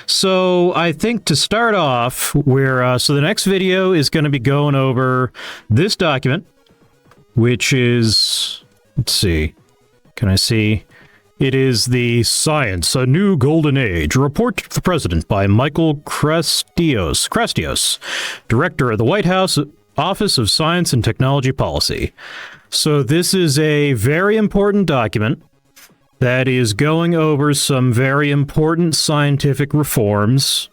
So I think to start off, so the next video is going to be going over this document, which is, let's see, can I see? It is the Science-A-New-Golden-Age, report to the President by Michael Kratsios, Director of the White House Office of Science and Technology Policy. So this is a very important document that is going over some very important scientific reforms.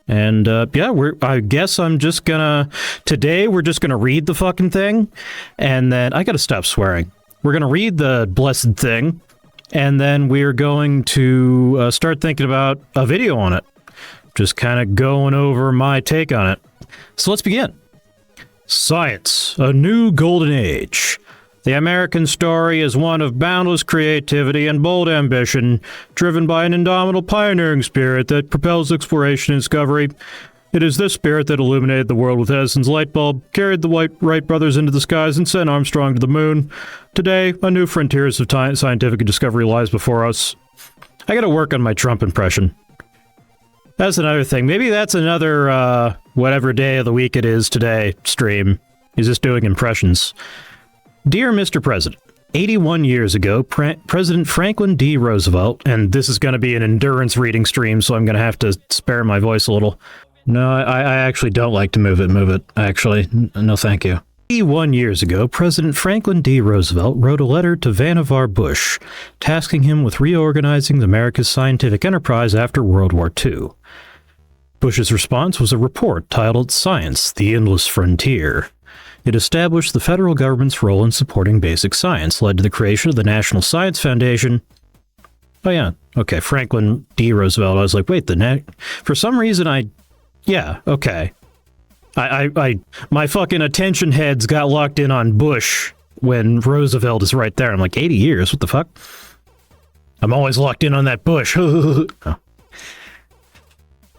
And I guess I'm just gonna, today we're just gonna read the fucking thing, and then, I gotta stop swearing. We're gonna read the blessed thing, and then we're going to start thinking about a video on it. Just kind of going over my take on it. So let's begin. Science, a new golden age. The American story is one of boundless creativity and bold ambition, driven by an indomitable pioneering spirit that propels exploration and discovery. It is this spirit that illuminated the world with Edison's light bulb, carried the Wright brothers into the skies, and sent Armstrong to the moon. Today, a new frontier of scientific discovery lies before us. I gotta work on my Trump impression. That's another thing. Maybe that's another, whatever day of the week it is today, stream. He's just doing impressions. Dear Mr. President, 81 years ago, President Franklin D. Roosevelt, and this is going to be an endurance reading stream, so I'm going to have to spare my voice a little. No, I actually don't like to move it, actually. No, thank you. 81 years ago, President Franklin D. Roosevelt wrote a letter to Vannevar Bush, tasking him with reorganizing America's scientific enterprise after World War II. Bush's response was a report titled Science, the Endless Frontier. It established the federal government's role in supporting basic science, led to the creation of the National Science Foundation. Oh yeah, okay, Franklin D. Roosevelt. I was like, wait, for some reason yeah, okay. My fucking attention heads got locked in on Bush when Roosevelt is right there. I'm like, 80 years, what the fuck? I'm always locked in on that Bush. Oh.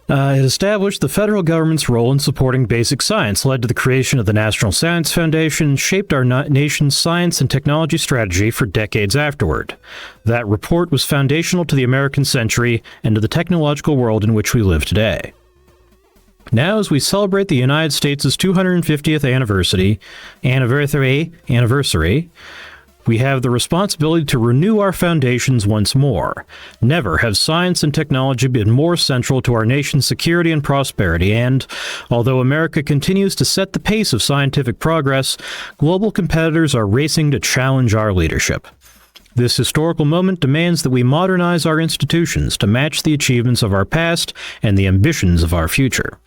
It established the federal government's role in supporting basic science, led to the creation of the National Science Foundation, and shaped our nation's science and technology strategy for decades afterward. That report was foundational to the American century and to the technological world in which we live today. Now, as we celebrate the United States' 250th anniversary, we have the responsibility to renew our foundations once more. Never have science and technology been more central to our nation's security and prosperity, and, although America continues to set the pace of scientific progress, global competitors are racing to challenge our leadership. This historical moment demands that we modernize our institutions to match the achievements of our past and the ambitions of our future.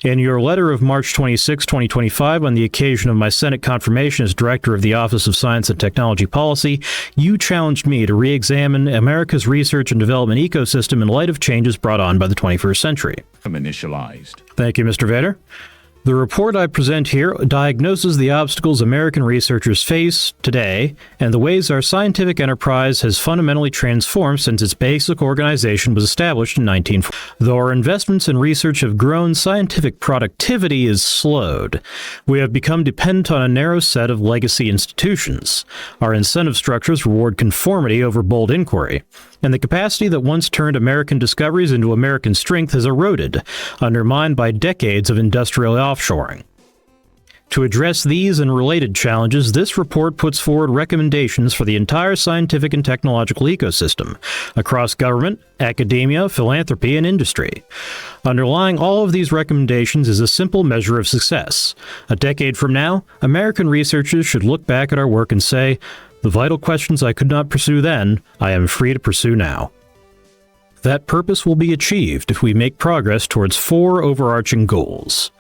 In your letter of March 26, 2025, on the occasion of my Senate confirmation as Director of the Office of Science and Technology Policy, you challenged me to re-examine America's research and development ecosystem in light of changes brought on by the 21st century. Initialized. Thank you, Mr. Vader. The report I present here diagnoses the obstacles American researchers face today and the ways our scientific enterprise has fundamentally transformed since its basic organization was established in 1940. Though our investments in research have grown, scientific productivity is slowed. We have become dependent on a narrow set of legacy institutions. Our incentive structures reward conformity over bold inquiry, and the capacity that once turned American discoveries into American strength has eroded, undermined by decades of industrial offshoring. To address these and related challenges, this report puts forward recommendations for the entire scientific and technological ecosystem, across government, academia, philanthropy, and industry. Underlying all of these recommendations is a simple measure of success. A decade from now, American researchers should look back at our work and say, "The vital questions I could not pursue then, I am free to pursue now." That purpose will be achieved if we make progress towards 4 overarching goals.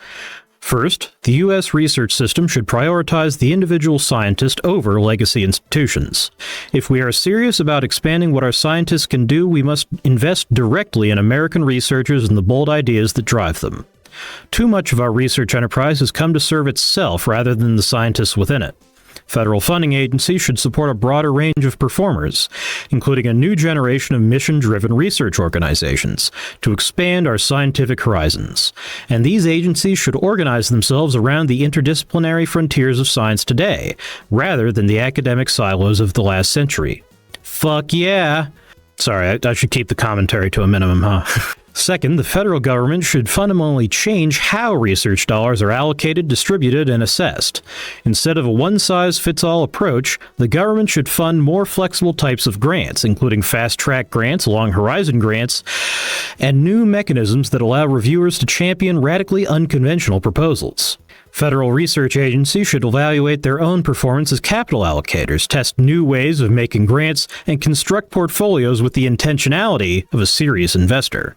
First, the U.S. research system should prioritize the individual scientist over legacy institutions. If we are serious about expanding what our scientists can do, we must invest directly in American researchers and the bold ideas that drive them. Too much of our research enterprise has come to serve itself rather than the scientists within it. Federal funding agencies should support a broader range of performers, including a new generation of mission-driven research organizations, to expand our scientific horizons. And these agencies should organize themselves around the interdisciplinary frontiers of science today, rather than the academic silos of the last century. Fuck yeah! Sorry, I should keep the commentary to a minimum, huh? Second, the federal government should fundamentally change how research dollars are allocated, distributed, and assessed. Instead of a one-size-fits-all approach, the government should fund more flexible types of grants, including fast-track grants, long-horizon grants, and new mechanisms that allow reviewers to champion radically unconventional proposals. Federal research agencies should evaluate their own performance as capital allocators, test new ways of making grants, and construct portfolios with the intentionality of a serious investor.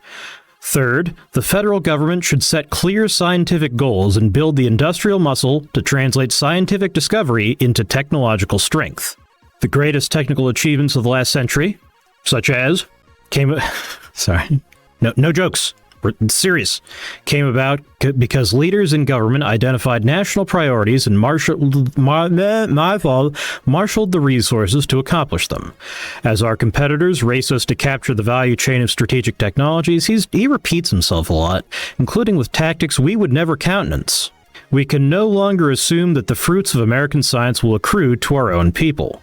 Third, the federal government should set clear scientific goals and build the industrial muscle to translate scientific discovery into technological strength. The greatest technical achievements of the last century, such as, No jokes. We're serious. Came about because leaders in government identified national priorities and marshaled the resources to accomplish them. As our competitors race us to capture the value chain of strategic technologies, he repeats himself a lot, including with tactics we would never countenance. We can no longer assume that the fruits of American science will accrue to our own people.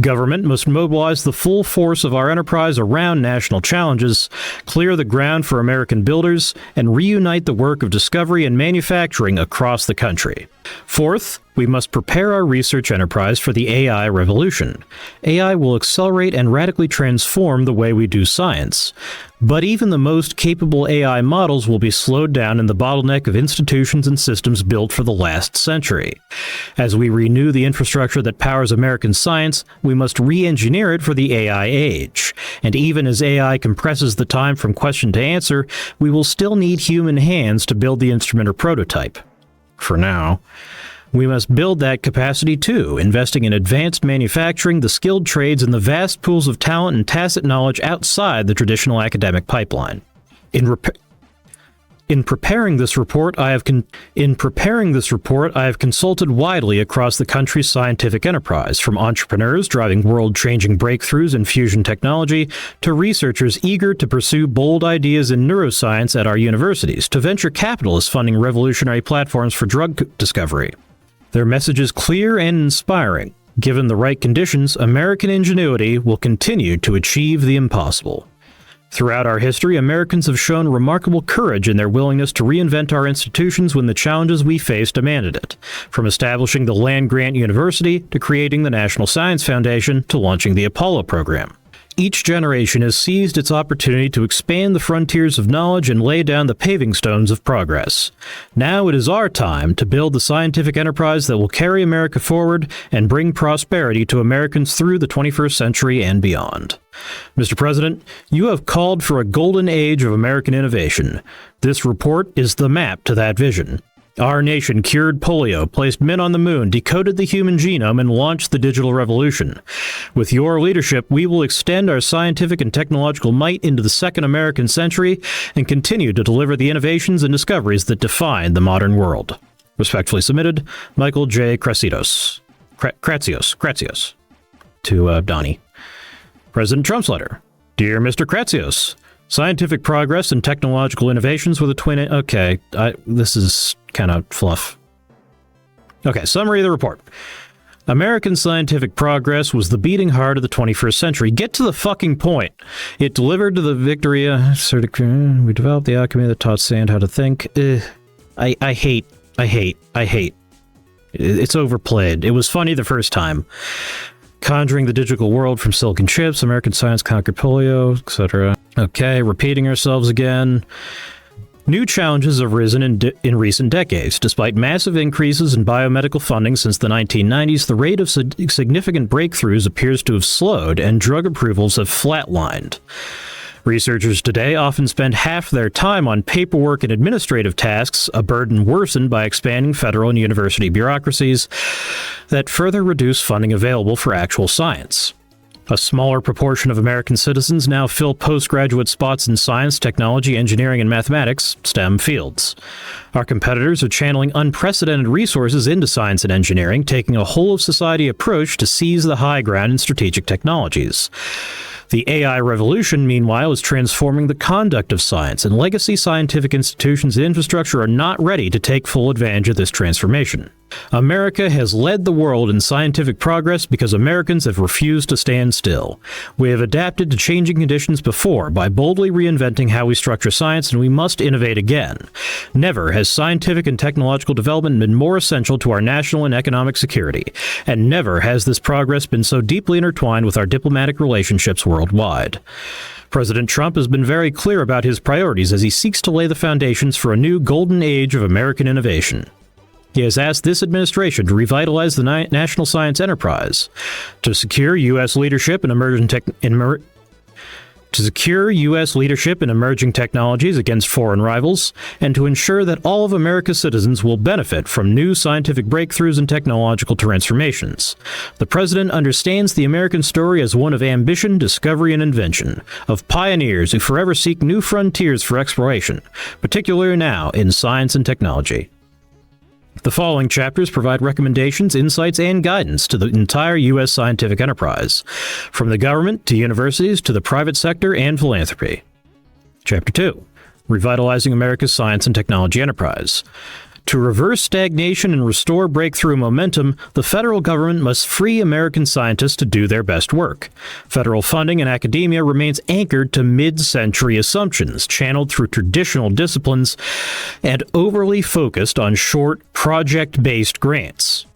Government must mobilize the full force of our enterprise around national challenges, clear the ground for American builders, and reunite the work of discovery and manufacturing across the country. Fourth, we must prepare our research enterprise for the AI revolution. AI will accelerate and radically transform the way we do science. But even the most capable AI models will be slowed down in the bottleneck of institutions and systems built for the last century. As we renew the infrastructure that powers American science, we must re-engineer it for the AI age. And even as AI compresses the time from question to answer, we will still need human hands to build the instrument or prototype. For now. We must build that capacity too, investing in advanced manufacturing, the skilled trades, and the vast pools of talent and tacit knowledge outside the traditional academic pipeline. In preparing this report, I have consulted widely across the country's scientific enterprise, from entrepreneurs driving world-changing breakthroughs in fusion technology, to researchers eager to pursue bold ideas in neuroscience at our universities, to venture capitalists funding revolutionary platforms for drug discovery. Their message is clear and inspiring. Given the right conditions, American ingenuity will continue to achieve the impossible. Throughout our history, Americans have shown remarkable courage in their willingness to reinvent our institutions when the challenges we face demanded it, from establishing the land-grant university to creating the National Science Foundation to launching the Apollo program. Each generation has seized its opportunity to expand the frontiers of knowledge and lay down the paving stones of progress. Now it is our time to build the scientific enterprise that will carry America forward and bring prosperity to Americans through the 21st century and beyond. Mr. President, you have called for a golden age of American innovation. This report is the map to that vision. Our nation cured polio, placed men on the moon, decoded the human genome, and launched the digital revolution. With your leadership, we will extend our scientific and technological might into the second American century and continue to deliver the innovations and discoveries that define the modern world. Respectfully submitted, Michael J. Kratsios. Kratsios. To Donnie. President Trump's letter. Dear Mr. Kratsios, scientific progress and technological innovations with a twin... Okay, this is kind of fluff. Okay, summary of the report. American scientific progress was the beating heart of the 21st century. Get to the fucking point. It delivered to the victory... we developed the alchemy that taught sand how to think. I hate. It's overplayed. It was funny the first time. Conjuring the digital world from silicon chips, American science conquered polio, etc. Okay, repeating ourselves again. New challenges have risen in recent decades. Despite massive increases in biomedical funding since the 1990s, the rate of significant breakthroughs appears to have slowed, and drug approvals have flatlined. Researchers today often spend half their time on paperwork and administrative tasks, a burden worsened by expanding federal and university bureaucracies that further reduce funding available for actual science. A smaller proportion of American citizens now fill postgraduate spots in science, technology, engineering, and mathematics, STEM fields. Our competitors are channeling unprecedented resources into science and engineering, taking a whole-of-society approach to seize the high ground in strategic technologies. The AI revolution, meanwhile, is transforming the conduct of science, and legacy scientific institutions and infrastructure are not ready to take full advantage of this transformation. America has led the world in scientific progress because Americans have refused to stand still. We have adapted to changing conditions before by boldly reinventing how we structure science, and we must innovate again. Never has scientific and technological development been more essential to our national and economic security, and never has this progress been so deeply intertwined with our diplomatic relationships worldwide. President Trump has been very clear about his priorities as he seeks to lay the foundations for a new golden age of American innovation. He has asked this administration to revitalize the national science enterprise, to secure U.S. leadership in emerging technologies against foreign rivals, and to ensure that all of America's citizens will benefit from new scientific breakthroughs and technological transformations. The president understands the American story as one of ambition, discovery, and invention, of pioneers who forever seek new frontiers for exploration, particularly now in science and technology. The following chapters provide recommendations, insights, and guidance to the entire U.S. scientific enterprise, from the government to universities to the private sector and philanthropy. Chapter 2. Revitalizing America's Science and Technology Enterprise. To reverse stagnation and restore breakthrough momentum, the federal government must free American scientists to do their best work. Federal funding in academia remains anchored to mid-century assumptions, channeled through traditional disciplines, and overly focused on short, project-based grants,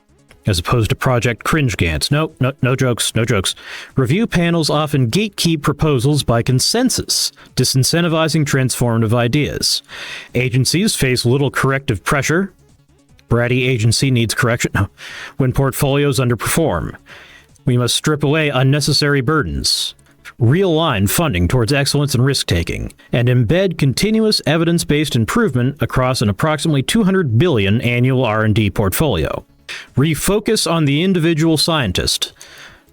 as opposed to project cringe grants. No jokes. Review panels often gatekeep proposals by consensus, disincentivizing transformative ideas. Agencies face little corrective pressure. Bratty agency needs correction. When portfolios underperform. We must strip away unnecessary burdens, realign funding towards excellence and risk-taking, and embed continuous evidence-based improvement across an approximately $200 billion annual R&D portfolio. Refocus on the individual scientist.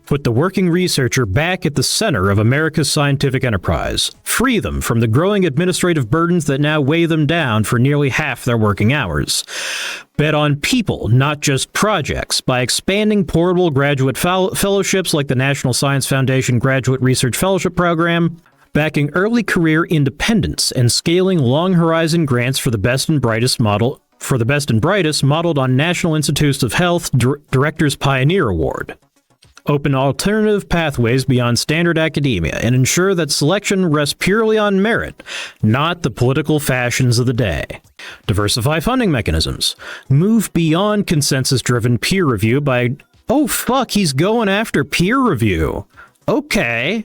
Put the working researcher back at the center of America's scientific enterprise. Free them from the growing administrative burdens that now weigh them down for nearly half their working hours. Bet on people, not just projects, by expanding portable graduate fellowships like the National Science Foundation Graduate Research Fellowship Program, backing early career independence, and scaling long-horizon grants for the best and brightest modeled on National Institutes of Health Directors Pioneer Award. Open alternative pathways beyond standard academia and ensure that selection rests purely on merit, not the political fashions of the day. Diversify funding mechanisms. Move beyond consensus-driven peer review by... Oh, fuck, he's going after peer review. Okay.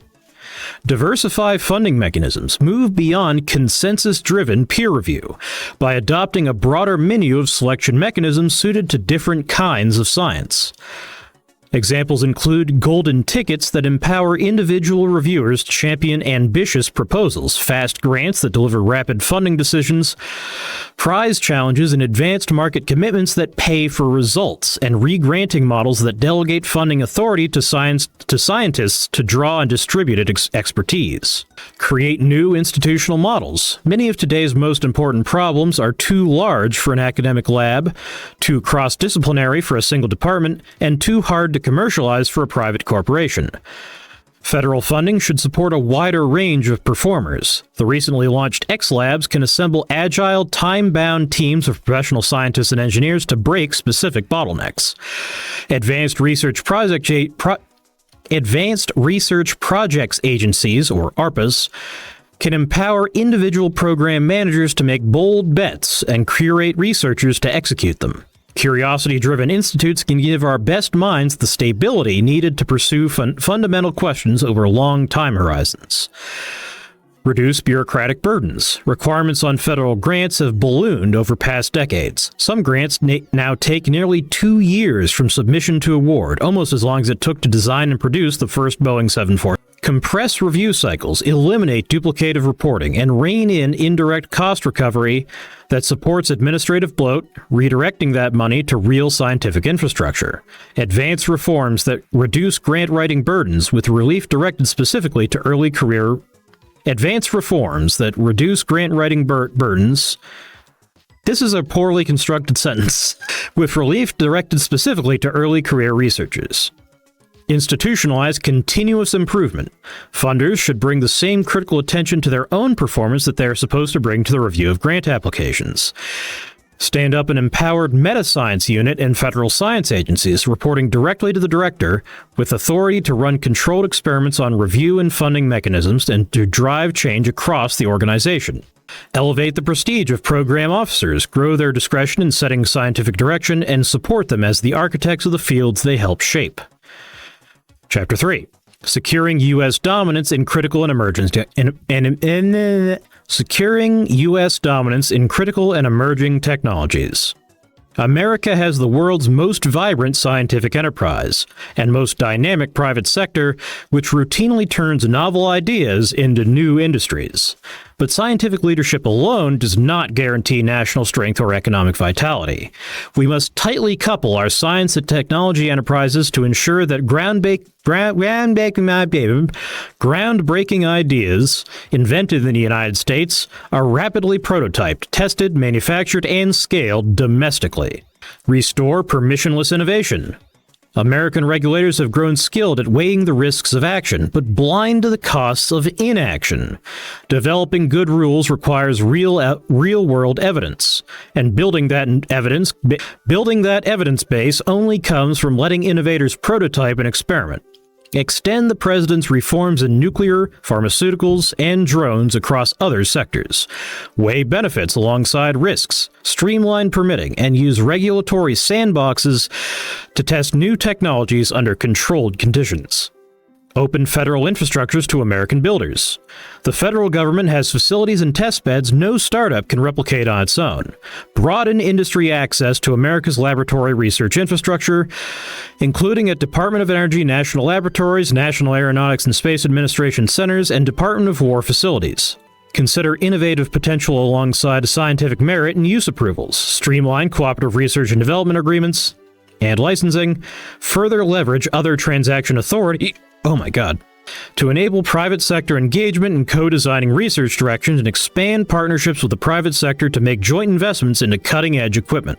Diversify funding mechanisms. Move beyond consensus-driven peer review by adopting a broader menu of selection mechanisms suited to different kinds of science. Examples include golden tickets that empower individual reviewers to champion ambitious proposals, fast grants that deliver rapid funding decisions, prize challenges and advanced market commitments that pay for results, and re-granting models that delegate funding authority to scientists to draw and distribute expertise. Create new institutional models. Many of today's most important problems are too large for an academic lab, too cross-disciplinary for a single department, and too hard to commercialize for a private corporation. Federal funding should support a wider range of performers. The recently launched X Labs can assemble agile, time-bound teams of professional scientists and engineers to break specific bottlenecks. Advanced Research Projects Agencies, or ARPAs, can empower individual program managers to make bold bets and curate researchers to execute them. Curiosity-driven institutes can give our best minds the stability needed to pursue fundamental questions over long time horizons. Reduce bureaucratic burdens. Requirements on federal grants have ballooned over past decades. Some grants now take nearly 2 years from submission to award, almost as long as it took to design and produce the first Boeing 747. Compress review cycles, eliminate duplicative reporting, and rein in indirect cost recovery that supports administrative bloat, redirecting that money to real scientific infrastructure. Advance reforms that reduce grant writing burdens with relief directed specifically to early career. Advance reforms that reduce grant writing burdens. This is a poorly constructed sentence. With relief directed specifically to early career researchers. Institutionalize continuous improvement. Funders should bring the same critical attention to their own performance that they are supposed to bring to the review of grant applications. Stand up an empowered meta-science unit in federal science agencies, reporting directly to the director, with authority to run controlled experiments on review and funding mechanisms and to drive change across the organization. Elevate the prestige of program officers, grow their discretion in setting scientific direction, and support them as the architects of the fields they help shape. Chapter 3. Securing U.S. dominance in critical and emerging Securing U.S. dominance in critical and emerging technologies. America has the world's most vibrant scientific enterprise and most dynamic private sector, which routinely turns novel ideas into new industries. But scientific leadership alone does not guarantee national strength or economic vitality. We must tightly couple our science and technology enterprises to ensure that groundbreaking ideas invented in the United States are rapidly prototyped, tested, manufactured, and scaled domestically. Restore permissionless innovation. American regulators have grown skilled at weighing the risks of action, but blind to the costs of inaction. Developing good rules requires real-world evidence, and building that evidence base only comes from letting innovators prototype and experiment. Extend the president's reforms in nuclear, pharmaceuticals, and drones across other sectors. Weigh benefits alongside risks. Streamline permitting and use regulatory sandboxes to test new technologies under controlled conditions. Open federal infrastructures to American builders. The federal government has facilities and test beds no startup can replicate on its own. Broaden industry access to America's laboratory research infrastructure, including at Department of Energy National Laboratories, National Aeronautics and Space Administration centers, and Department of War facilities. Consider innovative potential alongside scientific merit and use approvals. Streamline cooperative research and development agreements and licensing. Further leverage other transaction authority. Oh my God. To enable private sector engagement in co-designing research directions and expand partnerships with the private sector to make joint investments into cutting-edge equipment.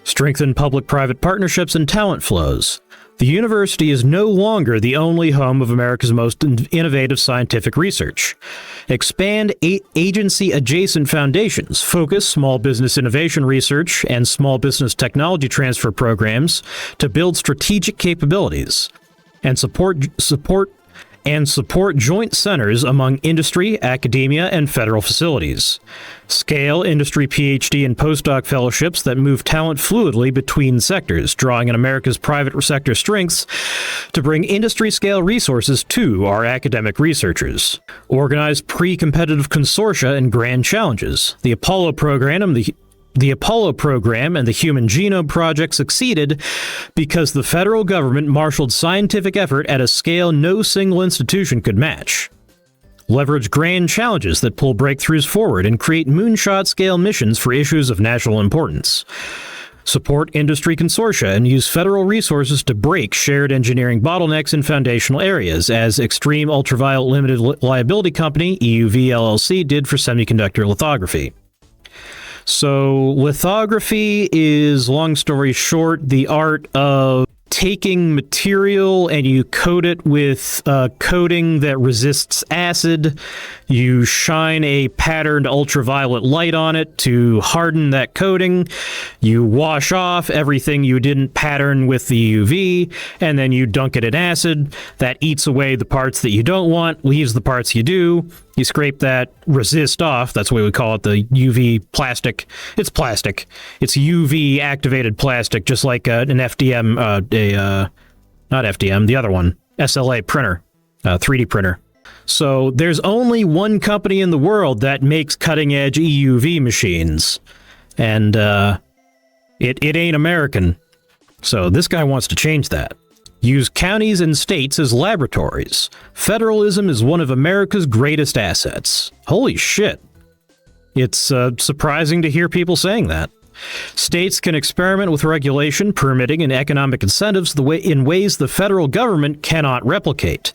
Strengthen public-private partnerships and talent flows. The university is no longer the only home of America's most innovative scientific research. Expand agency-adjacent foundations, focus small business innovation research and small business technology transfer programs to build strategic capabilities, and support joint centers among industry, academia, and federal facilities. Scale industry PhD and postdoc fellowships that move talent fluidly between sectors, drawing on America's private sector strengths to bring industry-scale resources to our academic researchers. Organize pre-competitive consortia and grand challenges. The Apollo program and the Human Genome Project succeeded because the federal government marshaled scientific effort at a scale no single institution could match. Leverage grand challenges that pull breakthroughs forward and create moonshot-scale missions for issues of national importance. Support industry consortia and use federal resources to break shared engineering bottlenecks in foundational areas, as Extreme Ultraviolet Limited Liability Company, EUV LLC, did for semiconductor lithography. So lithography is, long story short, the art of taking material and you coat it with a coating that resists acid. You shine a patterned ultraviolet light on it to harden that coating. You wash off everything you didn't pattern with the UV, and then you dunk it in acid. That eats away the parts that you don't want, leaves the parts you do. You scrape that resist off. That's what we call it, the UV plastic. It's plastic. It's UV activated plastic, just like an FDM, not FDM, the other one, SLA printer, 3D printer. So there's only one company in the world that makes cutting-edge EUV machines, and it ain't American. So this guy wants to change that. Use counties and states as laboratories. Federalism is one of America's greatest assets. Holy shit. It's surprising to hear people saying that. States can experiment with regulation, permitting, and economic incentives in ways the federal government cannot replicate.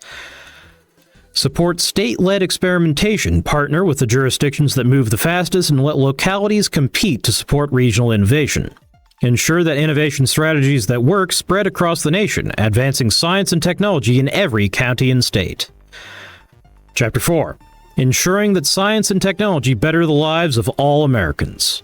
Support state-led experimentation, partner with the jurisdictions that move the fastest, and let localities compete to support regional innovation. Ensure that innovation strategies that work spread across the nation, advancing science and technology in every county and state. Chapter 4. Ensuring that science and technology better the lives of all Americans.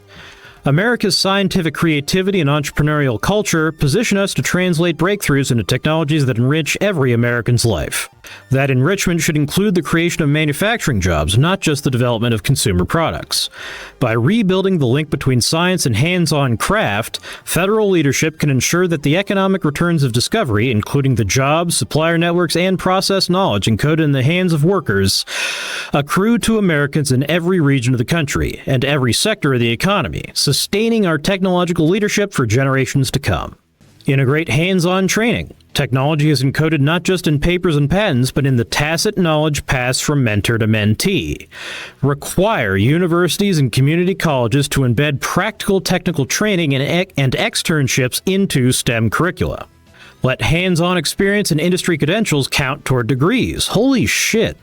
America's scientific creativity and entrepreneurial culture position us to translate breakthroughs into technologies that enrich every American's life. That enrichment should include the creation of manufacturing jobs, not just the development of consumer products. By rebuilding the link between science and hands-on craft, federal leadership can ensure that the economic returns of discovery, including the jobs, supplier networks, and process knowledge encoded in the hands of workers, accrue to Americans in every region of the country and every sector of the economy, sustaining our technological leadership for generations to come. Integrate hands-on training. Technology is encoded not just in papers and patents, but in the tacit knowledge passed from mentor to mentee. Require universities and community colleges to embed practical technical training and externships into STEM curricula. Let hands-on experience and industry credentials count toward degrees. Holy shit.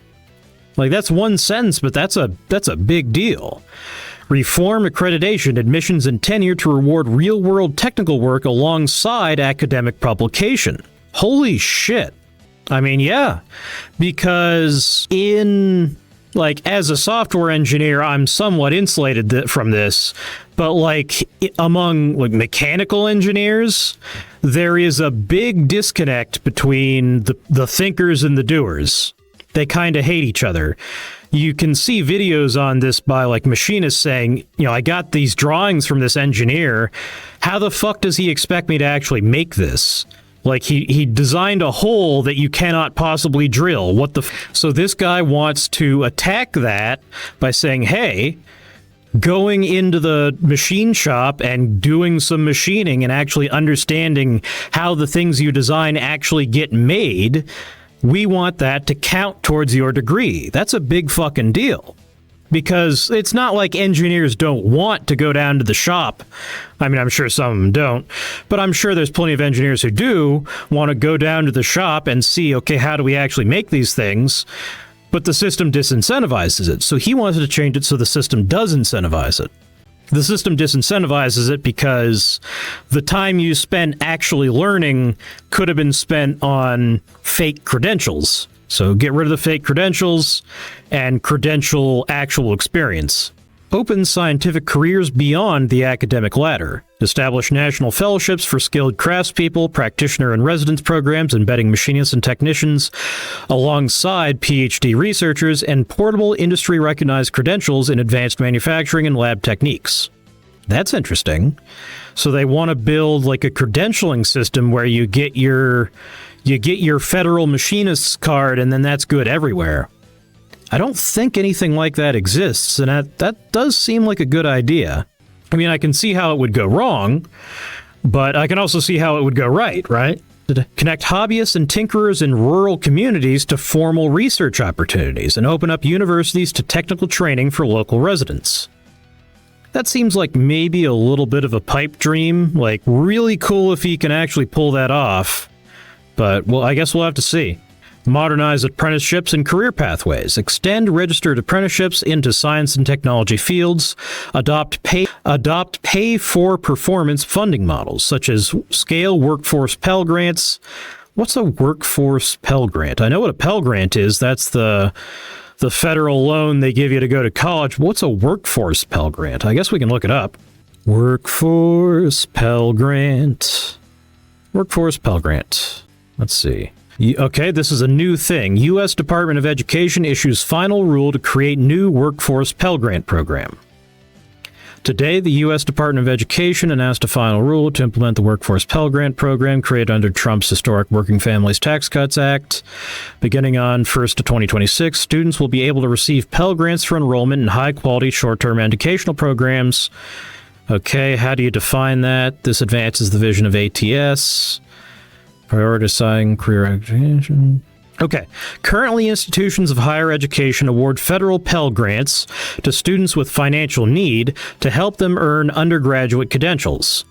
Like, that's one sentence, but that's a big deal. Reform accreditation, admissions, and tenure to reward real-world technical work alongside academic publication. Holy shit. I mean, yeah, because as a software engineer, I'm somewhat insulated from this, but among mechanical engineers, there is a big disconnect between the thinkers and the doers. They kind of hate each other. You can see videos on this by machinists saying, I got these drawings from this engineer. How the fuck does he expect me to actually make this? He designed a hole that you cannot possibly drill. So this guy wants to attack that by saying, hey, going into the machine shop and doing some machining and actually understanding how the things you design actually get made, we want that to count towards your degree. That's a big fucking deal. Because it's not like engineers don't want to go down to the shop. I mean, I'm sure some of them don't, but I'm sure there's plenty of engineers who do want to go down to the shop and see, okay, how do we actually make these things? But the system disincentivizes it. So he wanted to change it so the system does incentivize it. The system disincentivizes it because the time you spent actually learning could have been spent on fake credentials. So get rid of the fake credentials and credential actual experience. Open scientific careers beyond the academic ladder. Establish national fellowships for skilled craftspeople, practitioner and residence programs embedding machinists and technicians alongside PhD researchers, and portable industry-recognized credentials in advanced manufacturing and lab techniques. That's interesting. So they want to build a credentialing system where you get your federal machinist's card and then that's good everywhere. I don't think anything like that exists, and that does seem like a good idea. I mean, I can see how it would go wrong, but I can also see how it would go right? To connect hobbyists and tinkerers in rural communities to formal research opportunities and open up universities to technical training for local residents. That seems like maybe a little bit of a pipe dream, really cool if he can actually pull that off. But, well, I guess we'll have to see. Modernize apprenticeships and career pathways. Extend registered apprenticeships into science and technology fields. Adopt pay-for-performance funding models, such as scale workforce Pell Grants. What's a workforce Pell Grant? I know what a Pell Grant is. That's the federal loan they give you to go to college. What's a workforce Pell Grant? I guess we can look it up. Workforce Pell Grant. Workforce Pell Grant. Let's see. Okay, this is a new thing. U.S. Department of Education issues final rule to create new Workforce Pell Grant program. Today, the U.S. Department of Education announced a final rule to implement the Workforce Pell Grant program created under Trump's historic Working Families Tax Cuts Act. Beginning on 1st of 2026, students will be able to receive Pell Grants for enrollment in high-quality short-term educational programs. Okay, how do you define that? This advances the vision of ATS. Prioritizing career education. Okay. Currently, institutions of higher education award federal Pell Grants to students with financial need to help them earn undergraduate credentials.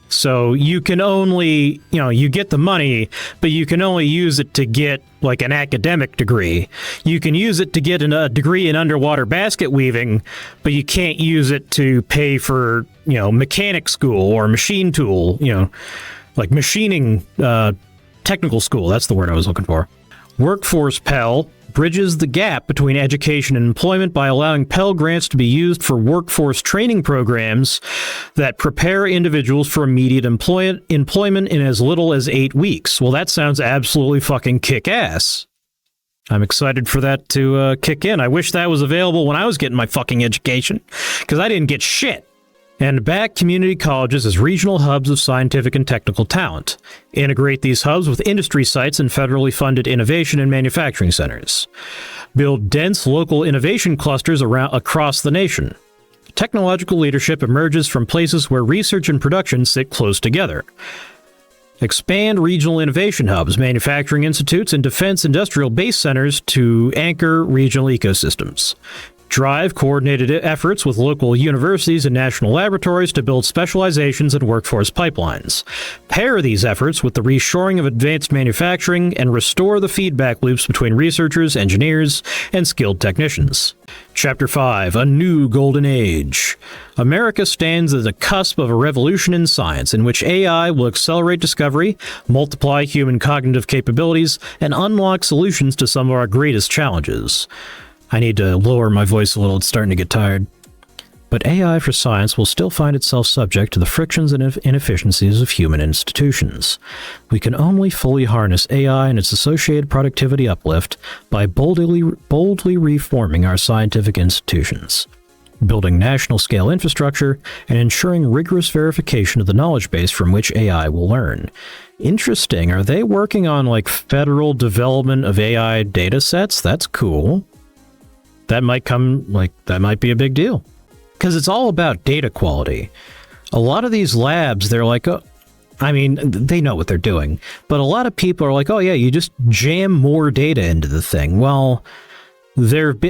So you can only, you get the money, but you can only use it to get an academic degree. You can use it to get a degree in underwater basket weaving, but you can't use it to pay for, mechanic school or machine tool, machining technical school. That's the word I was looking for. Workforce Pell bridges the gap between education and employment by allowing Pell Grants to be used for workforce training programs that prepare individuals for immediate employment in as little as 8 weeks. Well, that sounds absolutely fucking kick-ass. I'm excited for that to kick in. I wish that was available when I was getting my fucking education, because I didn't get shit. And back community colleges as regional hubs of scientific and technical talent. Integrate these hubs with industry sites and federally funded innovation and manufacturing centers. Build dense local innovation clusters across the nation. Technological leadership emerges from places where research and production sit close together. Expand regional innovation hubs, manufacturing institutes, and defense industrial base centers to anchor regional ecosystems. Drive coordinated efforts with local universities and national laboratories to build specializations and workforce pipelines. Pair these efforts with the reshoring of advanced manufacturing and restore the feedback loops between researchers, engineers, and skilled technicians. Chapter 5, A New Golden Age. America stands at the cusp of a revolution in science in which AI will accelerate discovery, multiply human cognitive capabilities, and unlock solutions to some of our greatest challenges. I need to lower my voice a little, it's starting to get tired. But AI for science will still find itself subject to the frictions and inefficiencies of human institutions. We can only fully harness AI and its associated productivity uplift by boldly reforming our scientific institutions, building national-scale infrastructure, and ensuring rigorous verification of the knowledge base from which AI will learn. Interesting. Are they working on, like, federal development of AI data sets? That's cool. That might be a big deal. Because it's all about data quality. A lot of these labs, they're like, oh, I mean, they know what they're doing. But a lot of people are like, oh yeah, you just jam more data into the thing. Well,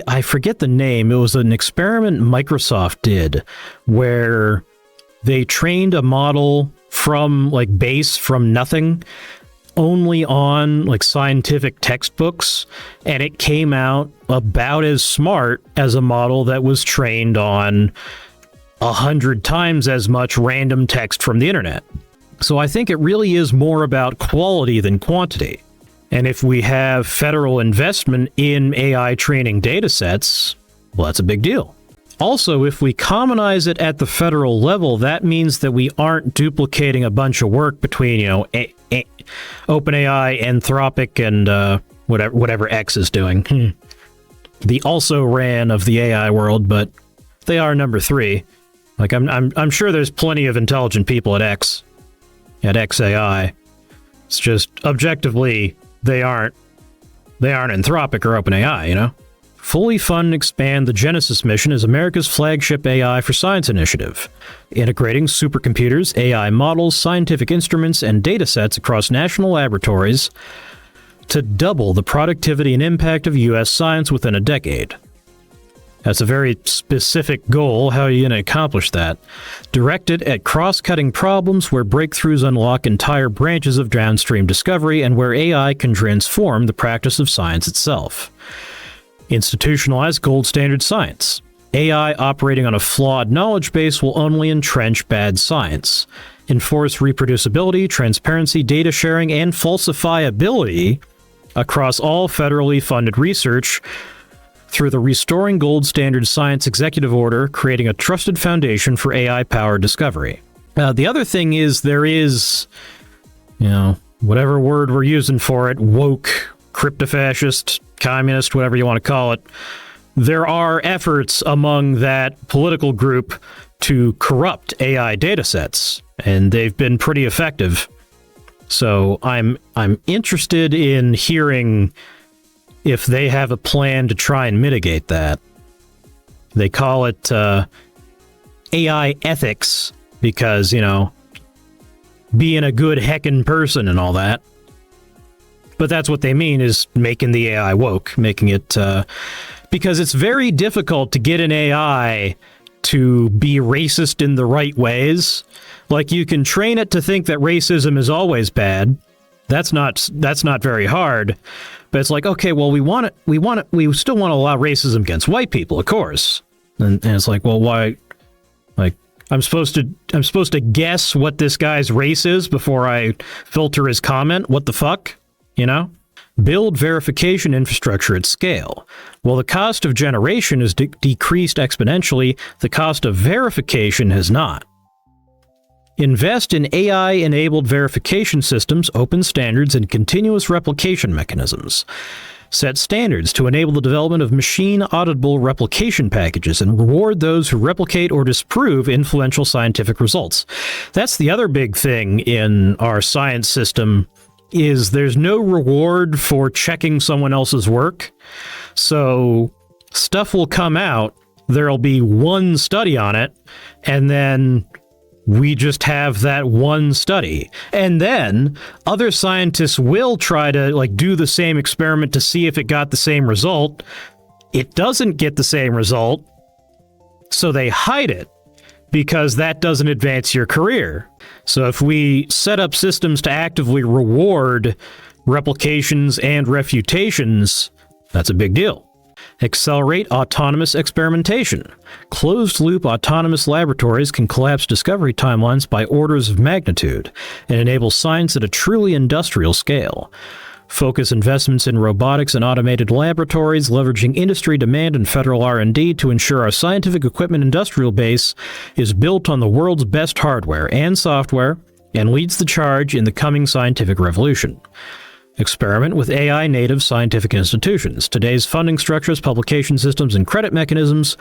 I forget the name. It was an experiment Microsoft did where they trained a model from, like, base from nothing, only on, like, scientific textbooks, and it came out about as smart as a model that was trained on 100 times as much random text from the internet. So I think it really is more about quality than quantity. And if we have federal investment in AI training data sets, well, that's a big deal. Also, if we commonize it at the federal level, that means that we aren't duplicating a bunch of work between, OpenAI, Anthropic, and whatever X is doing. The also ran of the AI world, but they are number 3. Like, I'm sure there's plenty of intelligent people at XAI. It's just objectively they aren't Anthropic or OpenAI, you know? Fully fund and expand the Genesis mission is America's flagship AI for science initiative, integrating supercomputers, AI models, scientific instruments, and datasets across national laboratories to double the productivity and impact of U.S. science within a decade. That's a very specific goal. How are you going to accomplish that? Directed at cross-cutting problems where breakthroughs unlock entire branches of downstream discovery and where AI can transform the practice of science itself. Institutionalize gold standard science. AI operating on a flawed knowledge base will only entrench bad science. Enforce reproducibility, transparency, data sharing, and falsifiability across all federally funded research through the Restoring Gold Standard Science Executive Order, creating a trusted foundation for AI-powered discovery. The other thing is there is, whatever word we're using for it, woke, crypto-fascist, communist, whatever you want to call it, there are efforts among that political group to corrupt AI datasets, and they've been pretty effective. So I'm interested in hearing if they have a plan to try and mitigate that. They call it AI ethics because, being a good heckin' person and all that. But that's what they mean, is making the AI woke, making it... because it's very difficult to get an AI to be racist in the right ways. Like, you can train it to think that racism is always bad. That's not very hard. But it's like, okay, well, we still want to allow racism against white people, of course. And it's like, well, why? Like, I'm supposed to guess what this guy's race is before I filter his comment? What the fuck? build verification infrastructure at scale. While the cost of generation has decreased exponentially, the cost of verification has not. Invest in AI-enabled verification systems, open standards, and continuous replication mechanisms. Set standards to enable the development of machine-auditable replication packages and reward those who replicate or disprove influential scientific results. That's the other big thing in our science system, is there's no reward for checking someone else's work. So stuff will come out, there'll be one study on it, and then we just have that one study. And then other scientists will try to do the same experiment to see if it got the same result. It doesn't get the same result, so they hide it because that doesn't advance your career. So if we set up systems to actively reward replications and refutations, that's a big deal. Accelerate autonomous experimentation. Closed-loop autonomous laboratories can collapse discovery timelines by orders of magnitude and enable science at a truly industrial scale. Focus investments in robotics and automated laboratories, leveraging industry demand and federal R&D to ensure our scientific equipment industrial base is built on the world's best hardware and software and leads the charge in the coming scientific revolution. Experiment with AI-native scientific institutions. Today's funding structures, publication systems, and credit mechanisms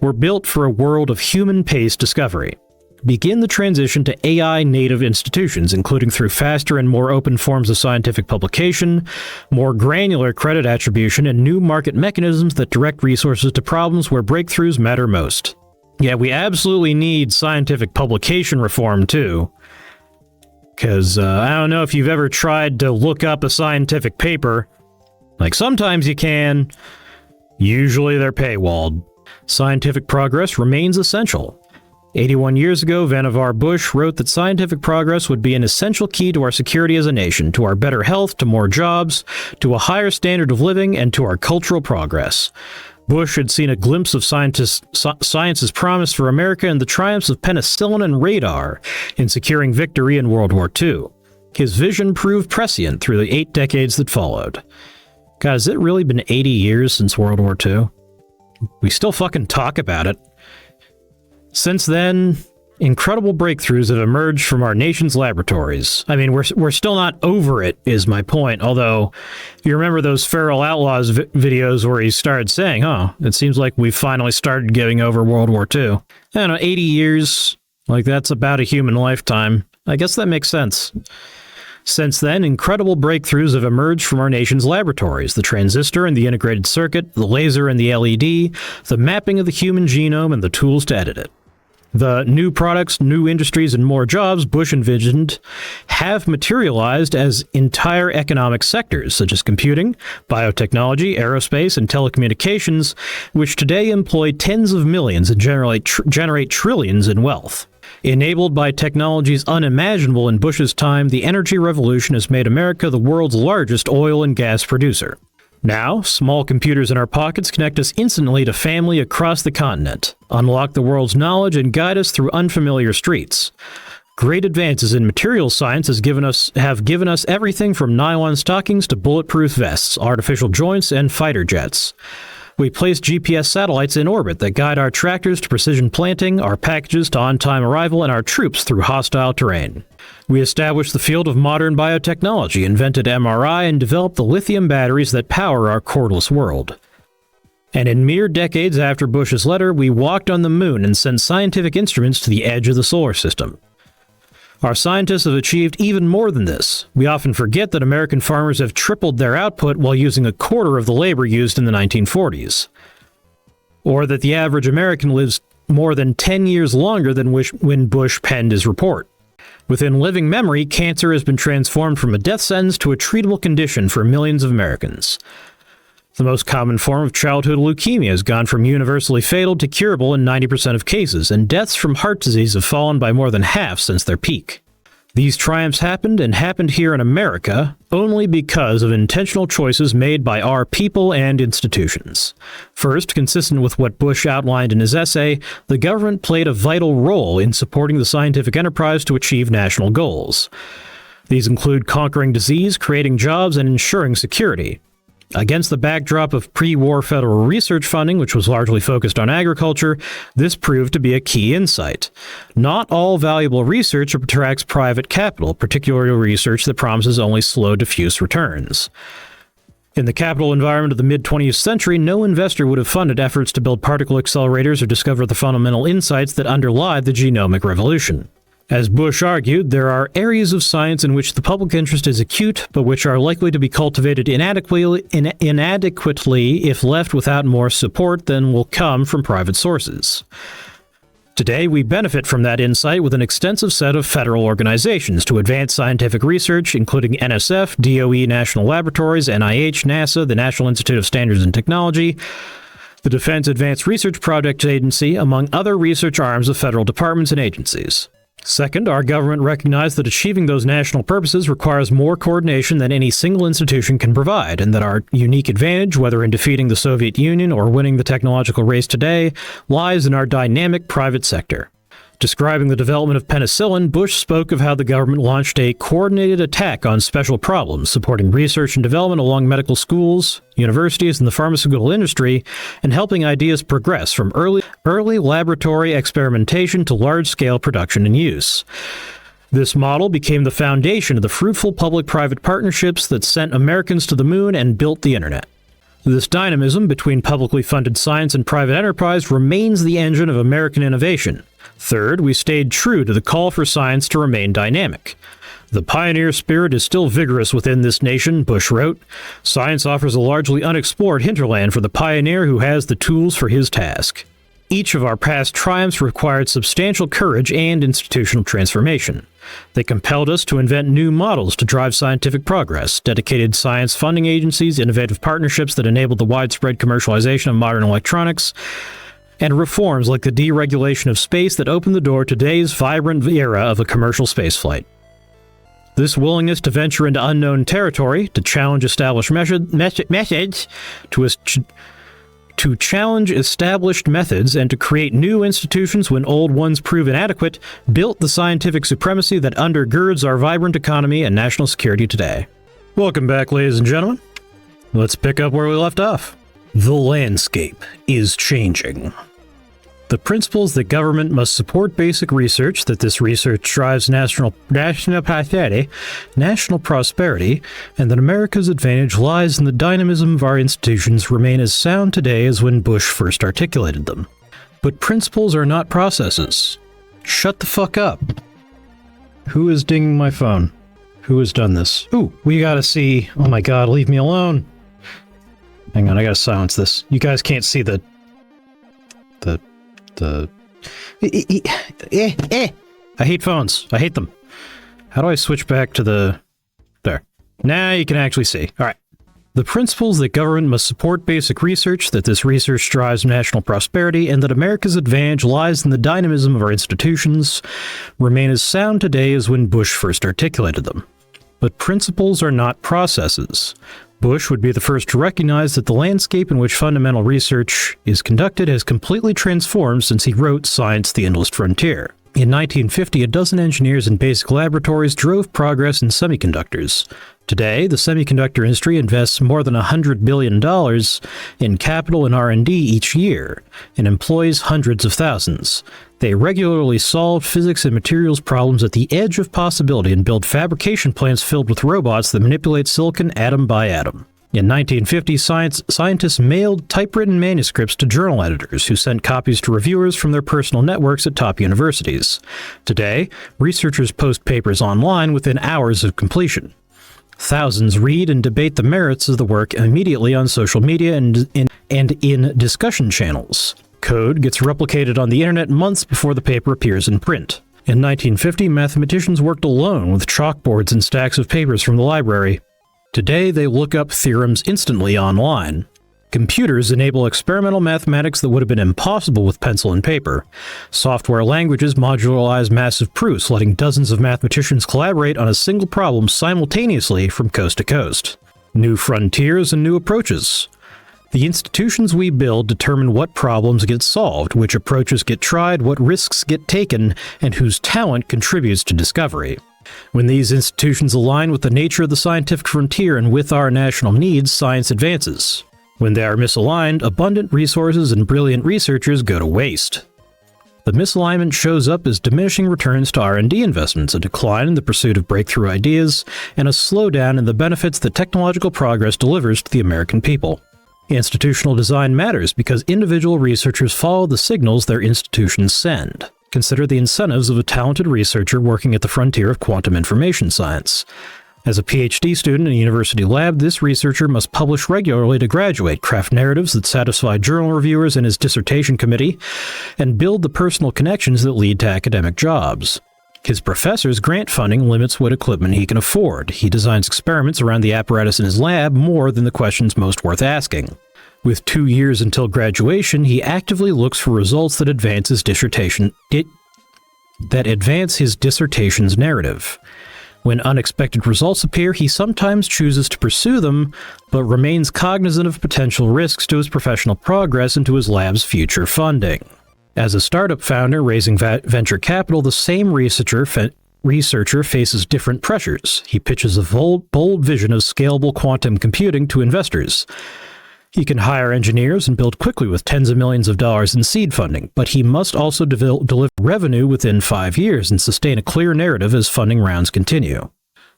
were built for a world of human-paced discovery. Begin the transition to AI-native institutions, including through faster and more open forms of scientific publication, more granular credit attribution, and new market mechanisms that direct resources to problems where breakthroughs matter most. Yeah, we absolutely need scientific publication reform, too. Because I don't know if you've ever tried to look up a scientific paper. Sometimes you can. Usually they're paywalled. Scientific progress remains essential. 81 years ago, Vannevar Bush wrote that scientific progress would be an essential key to our security as a nation, to our better health, to more jobs, to a higher standard of living, and to our cultural progress. Bush had seen a glimpse of science's promise for America and the triumphs of penicillin and radar in securing victory in World War II. His vision proved prescient through the 8 decades that followed. God, has it really been 80 years since World War II? We still fucking talk about it. Since then, incredible breakthroughs have emerged from our nation's laboratories. I mean, we're still not over it, is my point. Although, you remember those Feral Outlaws videos where he started saying, it seems like we've finally started getting over World War II. I don't know, 80 years, that's about a human lifetime. I guess that makes sense. Since then, incredible breakthroughs have emerged from our nation's laboratories. The transistor and the integrated circuit, the laser and the LED, the mapping of the human genome, and the tools to edit it. The new products, new industries, and more jobs Bush envisioned have materialized as entire economic sectors, such as computing, biotechnology, aerospace, and telecommunications, which today employ tens of millions and generate trillions in wealth. Enabled by technologies unimaginable in Bush's time, the energy revolution has made America the world's largest oil and gas producer. Now, small computers in our pockets connect us instantly to family across the continent, unlock the world's knowledge, and guide us through unfamiliar streets. Great advances in materials science have given us everything from nylon stockings to bulletproof vests, artificial joints, and fighter jets. We place GPS satellites in orbit that guide our tractors to precision planting, our packages to on-time arrival, and our troops through hostile terrain. We established the field of modern biotechnology, invented MRI, and developed the lithium batteries that power our cordless world. And in mere decades after Bush's letter, we walked on the moon and sent scientific instruments to the edge of the solar system. Our scientists have achieved even more than this. We often forget that American farmers have tripled their output while using a quarter of the labor used in the 1940s. Or that the average American lives more than 10 years longer than when Bush penned his report. Within living memory, cancer has been transformed from a death sentence to a treatable condition for millions of Americans. The most common form of childhood leukemia has gone from universally fatal to curable in 90% of cases, and deaths from heart disease have fallen by more than half since their peak. These triumphs happened here in America only because of intentional choices made by our people and institutions. First, consistent with what Bush outlined in his essay, the government played a vital role in supporting the scientific enterprise to achieve national goals. These include conquering disease, creating jobs, and ensuring security. Against the backdrop of pre-war federal research funding, which was largely focused on agriculture, this proved to be a key insight. Not all valuable research attracts private capital, particularly research that promises only slow, diffuse returns. In the capital environment of the mid-20th century, no investor would have funded efforts to build particle accelerators or discover the fundamental insights that underlie the genomic revolution. As Bush argued, there are areas of science in which the public interest is acute, but which are likely to be cultivated inadequately if left without more support than will come from private sources. Today, we benefit from that insight with an extensive set of federal organizations to advance scientific research, including NSF, DOE National Laboratories, NIH, NASA, the National Institute of Standards and Technology, the Defense Advanced Research Projects Agency, among other research arms of federal departments and agencies. Second, our government recognized that achieving those national purposes requires more coordination than any single institution can provide, and that our unique advantage, whether in defeating the Soviet Union or winning the technological race today, lies in our dynamic private sector. Describing the development of penicillin, Bush spoke of how the government launched a coordinated attack on special problems, supporting research and development along medical schools, universities, and the pharmaceutical industry, and helping ideas progress from early laboratory experimentation to large-scale production and use. This model became the foundation of the fruitful public-private partnerships that sent Americans to the moon and built the internet. This dynamism between publicly funded science and private enterprise remains the engine of American innovation. Third, we stayed true to the call for science to remain dynamic. The pioneer spirit is still vigorous within this nation, Bush wrote. Science offers a largely unexplored hinterland for the pioneer who has the tools for his task. Each of our past triumphs required substantial courage and institutional transformation. They compelled us to invent new models to drive scientific progress, dedicated science funding agencies, innovative partnerships that enabled the widespread commercialization of modern electronics, and reforms like the deregulation of space that opened the door to today's vibrant era of a commercial spaceflight. This willingness to venture into unknown territory, to challenge established methods, to challenge established methods and to create new institutions when old ones prove inadequate, built the scientific supremacy that undergirds our vibrant economy and national security today. Welcome back, ladies and gentlemen. Let's pick up where we left off. The landscape is changing. The principles that government must support basic research, that this research drives national prosperity, and that America's advantage lies in the dynamism of our institutions remain as sound today as when Bush first articulated them. But principles are not processes. Shut the fuck up. Who is dinging my phone? Who has done this? Ooh, we gotta see. Oh my god, leave me alone. Hang on, I gotta silence this. You guys can't see the... I hate phones. I hate them. How do I switch back to the... There. Now you can actually see. Alright. The principles that government must support basic research, that this research drives national prosperity, and that America's advantage lies in the dynamism of our institutions remain as sound today as when Bush first articulated them. But principles are not processes. Bush would be the first to recognize that the landscape in which fundamental research is conducted has completely transformed since he wrote Science: The Endless Frontier. In 1950, a dozen engineers in basic laboratories drove progress in semiconductors. Today, the semiconductor industry invests more than $100 billion in capital and R&D each year, and employs hundreds of thousands. They regularly solve physics and materials problems at the edge of possibility and build fabrication plants filled with robots that manipulate silicon atom by atom. In 1950, scientists mailed typewritten manuscripts to journal editors who sent copies to reviewers from their personal networks at top universities. Today, researchers post papers online within hours of completion. Thousands read and debate the merits of the work immediately on social media and in discussion channels. Code gets replicated on the internet months before the paper appears in print. In 1950, mathematicians worked alone with chalkboards and stacks of papers from the library. Today, they look up theorems instantly online. Computers enable experimental mathematics that would have been impossible with pencil and paper. Software languages modularize massive proofs, letting dozens of mathematicians collaborate on a single problem simultaneously from coast to coast. New frontiers and new approaches. The institutions we build determine what problems get solved, which approaches get tried, what risks get taken, and whose talent contributes to discovery. When these institutions align with the nature of the scientific frontier and with our national needs, science advances. When they are misaligned, abundant resources and brilliant researchers go to waste. The misalignment shows up as diminishing returns to R&D investments, a decline in the pursuit of breakthrough ideas, and a slowdown in the benefits that technological progress delivers to the American people. Institutional design matters because individual researchers follow the signals their institutions send. Consider the incentives of a talented researcher working at the frontier of quantum information science. As a PhD student in a university lab, this researcher must publish regularly to graduate, craft narratives that satisfy journal reviewers and his dissertation committee, and build the personal connections that lead to academic jobs. His professor's grant funding limits what equipment he can afford. He designs experiments around the apparatus in his lab more than the questions most worth asking. With 2 years until graduation, he actively looks for results that advance his dissertation's narrative. When unexpected results appear, he sometimes chooses to pursue them, but remains cognizant of potential risks to his professional progress and to his lab's future funding. As a startup founder raising venture capital, the same researcher faces different pressures. He pitches a bold vision of scalable quantum computing to investors. He can hire engineers and build quickly with tens of millions of dollars in seed funding, but he must also deliver revenue within 5 years and sustain a clear narrative as funding rounds continue.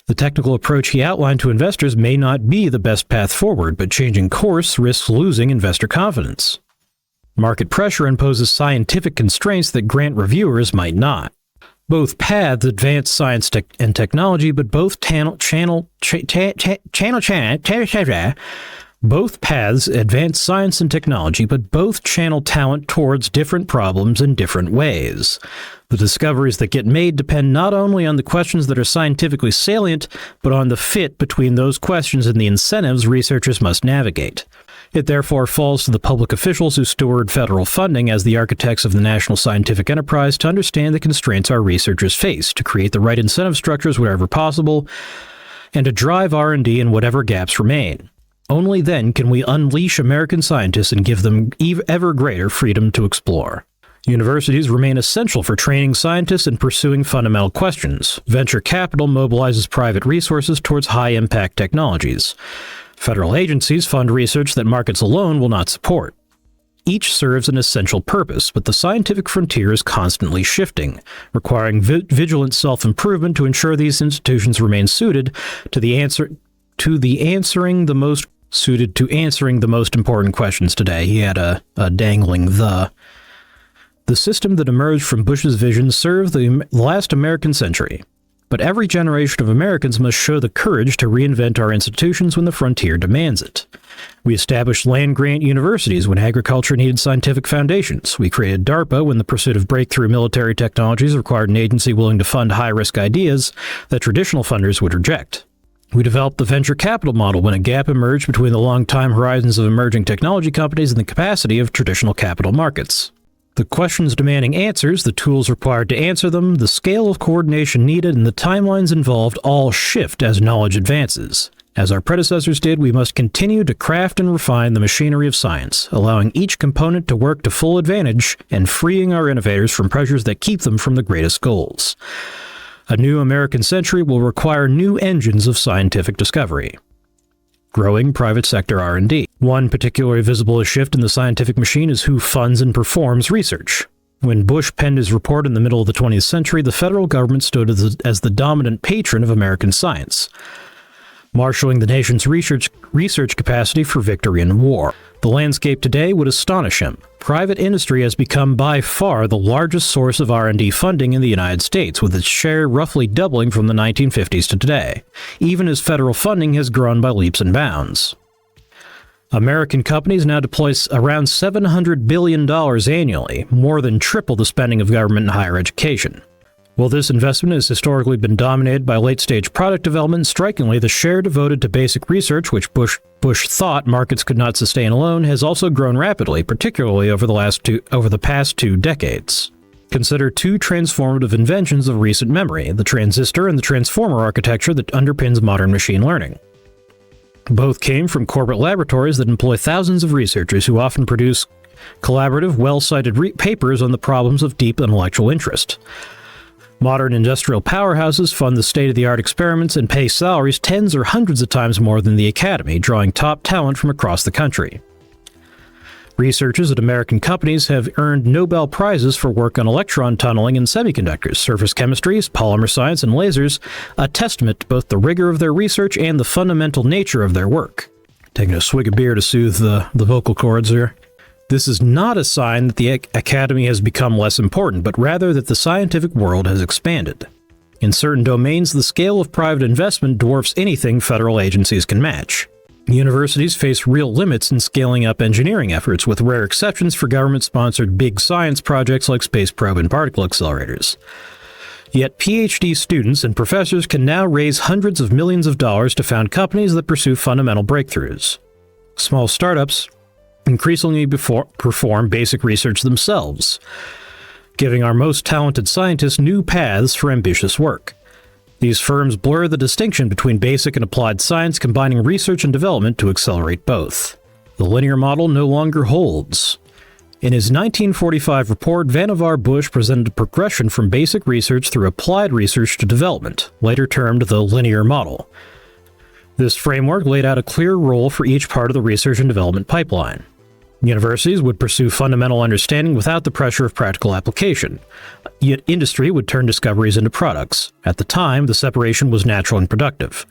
The technical approach he outlined to investors may not be the best path forward, but changing course risks losing investor confidence. Market pressure imposes scientific constraints that grant reviewers might not. Both paths advance science and technology, but both Both paths advance science and technology, but both channel talent towards different problems in different ways. The discoveries that get made depend not only on the questions that are scientifically salient, but on the fit between those questions and the incentives researchers must navigate. It therefore falls to the public officials who steward federal funding as the architects of the national scientific enterprise to understand the constraints our researchers face, to create the right incentive structures wherever possible, and to drive R&D in whatever gaps remain. Only then can we unleash American scientists and give them ever greater freedom to explore. Universities remain essential for training scientists and pursuing fundamental questions. Venture capital mobilizes private resources towards high-impact technologies. Federal agencies fund research that markets alone will not support. Each serves an essential purpose, but the scientific frontier is constantly shifting, requiring vigilant self-improvement to ensure these institutions remain suited to answering the most important questions today. He had a dangling the. The system that emerged from Bush's vision served the last American century. But every generation of Americans must show the courage to reinvent our institutions when the frontier demands it. We established land-grant universities when agriculture needed scientific foundations. We created DARPA when the pursuit of breakthrough military technologies required an agency willing to fund high-risk ideas that traditional funders would reject. We developed the venture capital model when a gap emerged between the long-time horizons of emerging technology companies and the capacity of traditional capital markets. The questions demanding answers, the tools required to answer them, the scale of coordination needed, and the timelines involved all shift as knowledge advances. As our predecessors did, we must continue to craft and refine the machinery of science, allowing each component to work to full advantage and freeing our innovators from pressures that keep them from the greatest goals. A new American century will require new engines of scientific discovery. Growing private sector R&D. One particularly visible shift in the scientific machine is who funds and performs research. When Bush penned his report in the middle of the 20th century, the federal government stood as the dominant patron of American science, marshaling the nation's research capacity for victory in war. The landscape today would astonish him. Private industry has become by far the largest source of R&D funding in the United States, with its share roughly doubling from the 1950s to today, even as federal funding has grown by leaps and bounds. American companies now deploy around $700 billion annually, more than triple the spending of government in higher education. While this investment has historically been dominated by late-stage product development, strikingly, the share devoted to basic research, which Bush thought markets could not sustain alone, has also grown rapidly, particularly over the past 2 decades. Consider 2 transformative inventions of recent memory, the transistor and the transformer architecture that underpins modern machine learning. Both came from corporate laboratories that employ thousands of researchers who often produce collaborative, well-cited papers on the problems of deep intellectual interest. Modern industrial powerhouses fund the state-of-the-art experiments and pay salaries tens or hundreds of times more than the Academy, drawing top talent from across the country. Researchers at American companies have earned Nobel Prizes for work on electron tunneling and semiconductors, surface chemistries, polymer science, and lasers, a testament to both the rigor of their research and the fundamental nature of their work. Taking a swig of beer to soothe the vocal cords here. This is not a sign that the Academy has become less important, but rather that the scientific world has expanded. In certain domains, the scale of private investment dwarfs anything federal agencies can match. Universities face real limits in scaling up engineering efforts, with rare exceptions for government-sponsored big science projects like space probe and particle accelerators. Yet PhD students and professors can now raise hundreds of millions of dollars to found companies that pursue fundamental breakthroughs. Small startups increasingly perform basic research themselves, giving our most talented scientists new paths for ambitious work. These firms blur the distinction between basic and applied science, combining research and development to accelerate both. The linear model no longer holds. In his 1945 report, Vannevar Bush presented a progression from basic research through applied research to development, later termed the linear model. This framework laid out a clear role for each part of the research and development pipeline. Universities would pursue fundamental understanding without the pressure of practical application, yet industry would turn discoveries into products. At the time, the separation was natural and productive.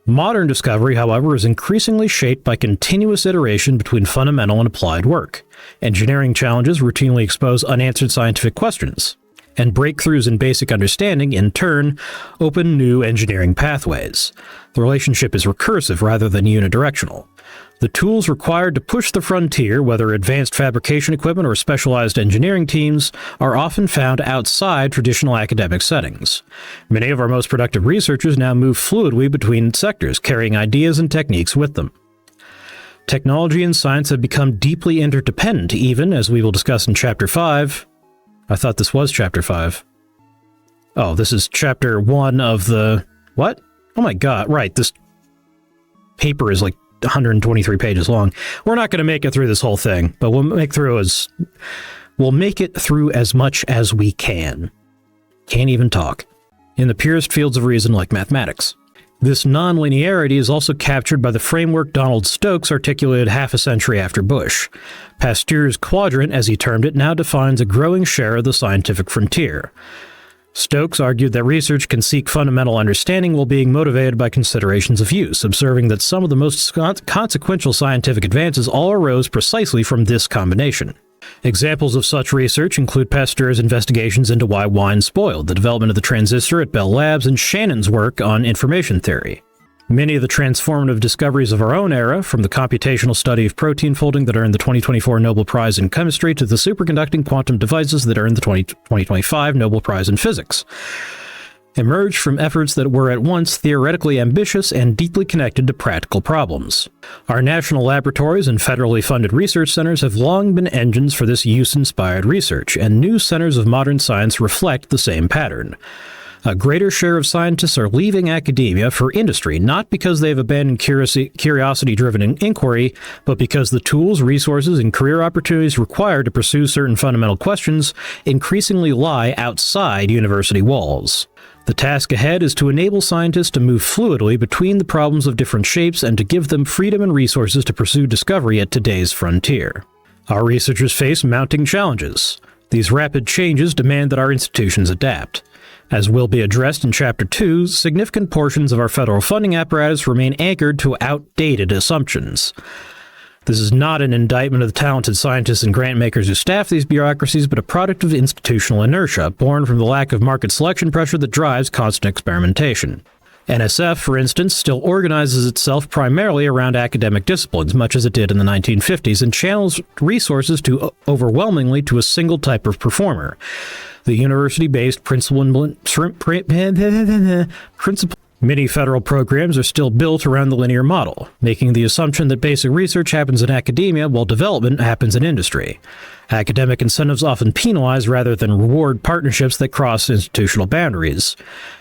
Modern discovery, however, is increasingly shaped by continuous iteration between fundamental and applied work. Engineering challenges routinely expose unanswered scientific questions, and breakthroughs in basic understanding, in turn, open new engineering pathways. The relationship is recursive rather than unidirectional. The tools required to push the frontier, whether advanced fabrication equipment or specialized engineering teams, are often found outside traditional academic settings. Many of our most productive researchers now move fluidly between sectors, carrying ideas and techniques with them. Technology and science have become deeply interdependent, even, as we will discuss in Chapter 5. I thought this was Chapter 5. Oh, this is Chapter 1 of the... What? Oh my god, right, this paper is like 123 pages long. We're not going to make it through this whole thing, but we'll make it through as much as we can. Can't even talk. In the purest fields of reason like mathematics. This non-linearity is also captured by the framework Donald Stokes articulated half a century after Bush. Pasteur's quadrant, as he termed it, now defines a growing share of the scientific frontier. Stokes argued that research can seek fundamental understanding while being motivated by considerations of use, observing that some of the most consequential scientific advances all arose precisely from this combination. Examples of such research include Pasteur's investigations into why wine spoiled, the development of the transistor at Bell Labs, and Shannon's work on information theory. Many of the transformative discoveries of our own era, from the computational study of protein folding that earned the 2024 Nobel Prize in Chemistry to the superconducting quantum devices that earned the 2025 Nobel Prize in Physics, emerged from efforts that were at once theoretically ambitious and deeply connected to practical problems. Our national laboratories and federally funded research centers have long been engines for this use-inspired research, and new centers of modern science reflect the same pattern. A greater share of scientists are leaving academia for industry, not because they've abandoned curiosity-driven inquiry, but because the tools, resources, and career opportunities required to pursue certain fundamental questions increasingly lie outside university walls. The task ahead is to enable scientists to move fluidly between the problems of different shapes and to give them freedom and resources to pursue discovery at today's frontier. Our researchers face mounting challenges. These rapid changes demand that our institutions adapt. As will be addressed in Chapter 2, significant portions of our federal funding apparatus remain anchored to outdated assumptions. This is not an indictment of the talented scientists and grant makers who staff these bureaucracies, but a product of institutional inertia, born from the lack of market selection pressure that drives constant experimentation. NSF, for instance, still organizes itself primarily around academic disciplines, much as it did in the 1950s, and channels resources overwhelmingly to a single type of performer. The university-based Many federal programs are still built around the linear model, making the assumption that basic research happens in academia while development happens in industry. Academic incentives often penalize rather than reward partnerships that cross institutional boundaries.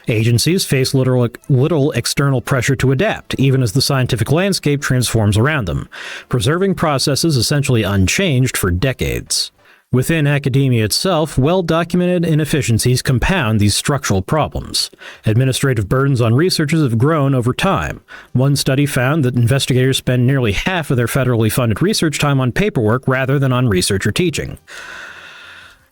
Agencies face little external pressure to adapt, even as the scientific landscape transforms around them, preserving processes essentially unchanged for decades. Within academia itself, well-documented inefficiencies compound these structural problems. Administrative burdens on researchers have grown over time. One study found that investigators spend nearly half of their federally funded research time on paperwork rather than on research or teaching.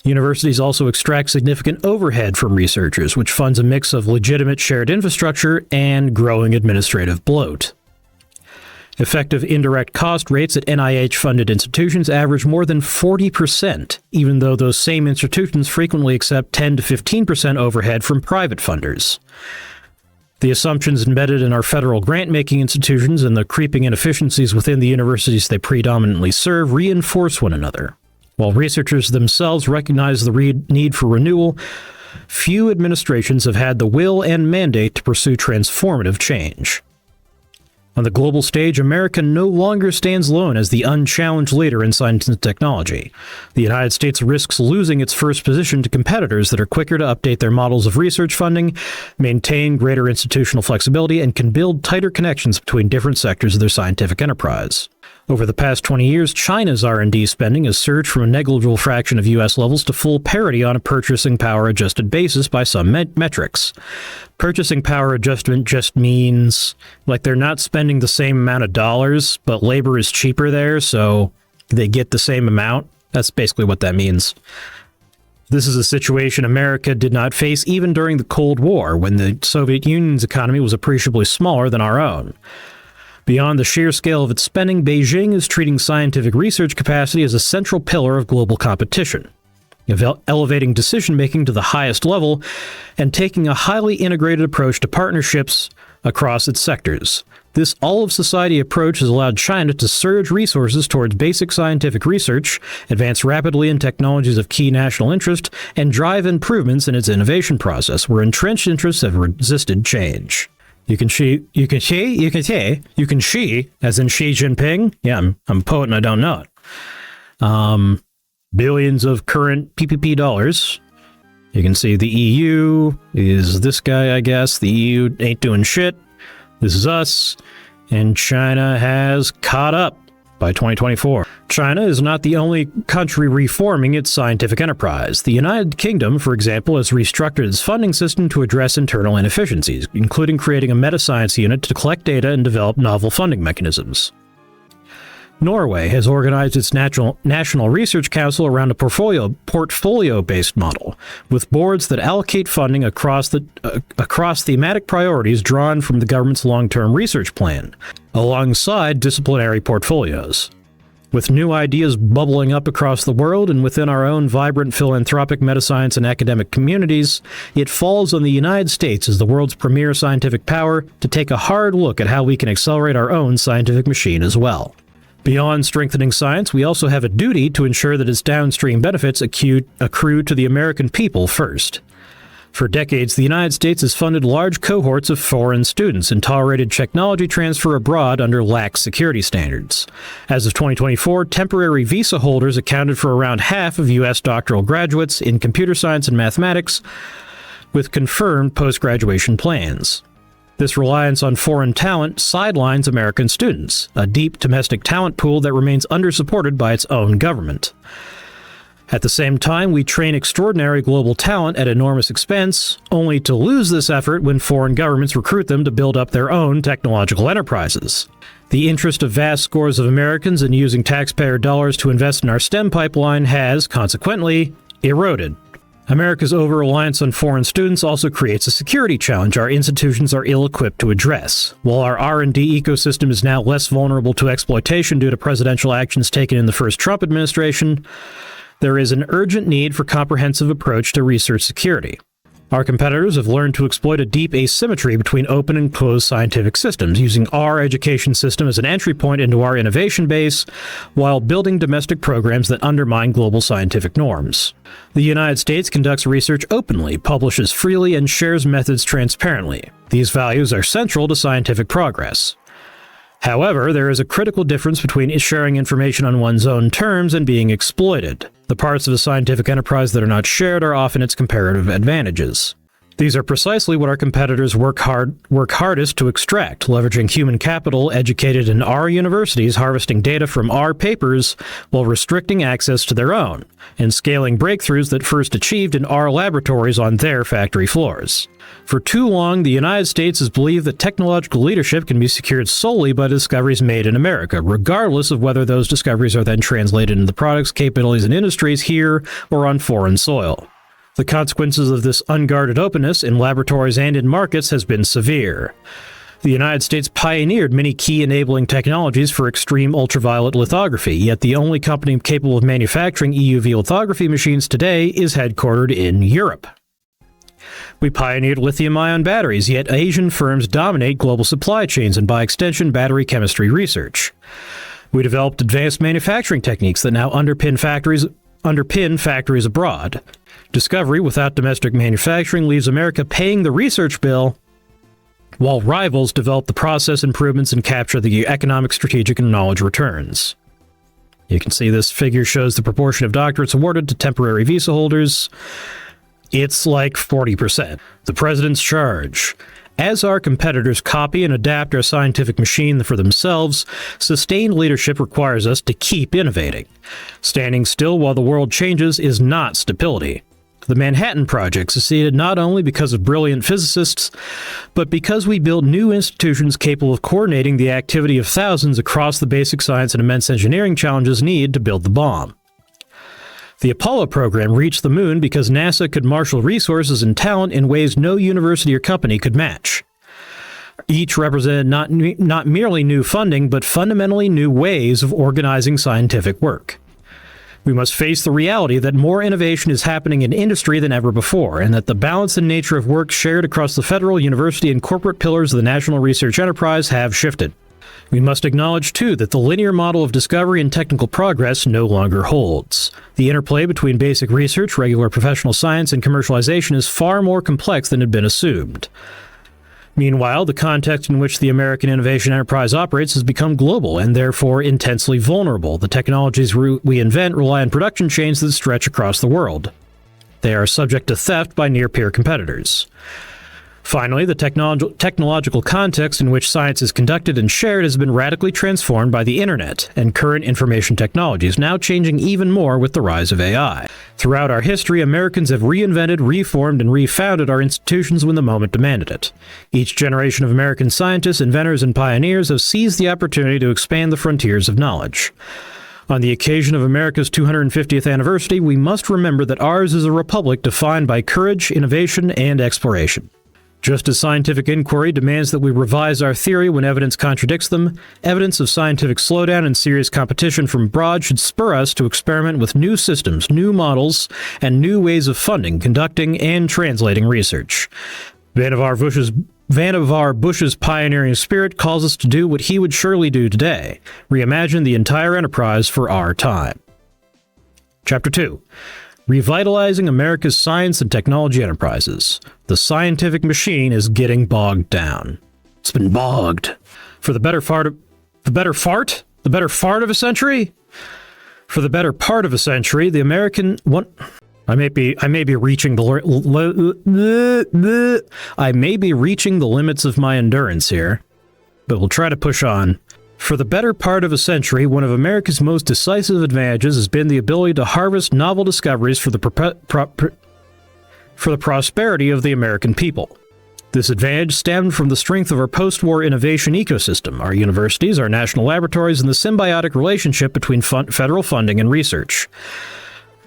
Universities also extract significant overhead from researchers, which funds a mix of legitimate shared infrastructure and growing administrative bloat. Effective indirect cost rates at NIH-funded institutions average more than 40%, even though those same institutions frequently accept 10 to 15% overhead from private funders. The assumptions embedded in our federal grant-making institutions and the creeping inefficiencies within the universities they predominantly serve reinforce one another. While researchers themselves recognize the need for renewal, few administrations have had the will and mandate to pursue transformative change. On the global stage, America no longer stands alone as the unchallenged leader in science and technology. The United States risks losing its first position to competitors that are quicker to update their models of research funding, maintain greater institutional flexibility, and can build tighter connections between different sectors of their scientific enterprise. Over the past 20 years, China's R&D spending has surged from a negligible fraction of U.S. levels to full parity on a purchasing power adjusted basis by some metrics. Purchasing power adjustment just means, like, they're not spending the same amount of dollars, but labor is cheaper there, so they get the same amount. That's basically what that means. This is a situation America did not face even during the Cold War, when the Soviet Union's economy was appreciably smaller than our own. Beyond the sheer scale of its spending, Beijing is treating scientific research capacity as a central pillar of global competition, elevating decision-making to the highest level and taking a highly integrated approach to partnerships across its sectors. This all-of-society approach has allowed China to surge resources towards basic scientific research, advance rapidly in technologies of key national interest, and drive improvements in its innovation process, where entrenched interests have resisted change. You can she, as in Xi Jinping. Yeah, I'm a poet and I don't know it. Billions of current PPP dollars. You can see the EU is this guy, I guess. The EU ain't doing shit. This is us. And China has caught up by 2024. China is not the only country reforming its scientific enterprise. The United Kingdom, for example, has restructured its funding system to address internal inefficiencies, including creating a meta-science unit to collect data and develop novel funding mechanisms. Norway has organized its National Research Council around a portfolio-based model, with boards that allocate funding across thematic priorities drawn from the government's long-term research plan, alongside disciplinary portfolios. With new ideas bubbling up across the world and within our own vibrant philanthropic metascience and academic communities, it falls on the United States as the world's premier scientific power to take a hard look at how we can accelerate our own scientific machine as well. Beyond strengthening science, we also have a duty to ensure that its downstream benefits accrue to the American people first. For decades, the United States has funded large cohorts of foreign students and tolerated technology transfer abroad under lax security standards. As of 2024, temporary visa holders accounted for around half of U.S. doctoral graduates in computer science and mathematics, with confirmed post-graduation plans. This reliance on foreign talent sidelines American students, a deep domestic talent pool that remains undersupported by its own government. At the same time, we train extraordinary global talent at enormous expense, only to lose this effort when foreign governments recruit them to build up their own technological enterprises. The interest of vast scores of Americans in using taxpayer dollars to invest in our STEM pipeline has, consequently, eroded. America's over-reliance on foreign students also creates a security challenge our institutions are ill-equipped to address. While our R&D ecosystem is now less vulnerable to exploitation due to presidential actions taken in the first Trump administration, there is an urgent need for comprehensive approach to research security. Our competitors have learned to exploit a deep asymmetry between open and closed scientific systems, using our education system as an entry point into our innovation base, while building domestic programs that undermine global scientific norms. The United States conducts research openly, publishes freely, and shares methods transparently. These values are central to scientific progress. However, there is a critical difference between sharing information on one's own terms and being exploited. The parts of a scientific enterprise that are not shared are often its comparative advantages. These are precisely what our competitors work hardest to extract, leveraging human capital educated in our universities, harvesting data from our papers while restricting access to their own, and scaling breakthroughs that first achieved in our laboratories on their factory floors. For too long, the United States has believed that technological leadership can be secured solely by discoveries made in America, regardless of whether those discoveries are then translated into products, capabilities, and industries here or on foreign soil. The consequences of this unguarded openness in laboratories and in markets has been severe. The United States pioneered many key enabling technologies for extreme ultraviolet lithography, yet the only company capable of manufacturing EUV lithography machines today is headquartered in Europe. We pioneered lithium-ion batteries, yet Asian firms dominate global supply chains and, by extension, battery chemistry research. We developed advanced manufacturing techniques that now underpin factories abroad. Discovery without domestic manufacturing leaves America paying the research bill, while rivals develop the process improvements and capture the economic, strategic, and knowledge returns. You can see this figure shows the proportion of doctorates awarded to temporary visa holders. It's like 40%. The president's charge. As our competitors copy and adapt our scientific machine for themselves, sustained leadership requires us to keep innovating. Standing still while the world changes is not stability. The Manhattan Project succeeded not only because of brilliant physicists, but because we built new institutions capable of coordinating the activity of thousands across the basic science and immense engineering challenges needed to build the bomb. The Apollo program reached the moon because NASA could marshal resources and talent in ways no university or company could match. Each represented not merely new funding, but fundamentally new ways of organizing scientific work. We must face the reality that more innovation is happening in industry than ever before, and that the balance and nature of work shared across the federal, university, and corporate pillars of the national research enterprise have shifted. We must acknowledge, too, that the linear model of discovery and technical progress no longer holds. The interplay between basic research, regular professional science, and commercialization is far more complex than had been assumed. Meanwhile, the context in which the American innovation enterprise operates has become global and therefore intensely vulnerable. The technologies we invent rely on production chains that stretch across the world. They are subject to theft by near-peer competitors. Finally, the technological context in which science is conducted and shared has been radically transformed by the internet and current information technologies, now changing even more with the rise of AI. Throughout our history, Americans have reinvented, reformed, and refounded our institutions when the moment demanded it. Each generation of American scientists, inventors, and pioneers have seized the opportunity to expand the frontiers of knowledge. On the occasion of America's 250th anniversary, we must remember that ours is a republic defined by courage, innovation, and exploration. Just as scientific inquiry demands that we revise our theory when evidence contradicts them, evidence of scientific slowdown and serious competition from abroad should spur us to experiment with new systems, new models, and new ways of funding, conducting, and translating research. Vannevar Bush's pioneering spirit calls us to do what he would surely do today: reimagine the entire enterprise for our time. Chapter 2. Revitalizing America's science and technology enterprises. The scientific machine is getting bogged down. It's been bogged. For the better part of a century? For the better part of a century, the American I may be reaching the limits of my endurance here, but we'll try to push on. For the better part of a century, one of America's most decisive advantages has been the ability to harvest novel discoveries for the prosperity of the American people. This advantage stemmed from the strength of our post-war innovation ecosystem, our universities, our national laboratories, and the symbiotic relationship between federal funding and research.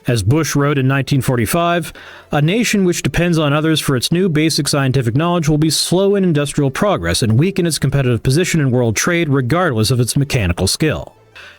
As Bush wrote in 1945, a nation which depends on others for its new basic scientific knowledge will be slow in industrial progress and weaken its competitive position in world trade regardless of its mechanical skill.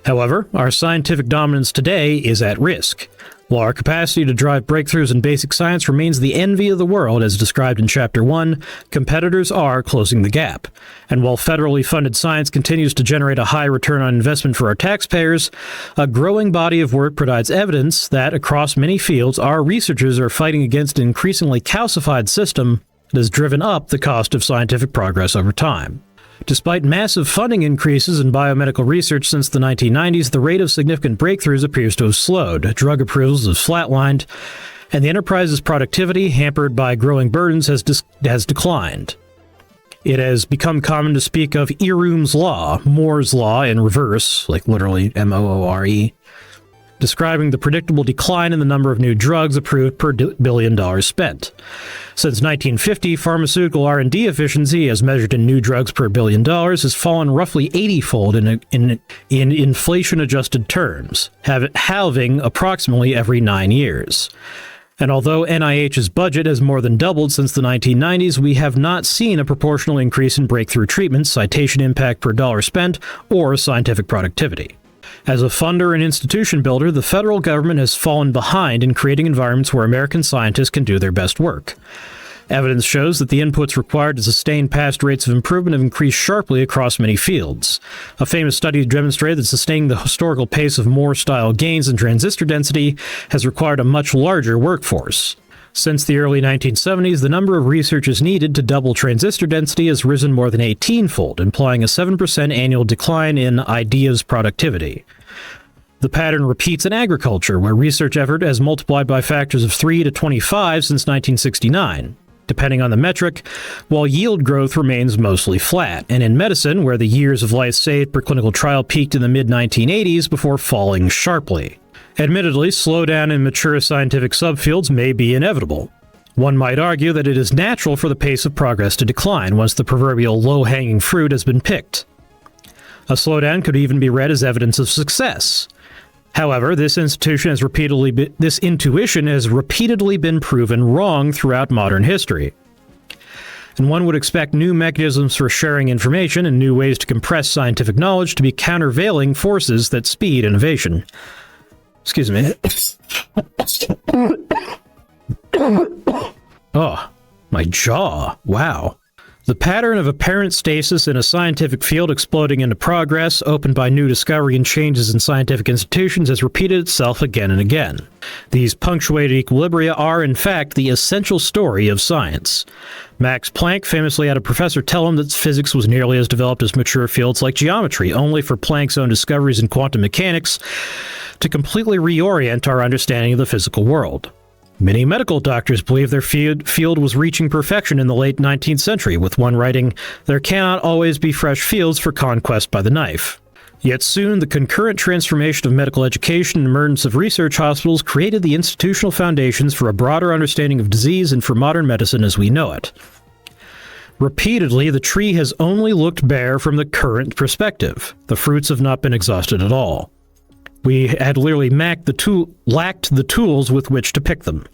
However, our scientific dominance today is at risk. While our capacity to drive breakthroughs in basic science remains the envy of the world, as described in Chapter 1, competitors are closing the gap. And while federally funded science continues to generate a high return on investment for our taxpayers, a growing body of work provides evidence that, across many fields, our researchers are fighting against an increasingly calcified system that has driven up the cost of scientific progress over time. Despite massive funding increases in biomedical research since the 1990s, the rate of significant breakthroughs appears to have slowed. Drug approvals have flatlined, and the enterprise's productivity, hampered by growing burdens, has declined. It has become common to speak of Irum's Law, Moore's Law in reverse, like literally M-O-O-R-E, describing the predictable decline in the number of new drugs approved per $1 billion spent. Since 1950, pharmaceutical R&D efficiency, as measured in new drugs per $1 billion, has fallen roughly 80-fold in inflation-adjusted terms, halving approximately every 9 years. And although NIH's budget has more than doubled since the 1990s, we have not seen a proportional increase in breakthrough treatments, citation impact per dollar spent, or scientific productivity. As a funder and institution builder, the federal government has fallen behind in creating environments where American scientists can do their best work. Evidence shows that the inputs required to sustain past rates of improvement have increased sharply across many fields. A famous study demonstrated that sustaining the historical pace of Moore-style gains in transistor density has required a much larger workforce. Since the early 1970s, the number of researchers needed to double transistor density has risen more than 18-fold, implying a 7% annual decline in ideas productivity. The pattern repeats in agriculture, where research effort has multiplied by factors of 3 to 25 since 1969. Depending on the metric, while yield growth remains mostly flat, and in medicine, where the years of life saved per clinical trial peaked in the mid-1980s before falling sharply. Admittedly, slowdown in mature scientific subfields may be inevitable. One might argue that it is natural for the pace of progress to decline once the proverbial low-hanging fruit has been picked. A slowdown could even be read as evidence of success. However, this intuition has repeatedly been proven wrong throughout modern history. And one would expect new mechanisms for sharing information and new ways to compress scientific knowledge to be countervailing forces that speed innovation. Excuse me. Oh, my jaw. Wow. The pattern of apparent stasis in a scientific field exploding into progress, opened by new discovery and changes in scientific institutions, has repeated itself again and again. These punctuated equilibria are, in fact, the essential story of science. Max Planck famously had a professor tell him that physics was nearly as developed as mature fields like geometry, only for Planck's own discoveries in quantum mechanics to completely reorient our understanding of the physical world. Many medical doctors believe their field was reaching perfection in the late 19th century, with one writing, "There cannot always be fresh fields for conquest by the knife." Yet soon, the concurrent transformation of medical education and emergence of research hospitals created the institutional foundations for a broader understanding of disease and for modern medicine as we know it. Repeatedly, the tree has only looked bare from the current perspective. The fruits have not been exhausted at all. We had literally lacked the tools with which to pick them.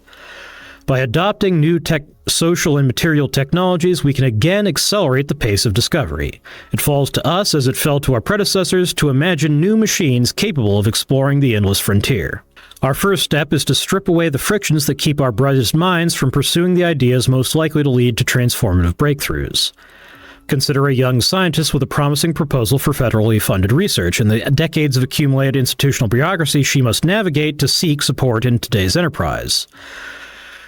By adopting new social and material technologies, we can again accelerate the pace of discovery. It falls to us, as it fell to our predecessors, to imagine new machines capable of exploring the endless frontier. Our first step is to strip away the frictions that keep our brightest minds from pursuing the ideas most likely to lead to transformative breakthroughs. Consider a young scientist with a promising proposal for federally funded research and the decades of accumulated institutional bureaucracy she must navigate to seek support in today's enterprise.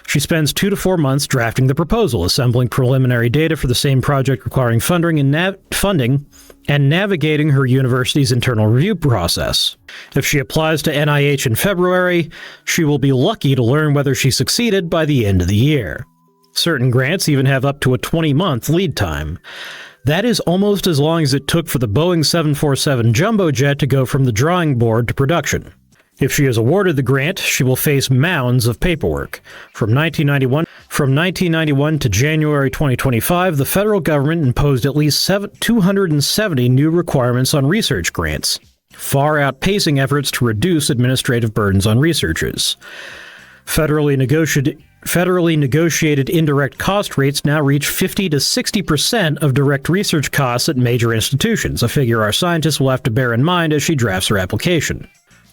She spends 2 to 4 months drafting the proposal, assembling preliminary data for the same project requiring funding and navigating her university's internal review process. If she applies to NIH in February, she will be lucky to learn whether she succeeded by the end of the year. Certain grants even have up to a 20-month lead time. That is almost as long as it took for the Boeing 747 jumbo jet to go from the drawing board to production. If she is awarded the grant, she will face mounds of paperwork. From 1991 to January 2025, the federal government imposed at least 270 new requirements on research grants, far outpacing efforts to reduce administrative burdens on researchers. Federally negotiated indirect cost rates now reach 50 to 60% of direct research costs at major institutions, a figure our scientists will have to bear in mind as she drafts her application.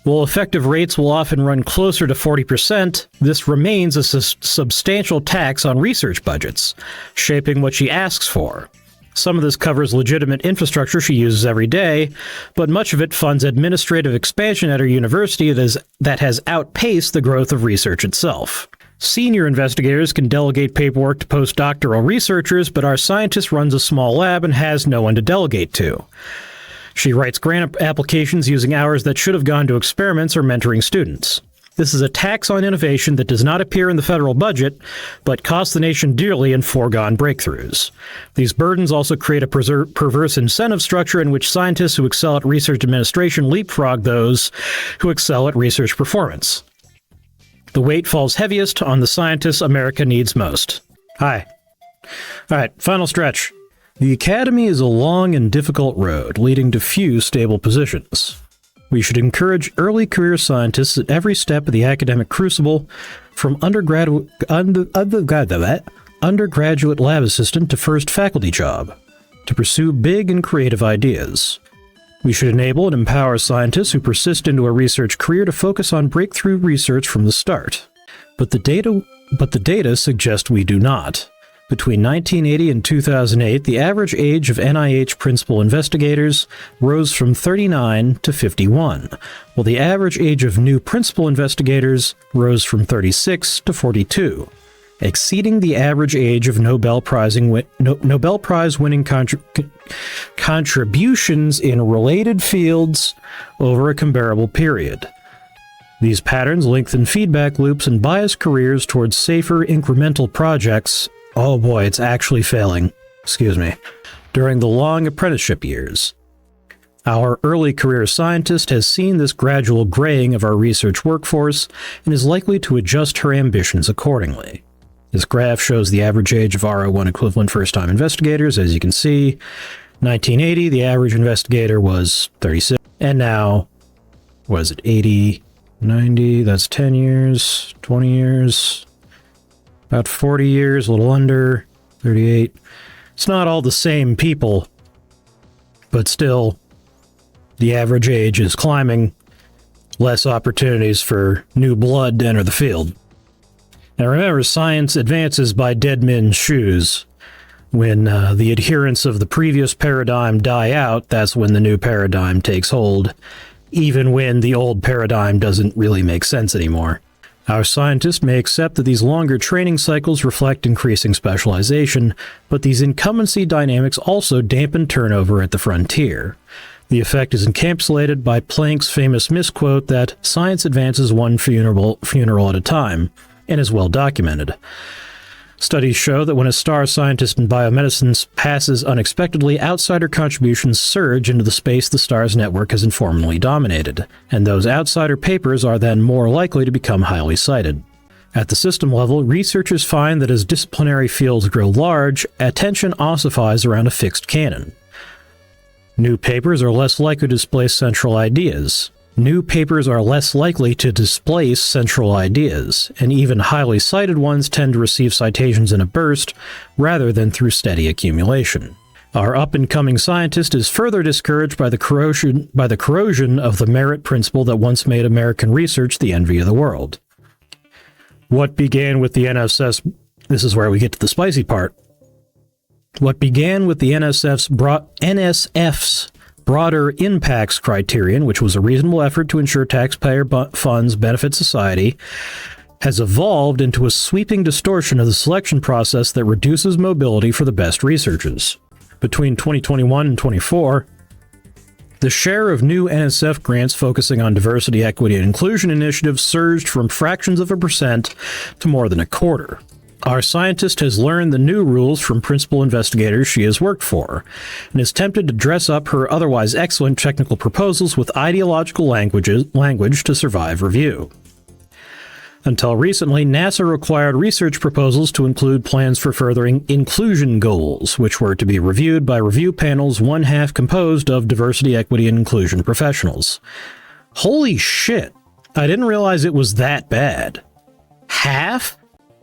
While effective rates will often run closer to 40%, this remains a substantial tax on research budgets, shaping what she asks for. Some of this covers legitimate infrastructure she uses every day, but much of it funds administrative expansion at her university that has outpaced the growth of research itself. Senior investigators can delegate paperwork to postdoctoral researchers, but our scientist runs a small lab and has no one to delegate to. She writes grant applications using hours that should have gone to experiments or mentoring students. This is a tax on innovation that does not appear in the federal budget, but costs the nation dearly in foregone breakthroughs. These burdens also create a perverse incentive structure in which scientists who excel at research administration leapfrog those who excel at research performance. The weight falls heaviest on the scientists America needs most. Hi. All right, final stretch. The academy is a long and difficult road, leading to few stable positions. We should encourage early career scientists at every step of the academic crucible, from undergraduate lab assistant to first faculty job, to pursue big and creative ideas. We should enable and empower scientists who persist into a research career to focus on breakthrough research from the start. But the data suggest we do not. Between 1980 and 2008, the average age of NIH principal investigators rose from 39 to 51, while the average age of new principal investigators rose from 36 to 42, exceeding the average age of Nobel Prize-winning contributions in related fields over a comparable period. These patterns lengthen feedback loops and bias careers towards safer, incremental projects. Oh boy, it's actually failing. Excuse me. During the long apprenticeship years. Our early career scientist has seen this gradual graying of our research workforce and is likely to adjust her ambitions accordingly. This graph shows the average age of RO1 equivalent first-time investigators. As you can see, 1980, the average investigator was 36. And now, what is it, 80, 90, that's 10 years, 20 years... about 40 years, a little under, 38. It's not all the same people, but still, the average age is climbing. Less opportunities for new blood to enter the field. Now remember, science advances by dead men's shoes. When the adherents of the previous paradigm die out, that's when the new paradigm takes hold, even when the old paradigm doesn't really make sense anymore. Our scientists may accept that these longer training cycles reflect increasing specialization, but these incumbency dynamics also dampen turnover at the frontier. The effect is encapsulated by Planck's famous misquote that science advances one funeral at a time, and is well documented. Studies show that when a star scientist in biomedicine passes unexpectedly, outsider contributions surge into the space the star's network has informally dominated, and those outsider papers are then more likely to become highly cited. At the system level, researchers find that as disciplinary fields grow large, attention ossifies around a fixed canon. New papers are less likely to displace central ideas. New papers are less likely to displace central ideas, and even highly cited ones tend to receive citations in a burst rather than through steady accumulation. Our up-and-coming scientist is further discouraged by the corrosion of the merit principle that once made American research the envy of the world. What began with the NSF's... This is where we get to the spicy part. What began with the NSF's broader impacts criterion, which was a reasonable effort to ensure taxpayer funds benefit society, has evolved into a sweeping distortion of the selection process that reduces mobility for the best researchers. Between 2021 and 24, the share of new NSF grants focusing on diversity, equity, and inclusion initiatives surged from fractions of a percent to more than a quarter. Our scientist has learned the new rules from principal investigators she has worked for, and is tempted to dress up her otherwise excellent technical proposals with ideological language to survive review. Until recently, NASA required research proposals to include plans for furthering inclusion goals, which were to be reviewed by review panels one half composed of diversity, equity, and inclusion professionals. Holy shit! I didn't realize it was that bad. Half?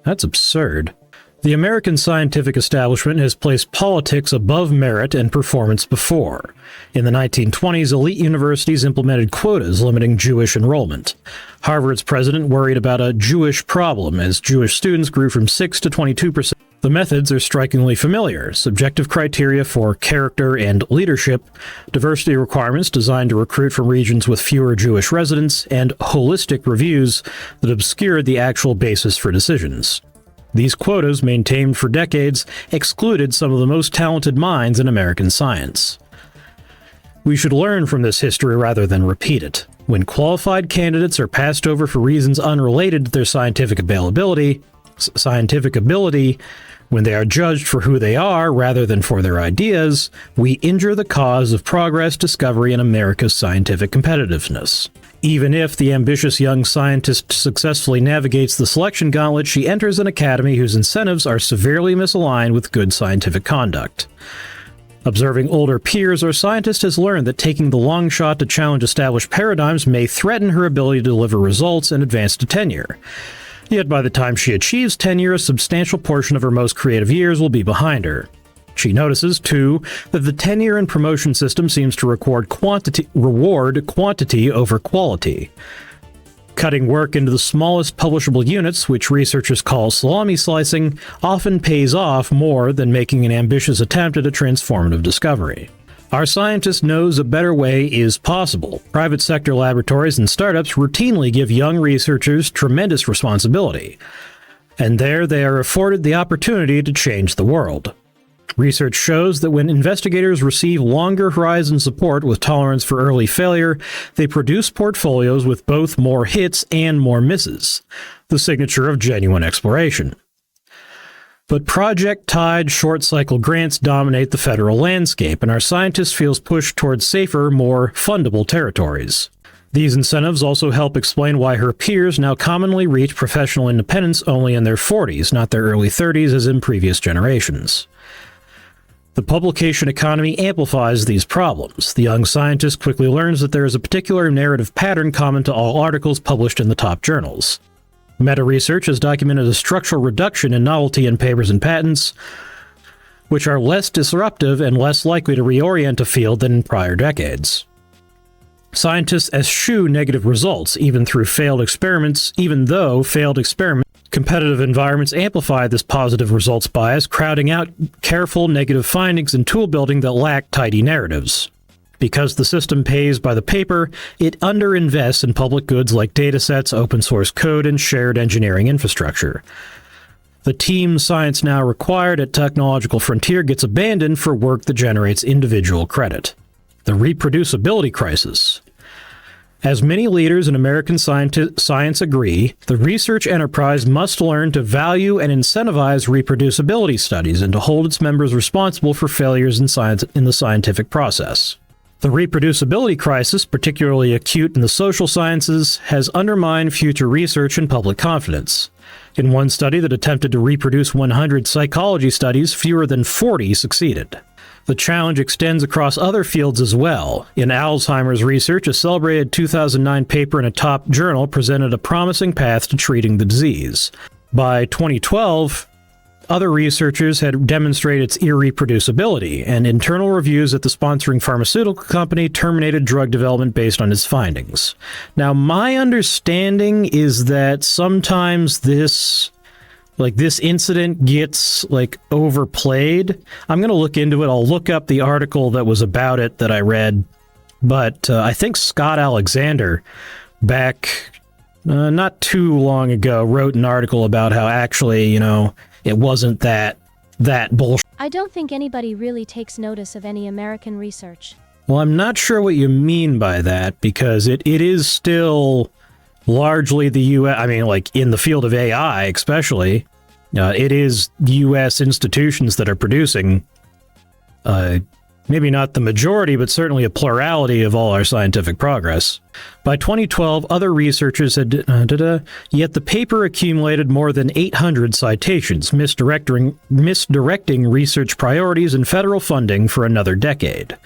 That's absurd. The American scientific establishment has placed politics above merit and performance before. In the 1920s, elite universities implemented quotas limiting Jewish enrollment. Harvard's president worried about a Jewish problem as Jewish students grew from 6 to 22%. The methods are strikingly familiar: subjective criteria for character and leadership, diversity requirements designed to recruit from regions with fewer Jewish residents, and holistic reviews that obscured the actual basis for decisions. These quotas, maintained for decades, excluded some of the most talented minds in American science. We should learn from this history rather than repeat it. When qualified candidates are passed over for reasons unrelated to their scientific ability, when they are judged for who they are rather than for their ideas, we injure the cause of progress, discovery, and America's scientific competitiveness. Even if the ambitious young scientist successfully navigates the selection gauntlet, she enters an academy whose incentives are severely misaligned with good scientific conduct. Observing older peers, our scientist has learned that taking the long shot to challenge established paradigms may threaten her ability to deliver results and advance to tenure. Yet by the time she achieves tenure, a substantial portion of her most creative years will be behind her. She notices, too, that the tenure and promotion system seems to reward quantity over quality. Cutting work into the smallest publishable units, which researchers call salami slicing, often pays off more than making an ambitious attempt at a transformative discovery. Our scientist knows a better way is possible. Private sector laboratories and startups routinely give young researchers tremendous responsibility, and there they are afforded the opportunity to change the world. Research shows that when investigators receive longer horizon support with tolerance for early failure, they produce portfolios with both more hits and more misses, the signature of genuine exploration. But project-tied, short-cycle grants dominate the federal landscape, and our scientist feels pushed towards safer, more fundable territories. These incentives also help explain why her peers now commonly reach professional independence only in their 40s, not their early 30s as in previous generations. The publication economy amplifies these problems. The young scientist quickly learns that there is a particular narrative pattern common to all articles published in the top journals. Meta-research has documented a structural reduction in novelty in papers and patents, which are less disruptive and less likely to reorient a field than in prior decades. Scientists eschew negative results, even though failed experiments, competitive environments amplify this positive results bias, crowding out careful negative findings and tool building that lack tidy narratives. Because the system pays by the paper, it underinvests in public goods like datasets, open source code, and shared engineering infrastructure. The team science now required at technological frontier gets abandoned for work that generates individual credit. The reproducibility crisis. As many leaders in American science agree, the research enterprise must learn to value and incentivize reproducibility studies and to hold its members responsible for failures in the scientific process. The reproducibility crisis, particularly acute in the social sciences, has undermined future research and public confidence. In one study that attempted to reproduce 100 psychology studies, fewer than 40 succeeded. The challenge extends across other fields as well. In Alzheimer's research, a celebrated 2009 paper in a top journal presented a promising path to treating the disease. By 2012, other researchers had demonstrated its irreproducibility, and internal reviews at the sponsoring pharmaceutical company terminated drug development based on its findings. Now, my understanding is that sometimes this incident gets, overplayed. I'm going to look into it. I'll look up the article that was about it that I read. But I think Scott Alexander, back not too long ago, wrote an article about how actually, it wasn't that bullshit. I don't think anybody really takes notice of any American research. Well, I'm not sure what you mean by that, because it is still largely the U.S., in the field of AI especially, it is U.S. institutions that are producing, maybe not the majority, but certainly a plurality of all our scientific progress. By 2012, other researchers had, yet the paper accumulated more than 800 citations, misdirecting research priorities and federal funding for another decade.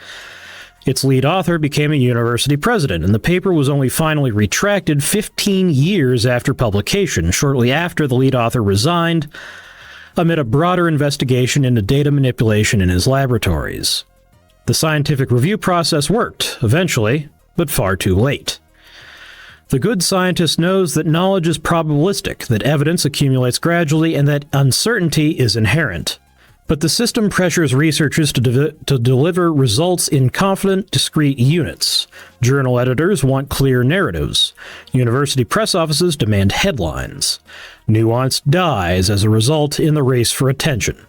Its lead author became a university president, and the paper was only finally retracted 15 years after publication, shortly after the lead author resigned, amid a broader investigation into data manipulation in his laboratories. The scientific review process worked, eventually, but far too late. The good scientist knows that knowledge is probabilistic, that evidence accumulates gradually, and that uncertainty is inherent. But the system pressures researchers to deliver results in confident, discrete units. Journal editors want clear narratives. University press offices demand headlines. Nuance dies as a result in the race for attention.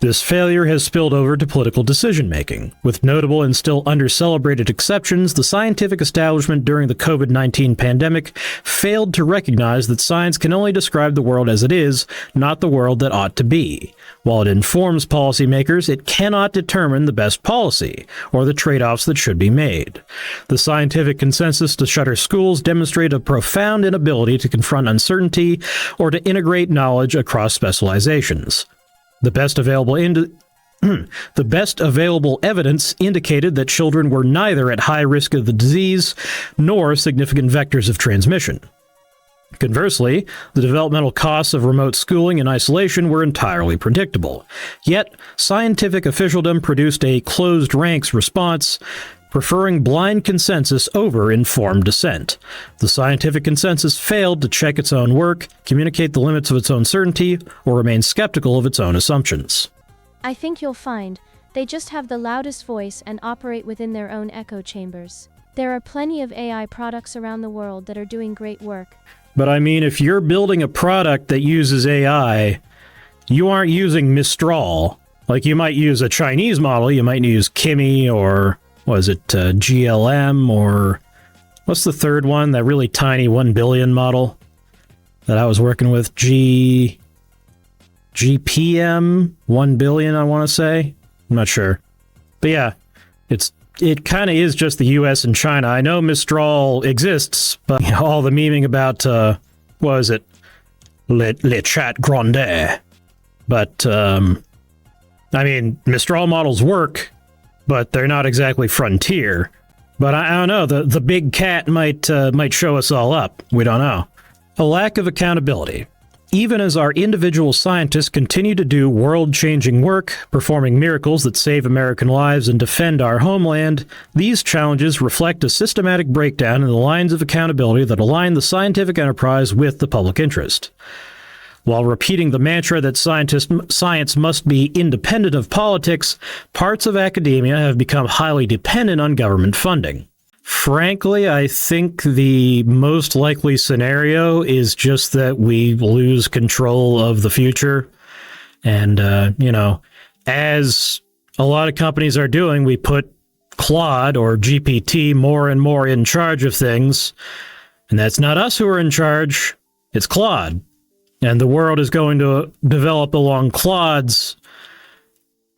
This failure has spilled over to political decision-making. With notable and still under-celebrated exceptions, the scientific establishment during the COVID-19 pandemic failed to recognize that science can only describe the world as it is, not the world that ought to be. While it informs policymakers, it cannot determine the best policy, or the trade-offs that should be made. The scientific consensus to shutter schools demonstrate a profound inability to confront uncertainty or to integrate knowledge across specializations. The best available evidence indicated that children were neither at high risk of the disease nor significant vectors of transmission. Conversely, the developmental costs of remote schooling and isolation were entirely predictable. Yet, scientific officialdom produced a closed ranks response, preferring blind consensus over informed dissent. The scientific consensus failed to check its own work, communicate the limits of its own certainty, or remain skeptical of its own assumptions. I think you'll find they just have the loudest voice and operate within their own echo chambers. There are plenty of AI products around the world that are doing great work. But I mean, if you're building a product that uses AI, you aren't using Mistral. Like, you might use a Chinese model, you might use Kimi, or was it GLM, or what's the third one? That really tiny 1 billion model that I was working with? GPM 1 billion, I want to say. I'm not sure. But yeah, it kind of is just the US and China. I know Mistral exists, but all the memeing about, what is it? Le Chat Grande. But, I mean, Mistral models work, but they're not exactly frontier. But I don't know, the big cat might show us all up. We don't know. A lack of accountability. Even as our individual scientists continue to do world-changing work, performing miracles that save American lives and defend our homeland, these challenges reflect a systematic breakdown in the lines of accountability that align the scientific enterprise with the public interest. While repeating the mantra that science must be independent of politics, parts of academia have become highly dependent on government funding. Frankly, I think the most likely scenario is just that we lose control of the future. And, as a lot of companies are doing, we put Claude or GPT more and more in charge of things. And that's not us who are in charge, it's Claude. And the world is going to develop along Claude's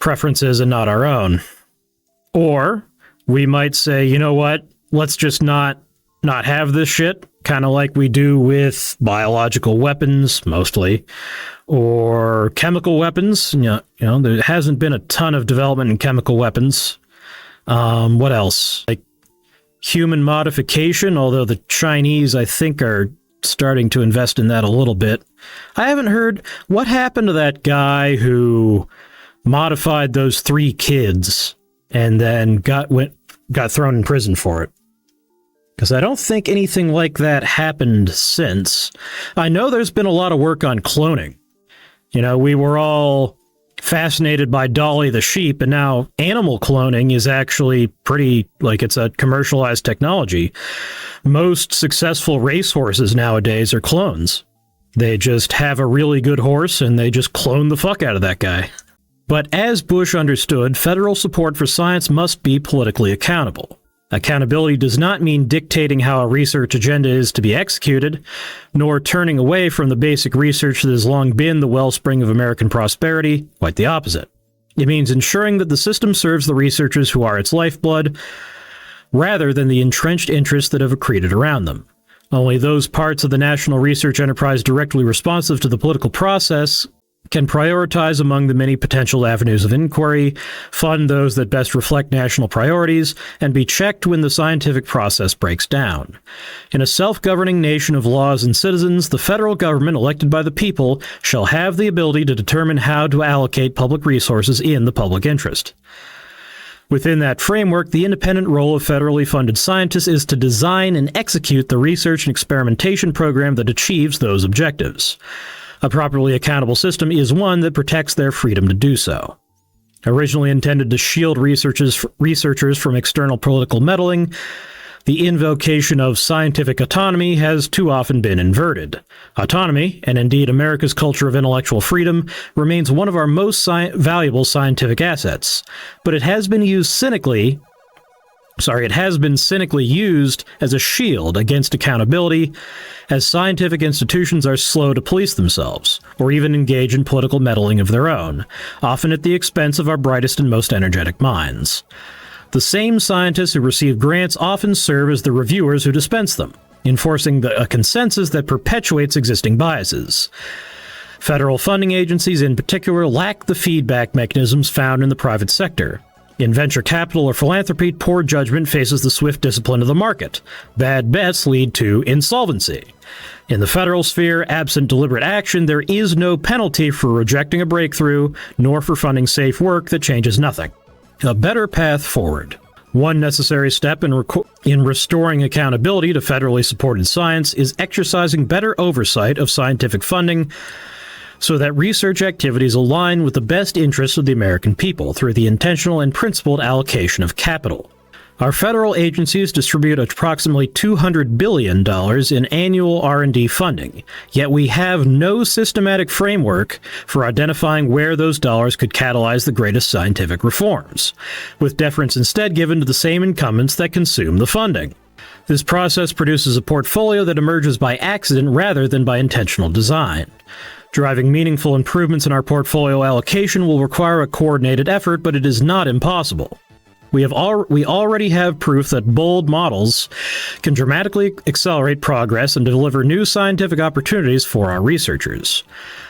preferences and not our own. Or we might say, you know what? Let's just not have this shit, kind of like we do with biological weapons, mostly, or chemical weapons. You know, there hasn't been a ton of development in chemical weapons. What else? Like human modification, although the Chinese, I think, are starting to invest in that a little bit. I haven't heard what happened to that guy who modified those 3 kids and then got thrown in prison for it. Because I don't think anything like that happened since. I know there's been a lot of work on cloning. You know, we were all fascinated by Dolly the sheep, and now animal cloning is actually pretty, like, it's a commercialized technology. Most successful racehorses nowadays are clones. They just have a really good horse, and they just clone the fuck out of that guy. But as Bush understood, federal support for science must be politically accountable. Accountability does not mean dictating how a research agenda is to be executed, nor turning away from the basic research that has long been the wellspring of American prosperity. Quite the opposite. It means ensuring that the system serves the researchers who are its lifeblood, rather than the entrenched interests that have accreted around them. Only those parts of the national research enterprise directly responsive to the political process can prioritize among the many potential avenues of inquiry, fund those that best reflect national priorities, and be checked when the scientific process breaks down. In a self-governing nation of laws and citizens, the federal government elected by the people shall have the ability to determine how to allocate public resources in the public interest. Within that framework, the independent role of federally funded scientists is to design and execute the research and experimentation program that achieves those objectives. A properly accountable system is one that protects their freedom to do so. Originally intended to shield researchers from external political meddling, The invocation of scientific autonomy has too often been inverted. Autonomy, and indeed America's culture of intellectual freedom, remains one of our most valuable scientific assets, but it has been cynically used as a shield against accountability, as scientific institutions are slow to police themselves, or even engage in political meddling of their own, often at the expense of our brightest and most energetic minds. The same scientists who receive grants often serve as the reviewers who dispense them, enforcing a consensus that perpetuates existing biases. Federal funding agencies in particular lack the feedback mechanisms found in the private sector. In venture capital or philanthropy, poor judgment faces the swift discipline of the market. Bad bets lead to insolvency. In the federal sphere, absent deliberate action, there is no penalty for rejecting a breakthrough, nor for funding safe work that changes nothing. A better path forward. One necessary step in restoring accountability to federally supported science is exercising better oversight of scientific funding so that research activities align with the best interests of the American people through the intentional and principled allocation of capital. Our federal agencies distribute approximately $200 billion in annual R&D funding, yet we have no systematic framework for identifying where those dollars could catalyze the greatest scientific reforms, with deference instead given to the same incumbents that consume the funding. This process produces a portfolio that emerges by accident rather than by intentional design. Driving meaningful improvements in our portfolio allocation will require a coordinated effort, but it is not impossible. We already have proof that bold models can dramatically accelerate progress and deliver new scientific opportunities for our researchers.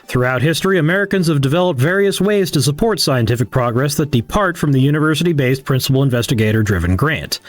Throughout history, Americans have developed various ways to support scientific progress that depart from the university-based principal investigator-driven grant.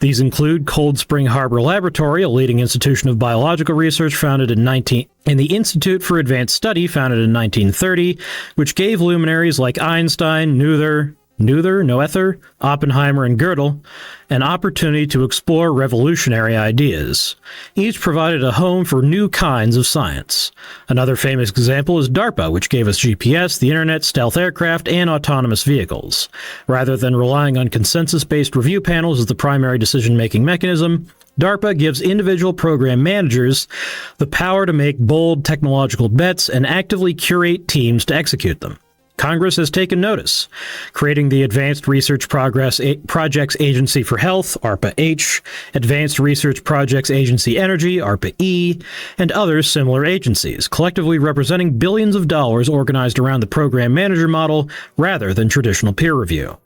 These include Cold Spring Harbor Laboratory, a leading institution of biological research founded and the Institute for Advanced Study, founded in 1930, which gave luminaries like Einstein, Noether, Oppenheimer, and Gödel an opportunity to explore revolutionary ideas. Each provided a home for new kinds of science. Another famous example is DARPA, which gave us GPS, the internet, stealth aircraft, and autonomous vehicles. Rather than relying on consensus-based review panels as the primary decision-making mechanism, DARPA gives individual program managers the power to make bold technological bets and actively curate teams to execute them. Congress has taken notice, creating the Advanced Research Projects Agency for Health, ARPA-H, Advanced Research Projects Agency Energy, ARPA-E, and other similar agencies, collectively representing billions of dollars organized around the program manager model rather than traditional peer review.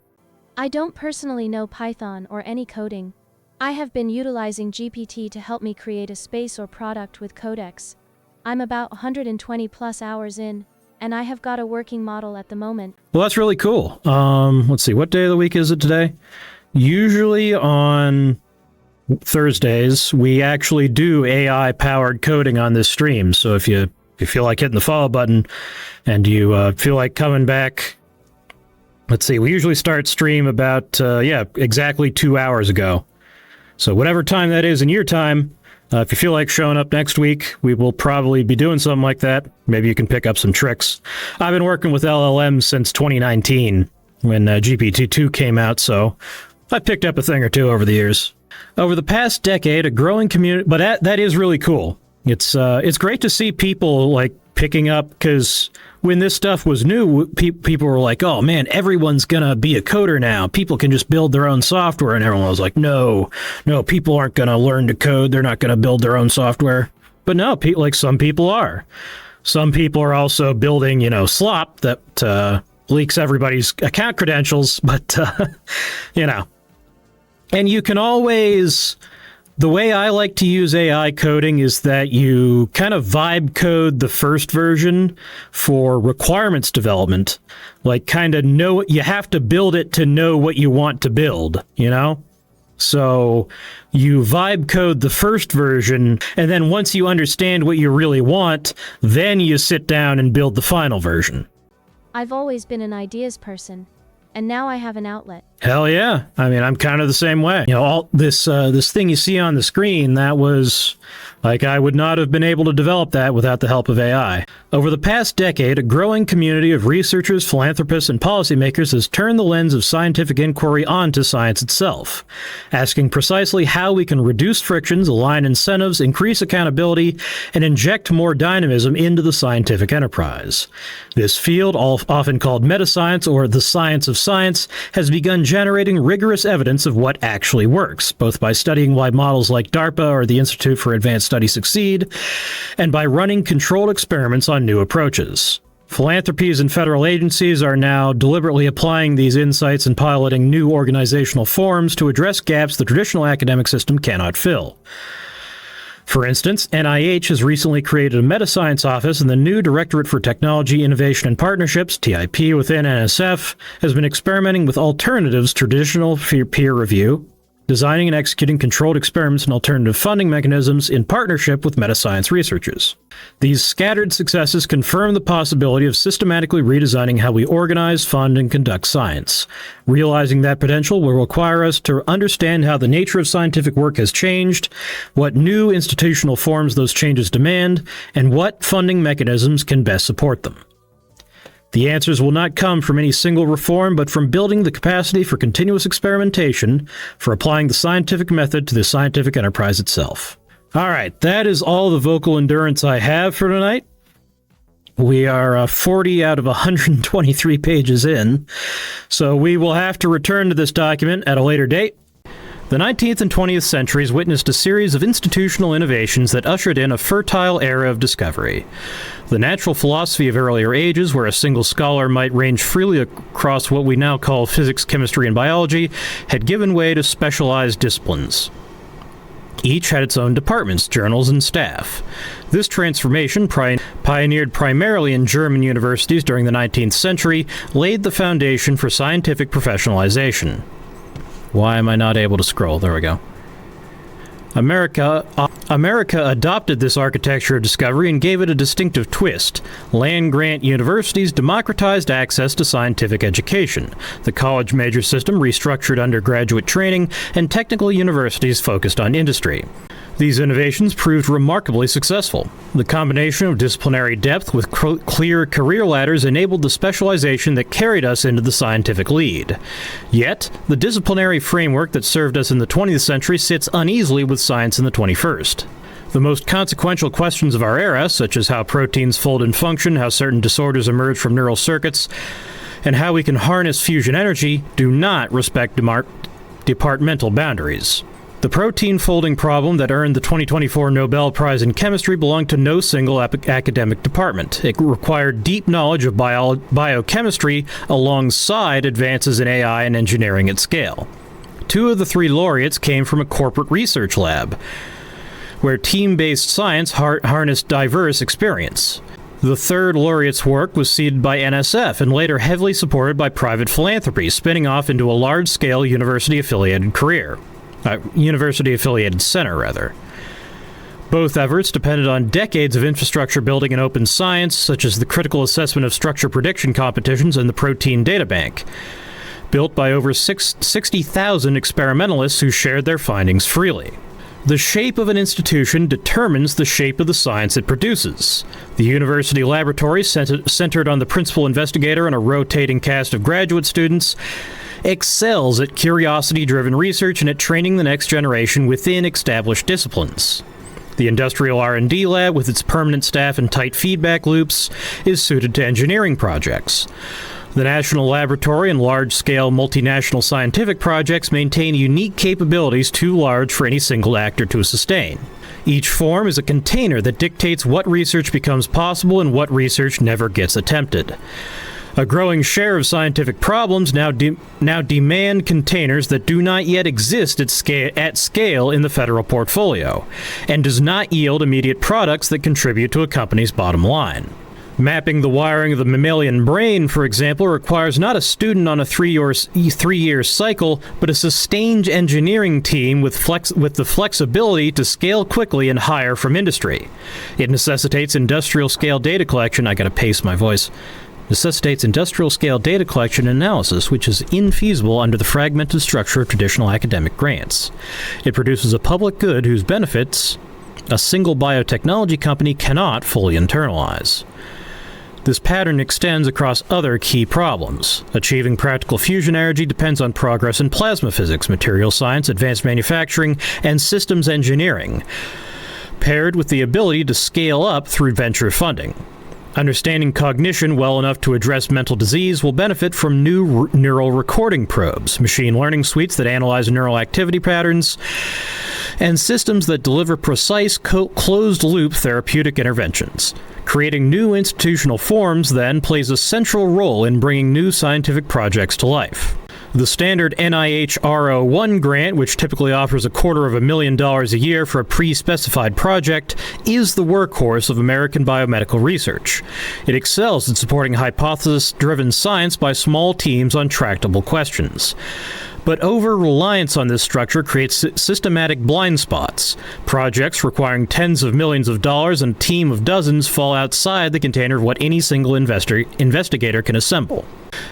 I don't personally know Python or any coding. I have been utilizing GPT to help me create a space or product with Codex. I'm about 120 plus hours in, and I have got a working model at the moment. Well, that's really cool. Let's see, what day of the week is it today? Usually on Thursdays, we actually do AI-powered coding on this stream. So if you feel like hitting the follow button and you feel like coming back, let's see, we usually start stream about, exactly 2 hours ago. So whatever time that is in your time, if you feel like showing up next week, we will probably be doing something like that. Maybe you can pick up some tricks. I've been working with LLMs since 2019 when GPT-2 came out, so I picked up a thing or two over the years. Over the past decade, a growing community, but that is really cool. It's great to see people like picking up, because when this stuff was new, people were like, oh man, everyone's gonna be a coder now. People can just build their own software. And everyone was like, no, people aren't gonna learn to code. They're not gonna build their own software. But no, some people are. Some people are also building, slop that leaks everybody's account credentials. But, and you can always... The way I like to use AI coding is that you kind of vibe code the first version for requirements development. Like kind of you have to build it to know what you want to build, So you vibe code the first version, and then once you understand what you really want, then you sit down and build the final version. I've always been an ideas person, and now I have an outlet. Hell yeah. I mean, I'm kind of the same way. You know, all this thing you see on the screen, that was like, I would not have been able to develop that without the help of AI. Over the past decade, a growing community of researchers, philanthropists, and policymakers has turned the lens of scientific inquiry onto science itself, asking precisely how we can reduce frictions, align incentives, increase accountability, and inject more dynamism into the scientific enterprise. This field, often called metascience or the science of science, has begun generating rigorous evidence of what actually works, both by studying why models like DARPA or the Institute for Advanced Study succeed, and by running controlled experiments on new approaches. Philanthropies and federal agencies are now deliberately applying these insights and piloting new organizational forms to address gaps the traditional academic system cannot fill. For instance, NIH has recently created a metascience office, and the new Directorate for Technology, Innovation, and Partnerships, TIP, within NSF, has been experimenting with alternatives to traditional peer review, designing and executing controlled experiments and alternative funding mechanisms in partnership with metascience researchers. These scattered successes confirm the possibility of systematically redesigning how we organize, fund, and conduct science. Realizing that potential will require us to understand how the nature of scientific work has changed, what new institutional forms those changes demand, and what funding mechanisms can best support them. The answers will not come from any single reform, but from building the capacity for continuous experimentation, for applying the scientific method to the scientific enterprise itself. All right, that is all the vocal endurance I have for tonight. We are 40 out of 123 pages in, so we will have to return to this document at a later date. The 19th and 20th centuries witnessed a series of institutional innovations that ushered in a fertile era of discovery. The natural philosophy of earlier ages, where a single scholar might range freely across what we now call physics, chemistry, and biology, had given way to specialized disciplines. Each had its own departments, journals, and staff. This transformation, pioneered primarily in German universities during the 19th century, laid the foundation for scientific professionalization. Why am I not able to scroll? There we go. America adopted this architecture of discovery and gave it a distinctive twist. Land-grant universities democratized access to scientific education. The college major system restructured undergraduate training, and technical universities focused on industry. These innovations proved remarkably successful. The combination of disciplinary depth with clear career ladders enabled the specialization that carried us into the scientific lead. Yet, the disciplinary framework that served us in the 20th century sits uneasily with science in the 21st. The most consequential questions of our era, such as how proteins fold and function, how certain disorders emerge from neural circuits, and how we can harness fusion energy, do not respect departmental boundaries. The protein folding problem that earned the 2024 Nobel Prize in Chemistry belonged to no single academic department. It required deep knowledge of biochemistry alongside advances in AI and engineering at scale. 2 of the 3 laureates came from a corporate research lab, where team-based science harnessed diverse experience. The 3rd laureate's work was seeded by NSF and later heavily supported by private philanthropy, spinning off into a large-scale university-affiliated center, rather. Both efforts depended on decades of infrastructure building in open science, such as the critical assessment of structure prediction competitions and the protein data bank, built by over 60,000 experimentalists who shared their findings freely. The shape of an institution determines the shape of the science it produces. The university laboratory, centered on the principal investigator and a rotating cast of graduate students, excels at curiosity-driven research and at training the next generation within established disciplines. The industrial R&D lab, with its permanent staff and tight feedback loops, is suited to engineering projects. The National Laboratory and large-scale multinational scientific projects maintain unique capabilities too large for any single actor to sustain. Each form is a container that dictates what research becomes possible and what research never gets attempted. A growing share of scientific problems now demand containers that do not yet exist at scale in the federal portfolio, and does not yield immediate products that contribute to a company's bottom line. Mapping the wiring of the mammalian brain, for example, requires not a student on a 3-year cycle, but a sustained engineering team with the flexibility to scale quickly and hire from industry. It necessitates industrial-scale data collection. I gotta pace my voice. necessitates industrial-scale data collection and analysis, which is infeasible under the fragmented structure of traditional academic grants. It produces a public good whose benefits a single biotechnology company cannot fully internalize. This pattern extends across other key problems. Achieving practical fusion energy depends on progress in plasma physics, material science, advanced manufacturing, and systems engineering, paired with the ability to scale up through venture funding. Understanding cognition well enough to address mental disease will benefit from new neural recording probes, machine learning suites that analyze neural activity patterns, and systems that deliver precise closed-loop therapeutic interventions. Creating new institutional forms, then, plays a central role in bringing new scientific projects to life. The standard NIH R01 grant, which typically offers $250,000 a year for a pre-specified project, is the workhorse of American biomedical research. It excels in supporting hypothesis-driven science by small teams on tractable questions. But over-reliance on this structure creates systematic blind spots. Projects requiring tens of millions of dollars and a team of dozens fall outside the container of what any single investigator can assemble.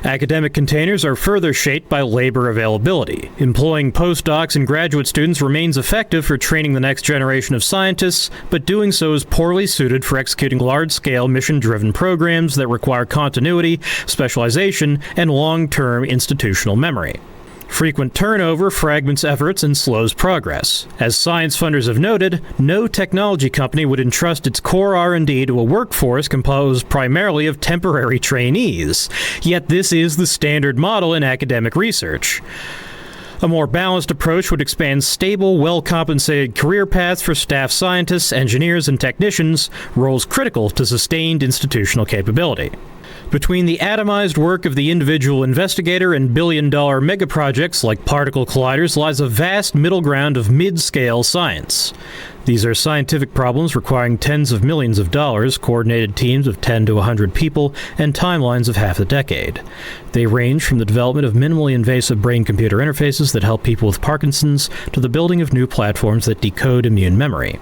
Academic containers are further shaped by labor availability. Employing postdocs and graduate students remains effective for training the next generation of scientists, but doing so is poorly suited for executing large-scale mission-driven programs that require continuity, specialization, and long-term institutional memory. Frequent turnover fragments efforts and slows progress. As science funders have noted, no technology company would entrust its core R&D to a workforce composed primarily of temporary trainees. Yet this is the standard model in academic research. A more balanced approach would expand stable, well-compensated career paths for staff scientists, engineers, and technicians, roles critical to sustained institutional capability. Between the atomized work of the individual investigator and billion-dollar megaprojects like particle colliders lies a vast middle ground of mid-scale science. These are scientific problems requiring tens of millions of dollars, coordinated teams of 10 to 100 people, and timelines of half a decade. They range from the development of minimally invasive brain-computer interfaces that help people with Parkinson's to the building of new platforms that decode immune memory.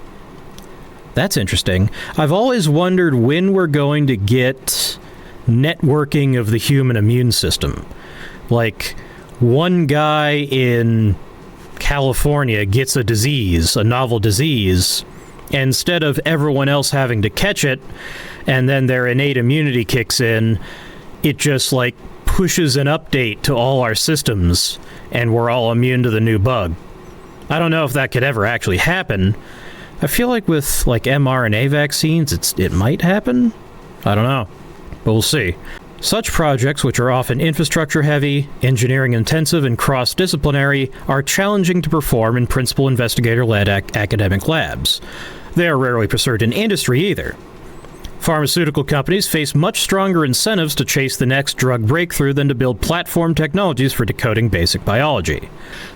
That's interesting. I've always wondered when we're going to get networking of the human immune system. Like, one guy in California gets a disease, a novel disease, instead of everyone else having to catch it, and then their innate immunity kicks in, it just, like, pushes an update to all our systems, and we're all immune to the new bug. I don't know if that could ever actually happen. I feel like with, like, mRNA vaccines, it might happen? I don't know. But we'll see. Such projects, which are often infrastructure-heavy, engineering-intensive, and cross-disciplinary, are challenging to perform in principal investigator-led academic labs. They are rarely pursued in industry either. Pharmaceutical companies face much stronger incentives to chase the next drug breakthrough than to build platform technologies for decoding basic biology.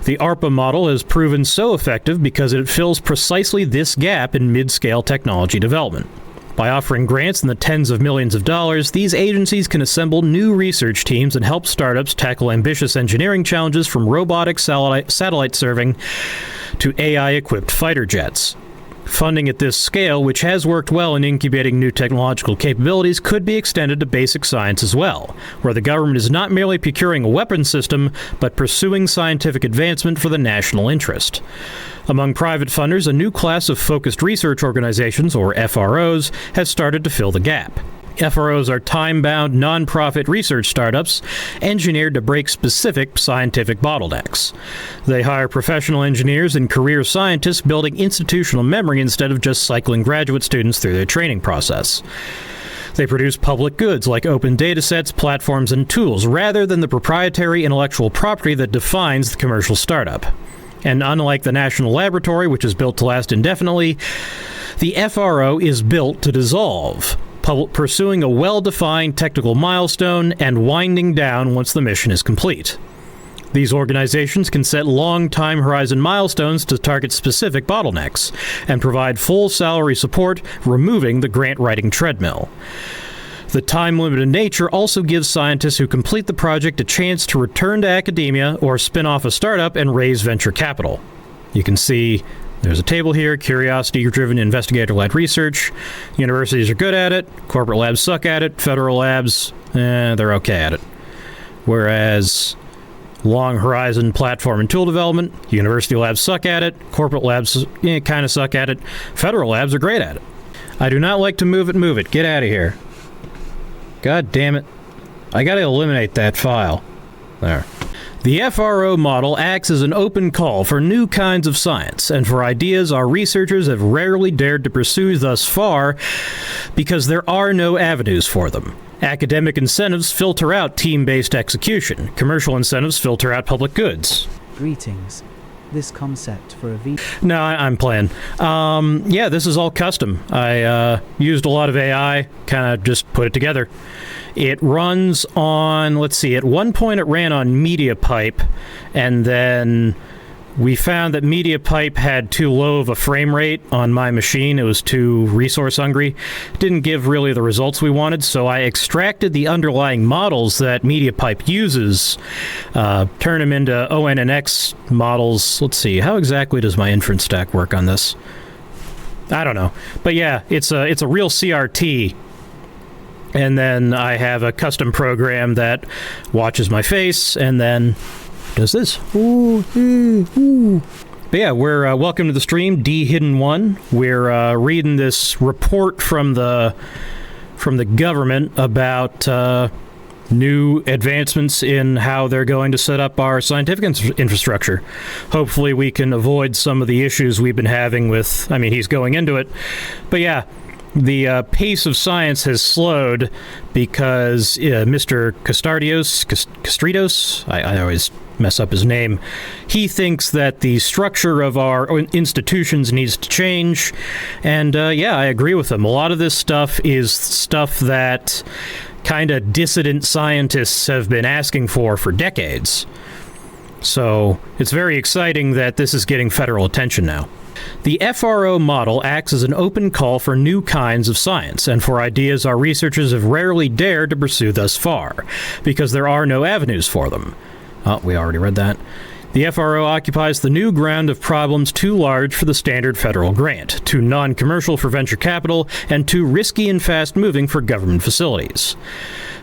The ARPA model has proven so effective because it fills precisely this gap in mid-scale technology development. By offering grants in the tens of millions of dollars, these agencies can assemble new research teams and help startups tackle ambitious engineering challenges from robotic satellite serving to AI-equipped fighter jets. Funding at this scale, which has worked well in incubating new technological capabilities, could be extended to basic science as well, where the government is not merely procuring a weapon system, but pursuing scientific advancement for the national interest. Among private funders, a new class of focused research organizations, or FROs, has started to fill the gap. FROs are time-bound, non-profit research startups engineered to break specific scientific bottlenecks. They hire professional engineers and career scientists building institutional memory instead of just cycling graduate students through their training process. They produce public goods like open datasets, platforms, and tools, rather than the proprietary intellectual property that defines the commercial startup. And unlike the National Laboratory, which is built to last indefinitely, the FRO is built to dissolve, pursuing a well-defined technical milestone and winding down once the mission is complete. These organizations can set long time horizon milestones to target specific bottlenecks and provide full salary support, removing the grant-writing treadmill. The time-limited nature also gives scientists who complete the project a chance to return to academia or spin off a startup and raise venture capital. You can see There's a table here, curiosity-driven investigator-led research. Universities are good at it, corporate labs suck at it, federal labs, they're okay at it. Whereas long horizon platform and tool development, university labs suck at it, corporate labs kind of suck at it, federal labs are great at it. I do not like to move it, get out of here. God damn it. I gotta eliminate that file. There. The FRO model acts as an open call for new kinds of science and for ideas our researchers have rarely dared to pursue thus far because there are no avenues for them. Academic incentives filter out team-based execution. Commercial incentives filter out public goods. Greetings. This concept for a video... No, I'm playing. Yeah, this is all custom. I used a lot of AI, kind of just put it together. It runs on, let's see, at one point it ran on MediaPipe, and then we found that MediaPipe had too low of a frame rate on my machine. It was too resource hungry. Didn't give really the results we wanted, so I extracted the underlying models that MediaPipe uses, turn them into ONNX models. Let's see, how exactly does my inference stack work on this? I don't know. But yeah, it's a real CRT. And then I have a custom program that watches my face and then does this. Ooh, ooh, ooh. But yeah, we're welcome to the stream, D-Hidden1. We're reading this report from the government about new advancements in how they're going to set up our scientific infrastructure. Hopefully we can avoid some of the issues we've been having with, I mean, he's going into it. But yeah, the pace of science has slowed because Mr. Kratsios, I always mess up his name, he thinks that the structure of our institutions needs to change. And yeah, I agree with him. A lot of this stuff is stuff that kind of dissident scientists have been asking for decades. So it's very exciting that this is getting federal attention now. The FRO model acts as an open call for new kinds of science and for ideas our researchers have rarely dared to pursue thus far, because there are no avenues for them. Oh, we already read that. The FRO occupies the new ground of problems too large for the standard federal grant, too non-commercial for venture capital, and too risky and fast-moving for government facilities.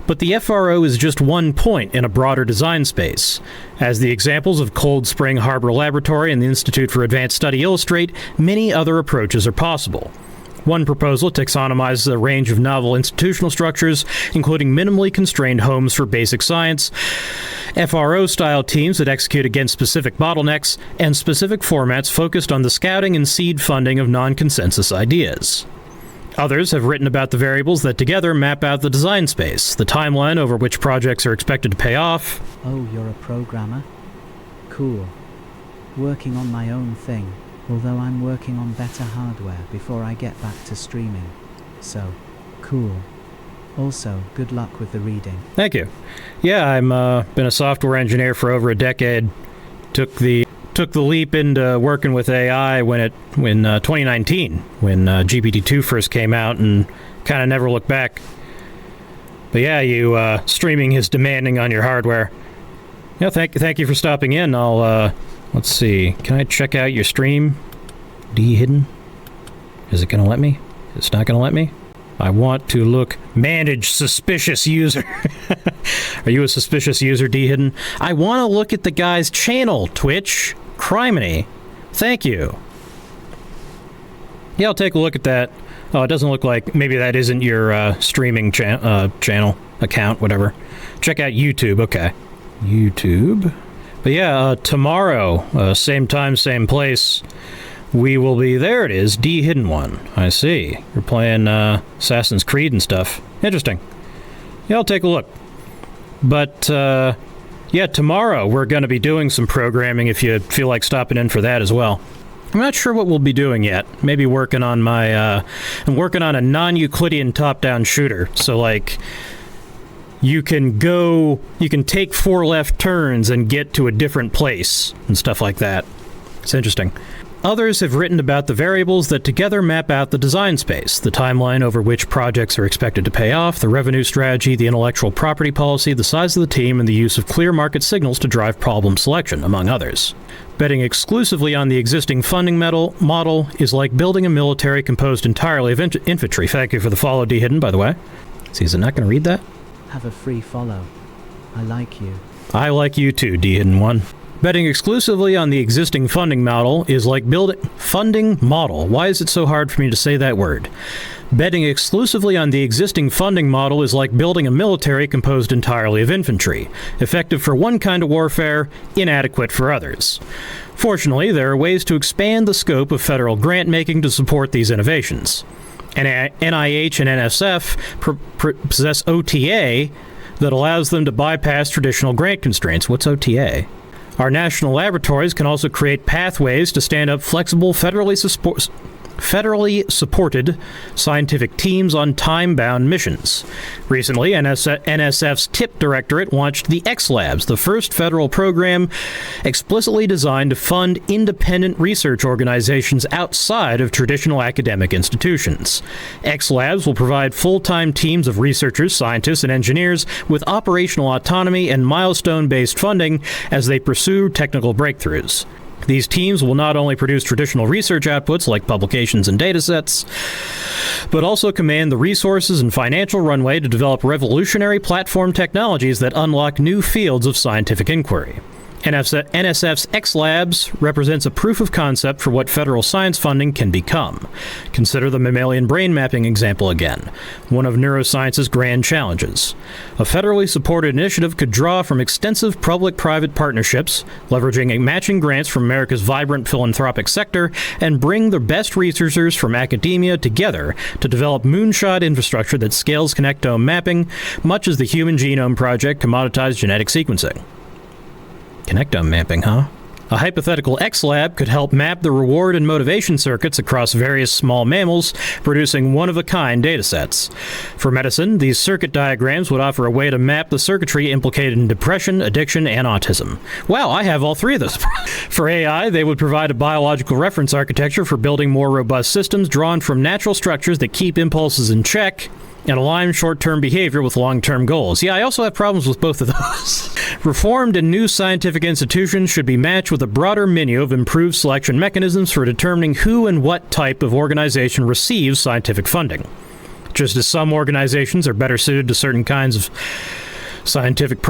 But the FRO is just one point in a broader design space. As the examples of Cold Spring Harbor Laboratory and the Institute for Advanced Study illustrate, many other approaches are possible. One proposal taxonomizes a range of novel institutional structures, including minimally constrained homes for basic science, FRO-style teams that execute against specific bottlenecks, and specific formats focused on the scouting and seed funding of non-consensus ideas. Others have written about the variables that together map out the design space, the timeline over which projects are expected to pay off. Oh, you're a programmer? Cool. Working on my own thing, although I'm working on better hardware before I get back to streaming. So, cool. Also, good luck with the reading. Thank you. Yeah, I'm been a software engineer for over a decade. Took the leap into working with AI when 2019, when GPT-2 first came out, and kind of never looked back. But yeah, streaming is demanding on your hardware. Yeah, thank you for stopping in. I'll let's see. Can I check out your stream? D-Hidden? Is it gonna let me? It's not gonna let me? I want to look. Manage suspicious user. Are you a suspicious user, D-Hidden? I want to look at the guy's channel, Twitch. Criminy. Thank you. Yeah, I'll take a look at that. Oh, it doesn't look like... Maybe that isn't your streaming channel, account, whatever. Check out YouTube, okay. YouTube. But yeah, tomorrow, same time, same place, we will be... There it is, D-Hidden1. I see. You're playing Assassin's Creed and stuff. Interesting. Yeah, I'll take a look. But... yeah, tomorrow we're going to be doing some programming if you feel like stopping in for that as well. I'm not sure what we'll be doing yet. Maybe working on my, I'm working on a non-Euclidean top-down shooter. So, like, you can take 4 left turns and get to a different place and stuff like that. It's interesting. Others have written about the variables that together map out the design space, the timeline over which projects are expected to pay off, the revenue strategy, the intellectual property policy, the size of the team, and the use of clear market signals to drive problem selection, among others. Betting exclusively on the existing funding model is like building a military composed entirely of infantry. Thank you for the follow, D. Hidden, by the way. See, is it not going to read that? Have a free follow. I like you. I like you too, D. Hidden 1. Betting exclusively on the existing funding model is like building... Funding model. Why is it so hard for me to say that word? Betting exclusively on the existing funding model is like building a military composed entirely of infantry, effective for one kind of warfare, inadequate for others. Fortunately, there are ways to expand the scope of federal grant-making to support these innovations. NIH and NSF possess OTA that allows them to bypass traditional grant constraints. What's OTA? Our national laboratories can also create pathways to stand up flexible, federally supported scientific teams on time-bound missions. Recently, NSF's TIP Directorate launched the X Labs, the first federal program explicitly designed to fund independent research organizations outside of traditional academic institutions. X Labs will provide full-time teams of researchers, scientists, and engineers with operational autonomy and milestone-based funding as they pursue technical breakthroughs. These teams will not only produce traditional research outputs like publications and datasets, but also command the resources and financial runway to develop revolutionary platform technologies that unlock new fields of scientific inquiry. NSF's X Labs represents a proof of concept for what federal science funding can become. Consider the mammalian brain mapping example again, one of neuroscience's grand challenges. A federally supported initiative could draw from extensive public-private partnerships, leveraging matching grants from America's vibrant philanthropic sector, and bring the best researchers from academia together to develop moonshot infrastructure that scales connectome mapping, much as the Human Genome Project commoditized genetic sequencing. Connectome mapping, huh? A hypothetical X-Lab could help map the reward and motivation circuits across various small mammals, producing one-of-a-kind datasets. For medicine, these circuit diagrams would offer a way to map the circuitry implicated in depression, addiction, and autism. Wow, I have all three of those. For AI, they would provide a biological reference architecture for building more robust systems drawn from natural structures that keep impulses in check and align short-term behavior with long-term goals. Yeah, I also have problems with both of those. Reformed and new scientific institutions should be matched with a broader menu of improved selection mechanisms for determining who and what type of organization receives scientific funding. Just as some organizations are better suited to certain kinds of scientific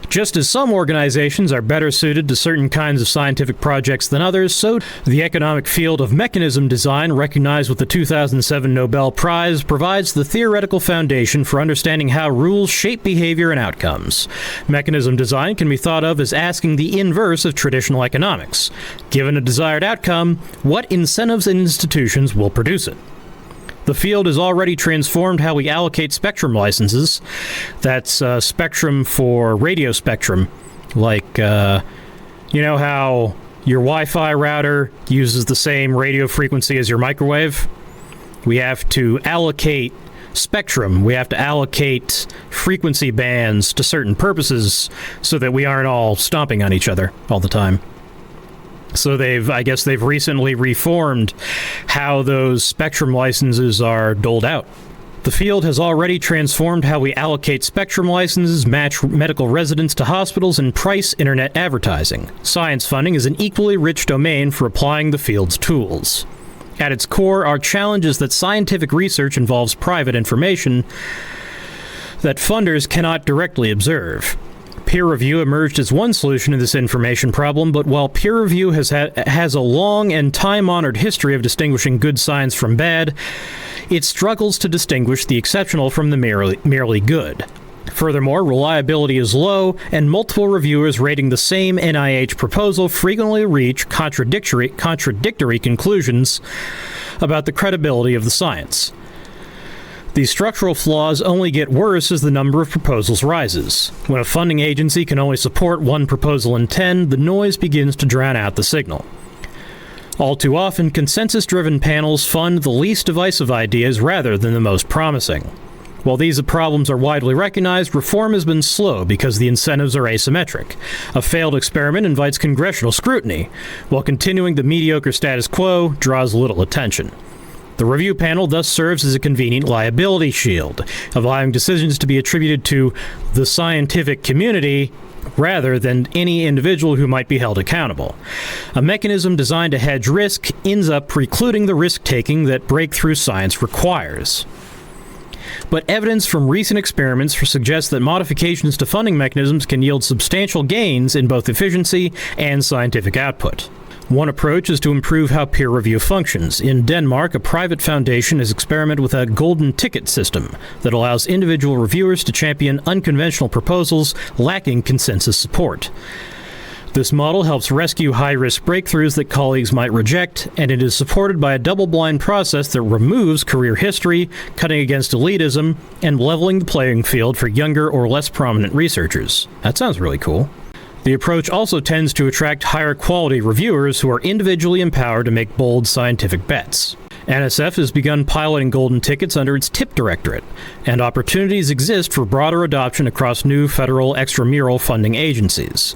Just as some organizations are better suited to certain kinds of scientific projects than others, so the economic field of mechanism design, recognized with the 2007 Nobel Prize, provides the theoretical foundation for understanding how rules shape behavior and outcomes. Mechanism design can be thought of as asking the inverse of traditional economics. Given a desired outcome, what incentives and institutions will produce it? The field has already transformed how we allocate spectrum licenses. That's spectrum for radio spectrum. Like, you know how your Wi-Fi router uses the same radio frequency as your microwave? We have to allocate spectrum. We have to allocate frequency bands to certain purposes so that we aren't all stomping on each other all the time. So I guess they've recently reformed how those spectrum licenses are doled out. The field has already transformed how we allocate spectrum licenses, match medical residents to hospitals, and price internet advertising. Science funding is an equally rich domain for applying the field's tools. At its core, our challenge is that scientific research involves private information that funders cannot directly observe. Peer review emerged as one solution to this information problem, but while peer review has a long and time-honored history of distinguishing good science from bad, it struggles to distinguish the exceptional from the merely good. Furthermore, reliability is low, and multiple reviewers rating the same NIH proposal frequently reach contradictory conclusions about the credibility of the science. These structural flaws only get worse as the number of proposals rises. When a funding agency can only support one proposal in 10, the noise begins to drown out the signal. All too often, consensus-driven panels fund the least divisive ideas rather than the most promising. While these problems are widely recognized, reform has been slow because the incentives are asymmetric. A failed experiment invites congressional scrutiny, while continuing the mediocre status quo draws little attention. The review panel thus serves as a convenient liability shield, allowing decisions to be attributed to the scientific community rather than any individual who might be held accountable. A mechanism designed to hedge risk ends up precluding the risk-taking that breakthrough science requires. But evidence from recent experiments suggests that modifications to funding mechanisms can yield substantial gains in both efficiency and scientific output. One approach is to improve how peer review functions. In Denmark, a private foundation has experimented with a golden ticket system that allows individual reviewers to champion unconventional proposals lacking consensus support. This model helps rescue high-risk breakthroughs that colleagues might reject, and it is supported by a double-blind process that removes career history, cutting against elitism, and leveling the playing field for younger or less prominent researchers. That sounds really cool. The approach also tends to attract higher-quality reviewers who are individually empowered to make bold scientific bets. NSF has begun piloting golden tickets under its TIP directorate, and opportunities exist for broader adoption across new federal extramural funding agencies.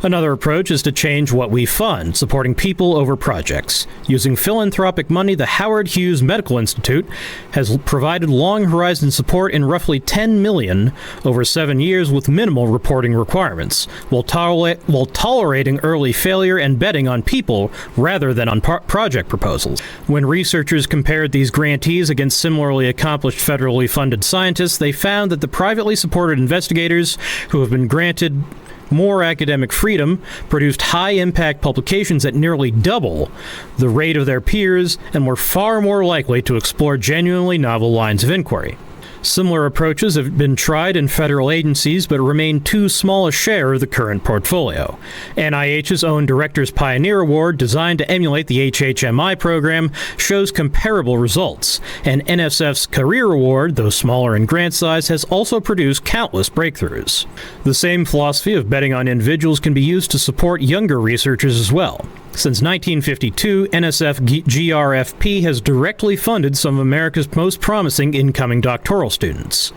Another approach is to change what we fund, supporting people over projects. Using philanthropic money, the Howard Hughes Medical Institute has provided long-horizon support in roughly $10 million over 7 years with minimal reporting requirements, while tolerating early failure and betting on people rather than on project proposals. When researchers compared these grantees against similarly accomplished federally funded scientists, they found that the privately supported investigators who have been granted more academic freedom produced high-impact publications at nearly double the rate of their peers and were far more likely to explore genuinely novel lines of inquiry. Similar approaches have been tried in federal agencies but remain too small a share of the current portfolio. NIH's own Director's Pioneer Award, designed to emulate the HHMI program, shows comparable results, and NSF's Career Award, though smaller in grant size, has also produced countless breakthroughs. The same philosophy of betting on individuals can be used to support younger researchers as well. Since 1952, NSF GRFP has directly funded some of America's most promising incoming doctoral students.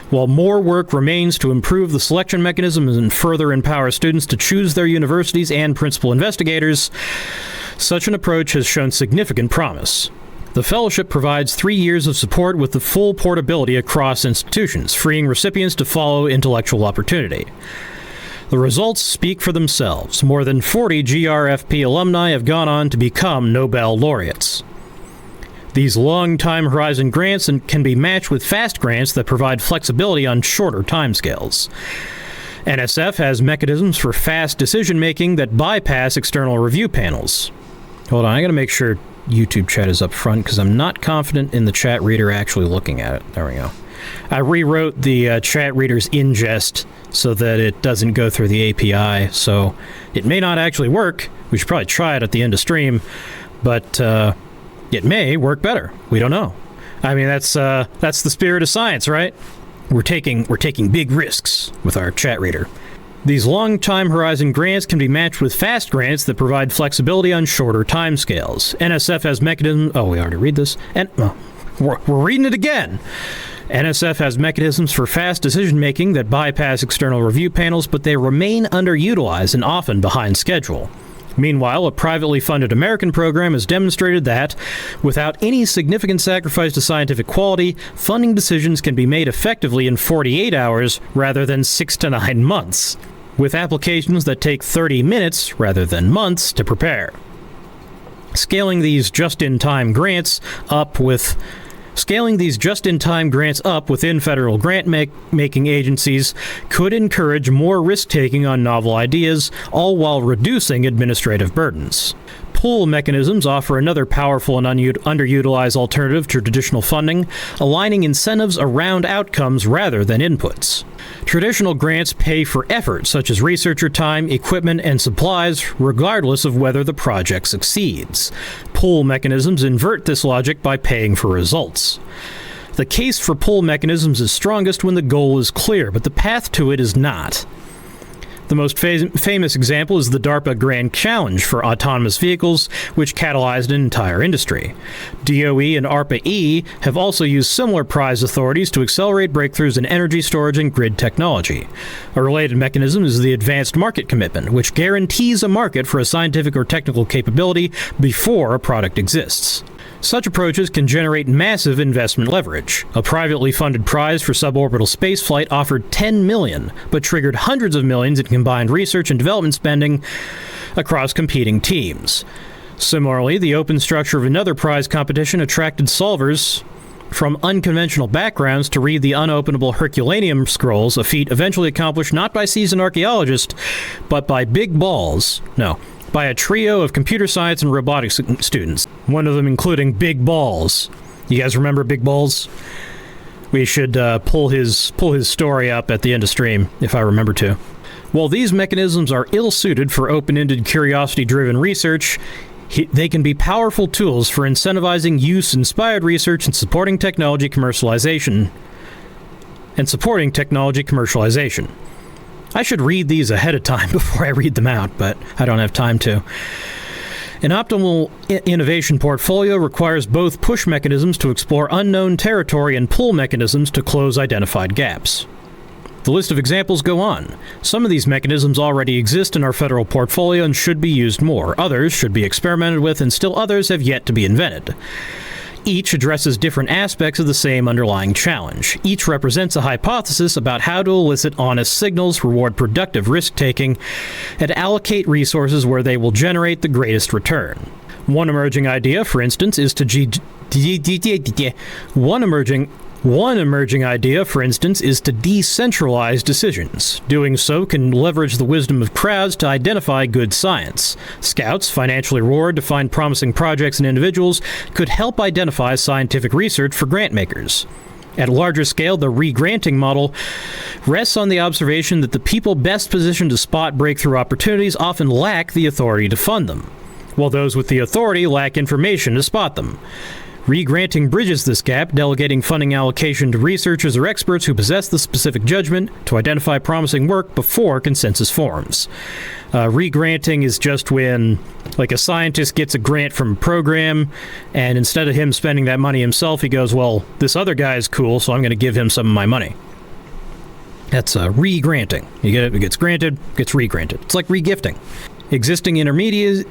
While more work remains to improve the selection mechanism and further empower students to choose their universities and principal investigators, such an approach has shown significant promise. The fellowship provides 3 years of support with the full portability across institutions, freeing recipients to follow intellectual opportunity. The results speak for themselves. More than 40 GRFP alumni have gone on to become Nobel laureates. These long-time horizon grants can be matched with fast grants that provide flexibility on shorter timescales. NSF has mechanisms for fast decision-making that bypass external review panels. Hold on, I gotta make sure YouTube chat is up front because I'm not confident in the chat reader actually looking at it. There we go. I rewrote the chat reader's ingest so that it doesn't go through the API, so it may not actually work. We should probably try it at the end of stream, but it may work better. We don't know. I mean, that's the spirit of science, right? We're taking big risks with our chat reader. These long-time horizon grants can be matched with fast grants that provide flexibility on shorter timescales. NSF has mechanisms... Oh, we already read this. And we're reading it again. NSF has mechanisms for fast decision-making that bypass external review panels, but they remain underutilized and often behind schedule. Meanwhile, a privately funded American program has demonstrated that, without any significant sacrifice to scientific quality, funding decisions can be made effectively in 48 hours rather than 6 to 9 months, with applications that take 30 minutes rather than months to prepare. Scaling these just-in-time grants up within federal grant-making agencies could encourage more risk-taking on novel ideas, all while reducing administrative burdens. Pull mechanisms offer another powerful and underutilized alternative to traditional funding, aligning incentives around outcomes rather than inputs. Traditional grants pay for effort, such as researcher time, equipment, and supplies, regardless of whether the project succeeds. Pull mechanisms invert this logic by paying for results. The case for pull mechanisms is strongest when the goal is clear, but the path to it is not. The most famous example is the DARPA Grand Challenge for autonomous vehicles, which catalyzed an entire industry. DOE and ARPA-E have also used similar prize authorities to accelerate breakthroughs in energy storage and grid technology. A related mechanism is the Advanced Market Commitment, which guarantees a market for a scientific or technical capability before a product exists. Such approaches can generate massive investment leverage. A privately funded prize for suborbital spaceflight offered $10 million, but triggered hundreds of millions in combined research and development spending across competing teams. Similarly, the open structure of another prize competition attracted solvers from unconventional backgrounds to read the unopenable Herculaneum scrolls, a feat eventually accomplished not by seasoned archaeologists, but by by a trio of computer science and robotics students, one of them including Big Balls. You guys remember Big Balls? We should pull his story up at the end of stream, if I remember to. While these mechanisms are ill-suited for open-ended, curiosity-driven research, they can be powerful tools for incentivizing use-inspired research and supporting technology commercialization. I should read these ahead of time before I read them out, but I don't have time to. An optimal innovation portfolio requires both push mechanisms to explore unknown territory and pull mechanisms to close identified gaps. The list of examples go on. Some of these mechanisms already exist in our federal portfolio and should be used more. Others should be experimented with, and still others have yet to be invented. Each addresses different aspects of the same underlying challenge. Each represents a hypothesis about how to elicit honest signals, reward productive risk-taking, and allocate resources where they will generate the greatest return. One emerging idea, for instance, is to decentralize decisions. Doing so can leverage the wisdom of crowds to identify good science. Scouts, financially rewarded to find promising projects and individuals, could help identify scientific research for grant makers. At a larger scale, the re-granting model rests on the observation that the people best positioned to spot breakthrough opportunities often lack the authority to fund them, while those with the authority lack information to spot them. Re-granting bridges this gap, delegating funding allocation to researchers or experts who possess the specific judgment to identify promising work before consensus forms. Re-granting is just when, like, a scientist gets a grant from a program, and instead of him spending that money himself, he goes, well, this other guy is cool, so I'm going to give him some of my money. That's re-granting. You get it, it gets granted, gets re-granted. It's like re-gifting. Existing intermediaries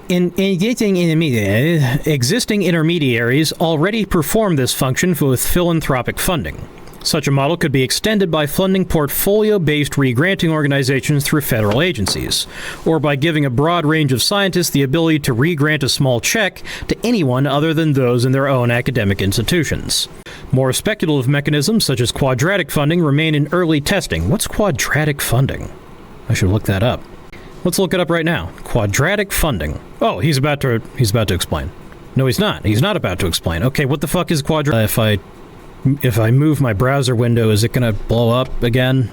already perform this function with philanthropic funding. Such a model could be extended by funding portfolio-based re-granting organizations through federal agencies, or by giving a broad range of scientists the ability to re-grant a small check to anyone other than those in their own academic institutions. More speculative mechanisms, such as quadratic funding, remain in early testing. What's quadratic funding? I should look that up. Let's look it up right now. Quadratic funding. Oh, he's about to explain. No, he's not. He's not about to explain. Okay, what the fuck is quadratic? If I move my browser window, is it gonna blow up again?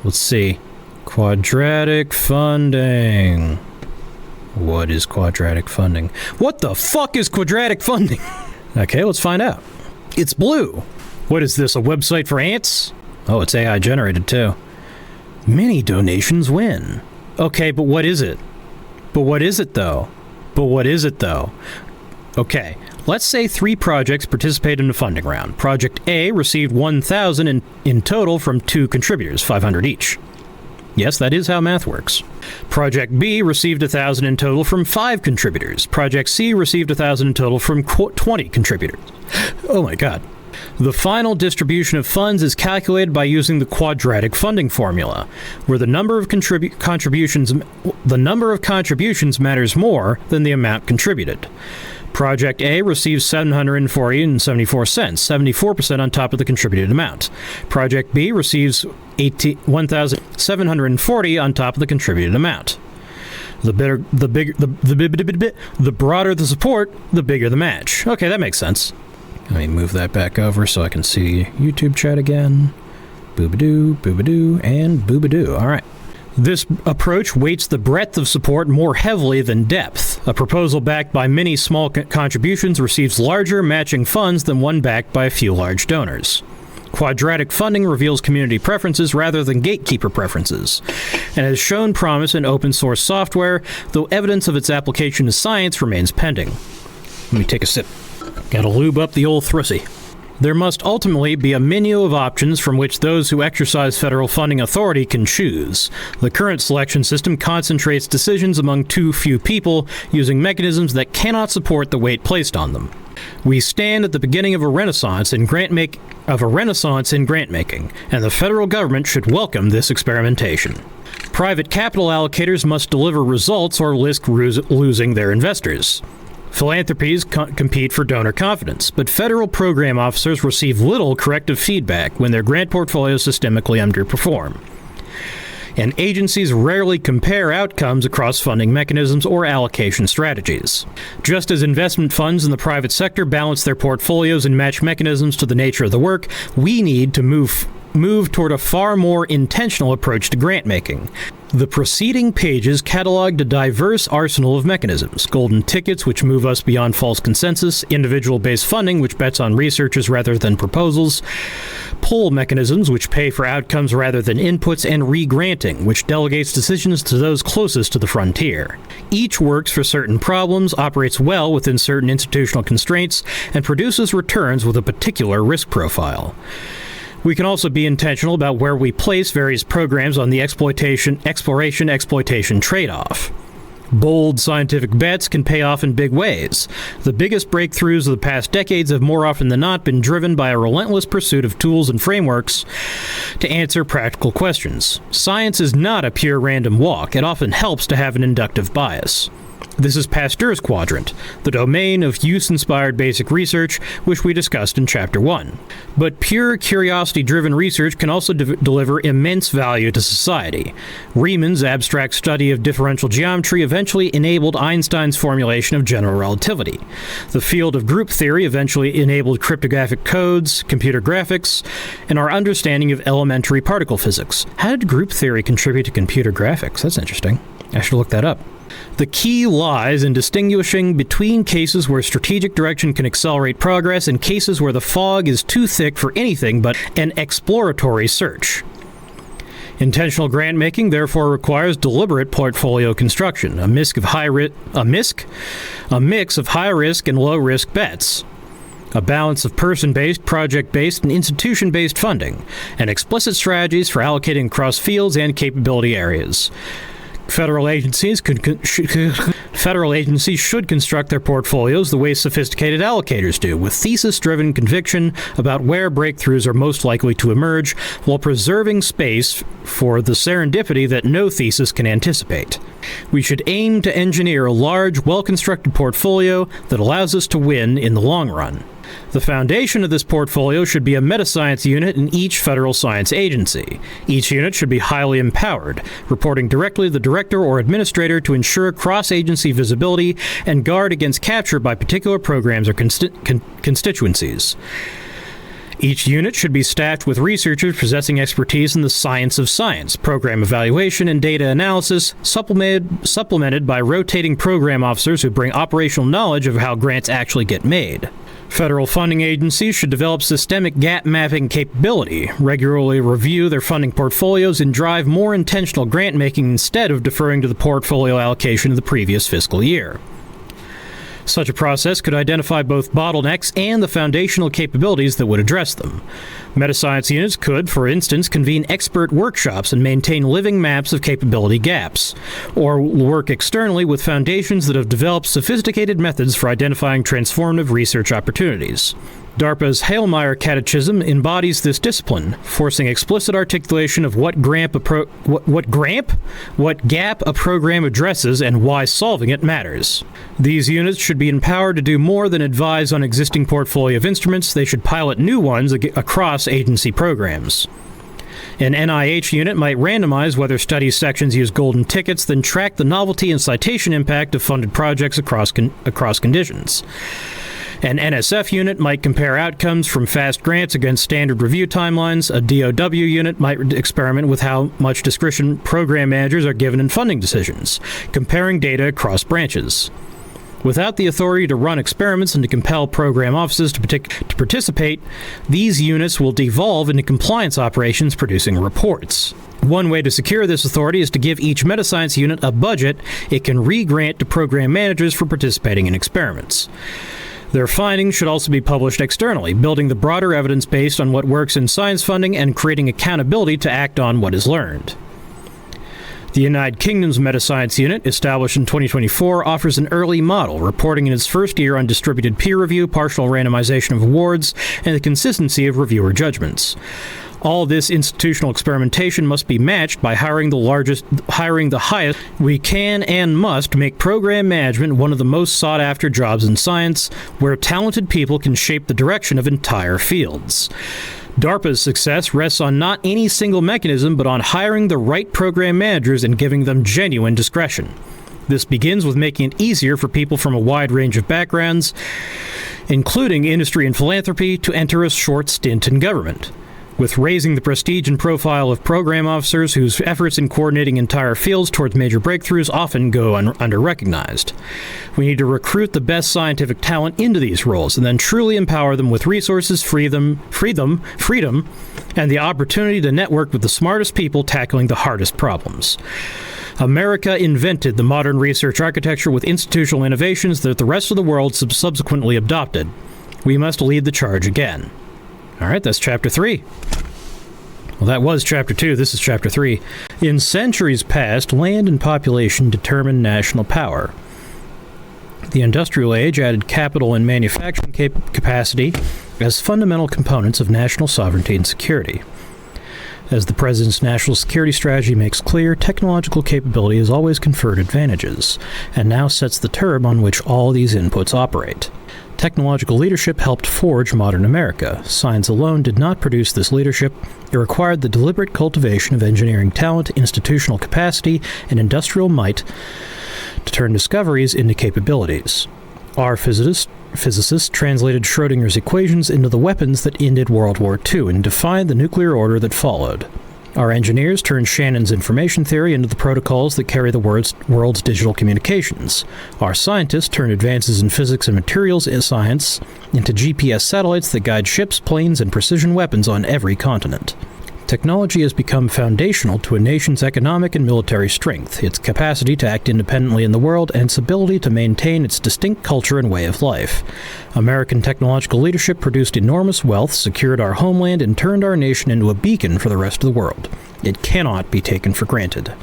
Let's see. Quadratic funding. What is quadratic funding? What the fuck is quadratic funding? Okay, let's find out. It's blue. What is this, a website for ants? Oh, it's AI generated too. Many donations win. Okay, but what is it? But what is it, though? Okay, let's say 3 projects participated in the funding round. Project A received $1,000 in total from 2 contributors, $500 each. Yes, that is how math works. Project B received $1,000 in total from 5 contributors. Project C received $1,000 in total from 20 contributors. Oh my god. The final distribution of funds is calculated by using the quadratic funding formula, where the number of contributions matters more than the amount contributed. Project A receives $740.74, 74% on top of the contributed amount. Project B receives $1,740 on top of the contributed amount. The broader the support, the bigger the match. Okay, that makes sense. Let me move that back over so I can see YouTube chat again. Boobadoo, and boobadoo. All right. This approach weights the breadth of support more heavily than depth. A proposal backed by many small contributions receives larger matching funds than one backed by a few large donors. Quadratic funding reveals community preferences rather than gatekeeper preferences, and has shown promise in open source software, though evidence of its application to science remains pending. Let me take a sip. Gotta lube up the old thrusy. There must ultimately be a menu of options from which those who exercise federal funding authority can choose. The current selection system concentrates decisions among too few people using mechanisms that cannot support the weight placed on them. We stand at the beginning of a renaissance in grantmaking, and the federal government should welcome this experimentation. Private capital allocators must deliver results or risk losing their investors. Philanthropies compete for donor confidence, but federal program officers receive little corrective feedback when their grant portfolios systemically underperform. And agencies rarely compare outcomes across funding mechanisms or allocation strategies. Just as investment funds in the private sector balance their portfolios and match mechanisms to the nature of the work, we need to move toward a far more intentional approach to grant making. The preceding pages cataloged a diverse arsenal of mechanisms: golden tickets, which move us beyond false consensus; individual-based funding, which bets on researchers rather than proposals; pull mechanisms, which pay for outcomes rather than inputs; and re-granting, which delegates decisions to those closest to the frontier. Each works for certain problems, operates well within certain institutional constraints, and produces returns with a particular risk profile. We can also be intentional about where we place various programs on the exploration-exploitation trade-off. Bold scientific bets can pay off in big ways. The biggest breakthroughs of the past decades have more often than not been driven by a relentless pursuit of tools and frameworks to answer practical questions. Science is not a pure random walk. It often helps to have an inductive bias. This is Pasteur's quadrant, the domain of use-inspired basic research, which we discussed in Chapter 1. But pure curiosity-driven research can also deliver immense value to society. Riemann's abstract study of differential geometry eventually enabled Einstein's formulation of general relativity. The field of group theory eventually enabled cryptographic codes, computer graphics, and our understanding of elementary particle physics. How did group theory contribute to computer graphics? That's interesting. I should look that up. The key lies in distinguishing between cases where strategic direction can accelerate progress and cases where the fog is too thick for anything but an exploratory search. Intentional grant making therefore requires deliberate portfolio construction, a mix of high risk and low risk bets, a balance of person-based, project-based, and institution-based funding, and explicit strategies for allocating across fields and capability areas. Federal agencies should construct their portfolios the way sophisticated allocators do, with thesis-driven conviction about where breakthroughs are most likely to emerge, while preserving space for the serendipity that no thesis can anticipate. We should aim to engineer a large, well-constructed portfolio that allows us to win in the long run. The foundation of this portfolio should be a meta-science unit in each federal science agency. Each unit should be highly empowered, reporting directly to the director or administrator to ensure cross-agency visibility and guard against capture by particular programs or constituencies. Each unit should be staffed with researchers possessing expertise in the science of science, program evaluation, and data analysis, supplemented by rotating program officers who bring operational knowledge of how grants actually get made. Federal funding agencies should develop systemic gap mapping capability, regularly review their funding portfolios, and drive more intentional grant making instead of deferring to the portfolio allocation of the previous fiscal year. Such a process could identify both bottlenecks and the foundational capabilities that would address them. Meta-science units could, for instance, convene expert workshops and maintain living maps of capability gaps, or work externally with foundations that have developed sophisticated methods for identifying transformative research opportunities. DARPA's Halemeyer Catechism embodies this discipline, forcing explicit articulation of what gap a program addresses and why solving it matters. These units should be empowered to do more than advise on existing portfolio of instruments. They should pilot new ones across agency programs. An NIH unit might randomize whether study sections use golden tickets, then track the novelty and citation impact of funded projects across conditions. An NSF unit might compare outcomes from fast grants against standard review timelines. A DOW unit might experiment with how much discretion program managers are given in funding decisions, comparing data across branches. Without the authority to run experiments and to compel program offices to participate, these units will devolve into compliance operations producing reports. One way to secure this authority is to give each metascience unit a budget it can re-grant to program managers for participating in experiments. Their findings should also be published externally, building the broader evidence based on what works in science funding and creating accountability to act on what is learned. The United Kingdom's Metascience Unit, established in 2024, offers an early model, reporting in its first year on distributed peer review, partial randomization of awards, and the consistency of reviewer judgments. All this institutional experimentation must be matched by hiring the highest. We can and must make program management one of the most sought-after jobs in science, where talented people can shape the direction of entire fields. DARPA's success rests on not any single mechanism, but on hiring the right program managers and giving them genuine discretion. This begins with making it easier for people from a wide range of backgrounds, including industry and philanthropy, to enter a short stint in government. With raising the prestige and profile of program officers whose efforts in coordinating entire fields towards major breakthroughs often go under-recognized. We need to recruit the best scientific talent into these roles and then truly empower them with resources, freedom, and the opportunity to network with the smartest people tackling the hardest problems. America invented the modern research architecture with institutional innovations that the rest of the world subsequently adopted. We must lead the charge again. All right, that's Chapter 3. Well, that was Chapter 2. This is Chapter 3. In centuries past, land and population determined national power. The Industrial Age added capital and manufacturing capacity as fundamental components of national sovereignty and security. As the President's national security strategy makes clear, technological capability has always conferred advantages, and now sets the term on which all these inputs operate. Technological leadership helped forge modern America. Science alone did not produce this leadership. It required the deliberate cultivation of engineering talent, institutional capacity, and industrial might to turn discoveries into capabilities. Our physicists translated Schrödinger's equations into the weapons that ended World War II and defined the nuclear order that followed. Our engineers turned Shannon's information theory into the protocols that carry the world's digital communications. Our scientists turned advances in physics and materials science into GPS satellites that guide ships, planes, and precision weapons on every continent. Technology has become foundational to a nation's economic and military strength, its capacity to act independently in the world, and its ability to maintain its distinct culture and way of life. American technological leadership produced enormous wealth, secured our homeland, and turned our nation into a beacon for the rest of the world. It cannot be taken for granted.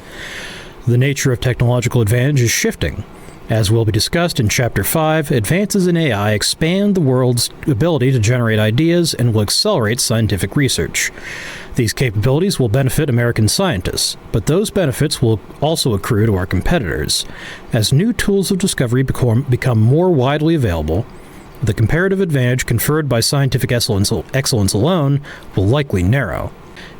The nature of technological advantage is shifting. As will be discussed in Chapter 5, advances in AI expand the world's ability to generate ideas and will accelerate scientific research. These capabilities will benefit American scientists, but those benefits will also accrue to our competitors. As new tools of discovery become more widely available, the comparative advantage conferred by scientific excellence alone will likely narrow.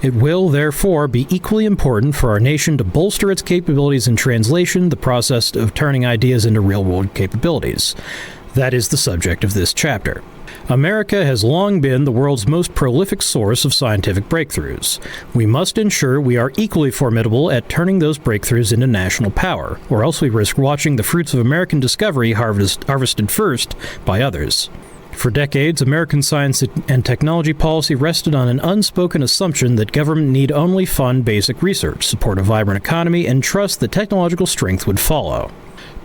It will, therefore, be equally important for our nation to bolster its capabilities in translation, the process of turning ideas into real-world capabilities. That is the subject of this chapter. America has long been the world's most prolific source of scientific breakthroughs. We must ensure we are equally formidable at turning those breakthroughs into national power, or else we risk watching the fruits of American discovery harvested first by others. For decades, American science and technology policy rested on an unspoken assumption that government need only fund basic research, support a vibrant economy, and trust that technological strength would follow.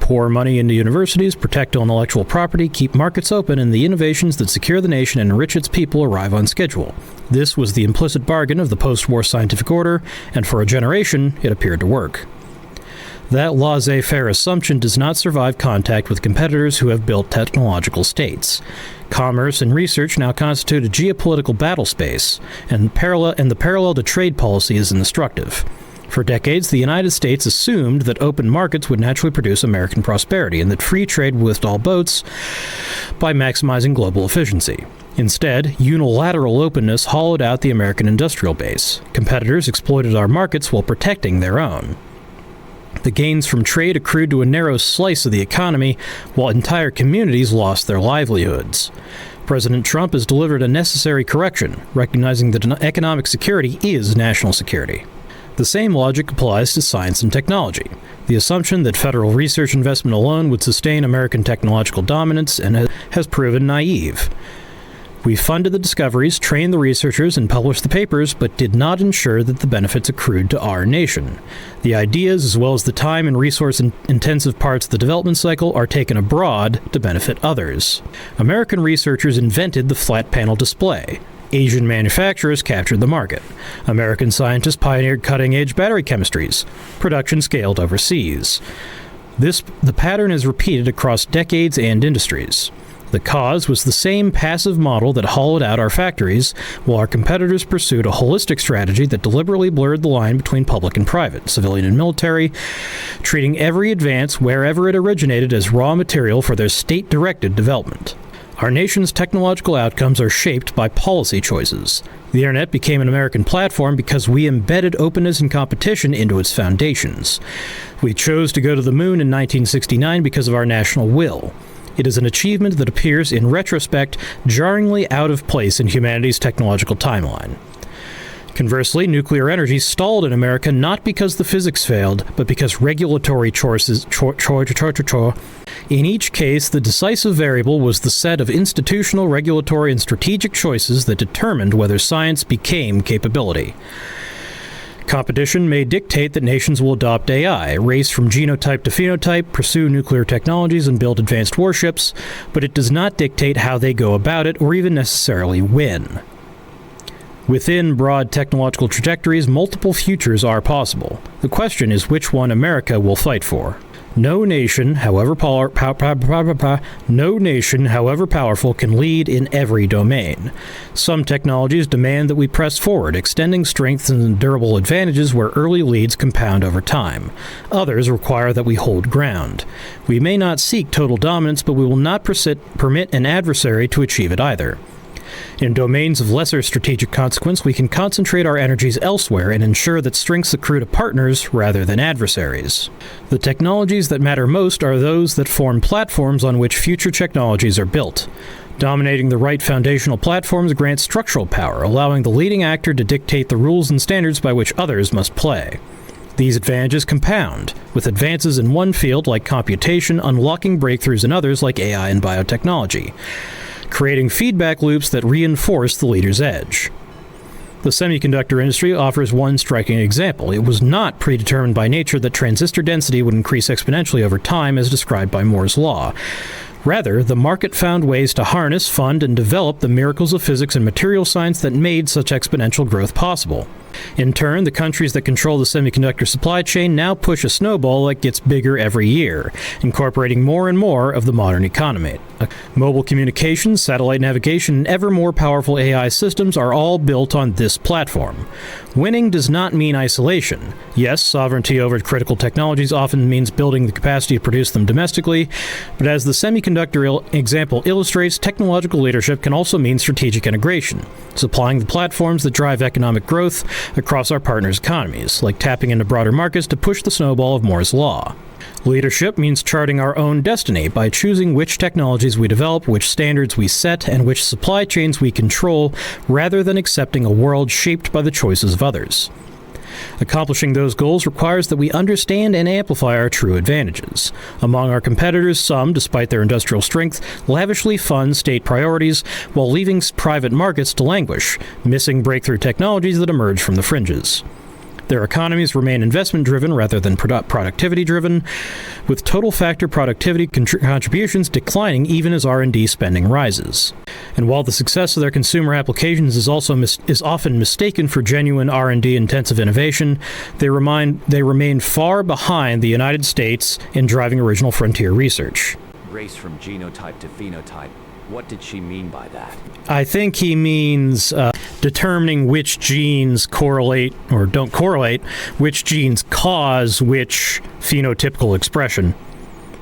Pour money into universities, protect intellectual property, keep markets open, and the innovations that secure the nation and enrich its people arrive on schedule. This was the implicit bargain of the post-war scientific order, and for a generation, it appeared to work. That laissez-faire assumption does not survive contact with competitors who have built technological states. Commerce and research now constitute a geopolitical battle space, and the parallel to trade policy is instructive. For decades, the United States assumed that open markets would naturally produce American prosperity and that free trade would lift all boats by maximizing global efficiency. Instead, unilateral openness hollowed out the American industrial base. Competitors exploited our markets while protecting their own. The gains from trade accrued to a narrow slice of the economy, while entire communities lost their livelihoods. President Trump has delivered a necessary correction, recognizing that economic security is national security. The same logic applies to science and technology. The assumption that federal research investment alone would sustain American technological dominance has proven naive. We funded the discoveries, trained the researchers, and published the papers, but did not ensure that the benefits accrued to our nation. The ideas, as well as the time and resource-intensive parts of the development cycle, are taken abroad to benefit others. American researchers invented the flat panel display. Asian manufacturers captured the market. American scientists pioneered cutting-edge battery chemistries. Production scaled overseas. The pattern is repeated across decades and industries. The cause was the same passive model that hollowed out our factories, while our competitors pursued a holistic strategy that deliberately blurred the line between public and private, civilian and military, treating every advance wherever it originated as raw material for their state-directed development. Our nation's technological outcomes are shaped by policy choices. The internet became an American platform because we embedded openness and competition into its foundations. We chose to go to the moon in 1969 because of our national will. It is an achievement that appears, in retrospect, jarringly out of place in humanity's technological timeline. Conversely, nuclear energy stalled in America not because the physics failed, but because regulatory choices. In each case, the decisive variable was the set of institutional, regulatory, and strategic choices that determined whether science became capability. Competition may dictate that nations will adopt AI, race from genotype to phenotype, pursue nuclear technologies, and build advanced warships, but it does not dictate how they go about it or even necessarily win. Within broad technological trajectories, multiple futures are possible. The question is which one America will fight for. No nation, however powerful, can lead in every domain. Some technologies demand that we press forward, extending strengths and durable advantages where early leads compound over time. Others require that we hold ground. We may not seek total dominance, but we will not permit an adversary to achieve it either. In domains of lesser strategic consequence, we can concentrate our energies elsewhere and ensure that strengths accrue to partners rather than adversaries. The technologies that matter most are those that form platforms on which future technologies are built. Dominating the right foundational platforms grants structural power, allowing the leading actor to dictate the rules and standards by which others must play. These advantages compound, with advances in one field like computation unlocking breakthroughs in others like AI and biotechnology, creating feedback loops that reinforce the leader's edge. The semiconductor industry offers one striking example. It was not predetermined by nature that transistor density would increase exponentially over time as described by Moore's law. Rather, the market found ways to harness, fund, and develop the miracles of physics and material science that made such exponential growth possible. In turn, the countries that control the semiconductor supply chain now push a snowball that gets bigger every year, incorporating more and more of the modern economy. Mobile communications, satellite navigation, and ever more powerful AI systems are all built on this platform. Winning does not mean isolation. Yes, sovereignty over critical technologies often means building the capacity to produce them domestically, but as the semiconductor example illustrates, technological leadership can also mean strategic integration, supplying the platforms that drive economic growth across our partners' economies, like tapping into broader markets to push the snowball of Moore's law. Leadership means charting our own destiny by choosing which technologies we develop, which standards we set, and which supply chains we control, rather than accepting a world shaped by the choices of others. Accomplishing those goals requires that we understand and amplify our true advantages. Among our competitors, some, despite their industrial strength, lavishly fund state priorities while leaving private markets to languish, missing breakthrough technologies that emerge from the fringes. Their economies remain investment-driven rather than productivity-driven, with total factor productivity contributions declining even as R&D spending rises. And while the success of their consumer applications is often mistaken for genuine R&D-intensive innovation, they remain far behind the United States in driving original frontier research. Race from genotype to phenotype. What did she mean by that? I think he means determining which genes correlate or don't correlate, which genes cause which phenotypical expression.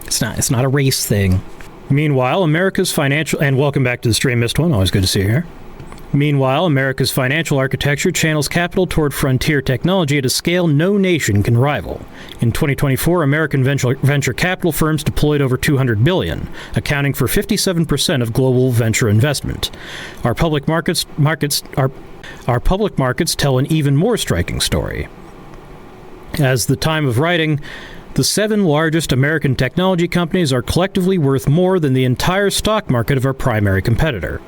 It's not a race thing. Meanwhile, America's financial... And welcome back to the stream, Missed One. Always good to see you here. Meanwhile, America's financial architecture channels capital toward frontier technology at a scale no nation can rival. In 2024, American venture capital firms deployed over $200 billion, accounting for 57% of global venture investment. Our public markets tell an even more striking story. As the time of writing, The 7 largest American technology companies are collectively worth more than the entire stock market of our primary competitor.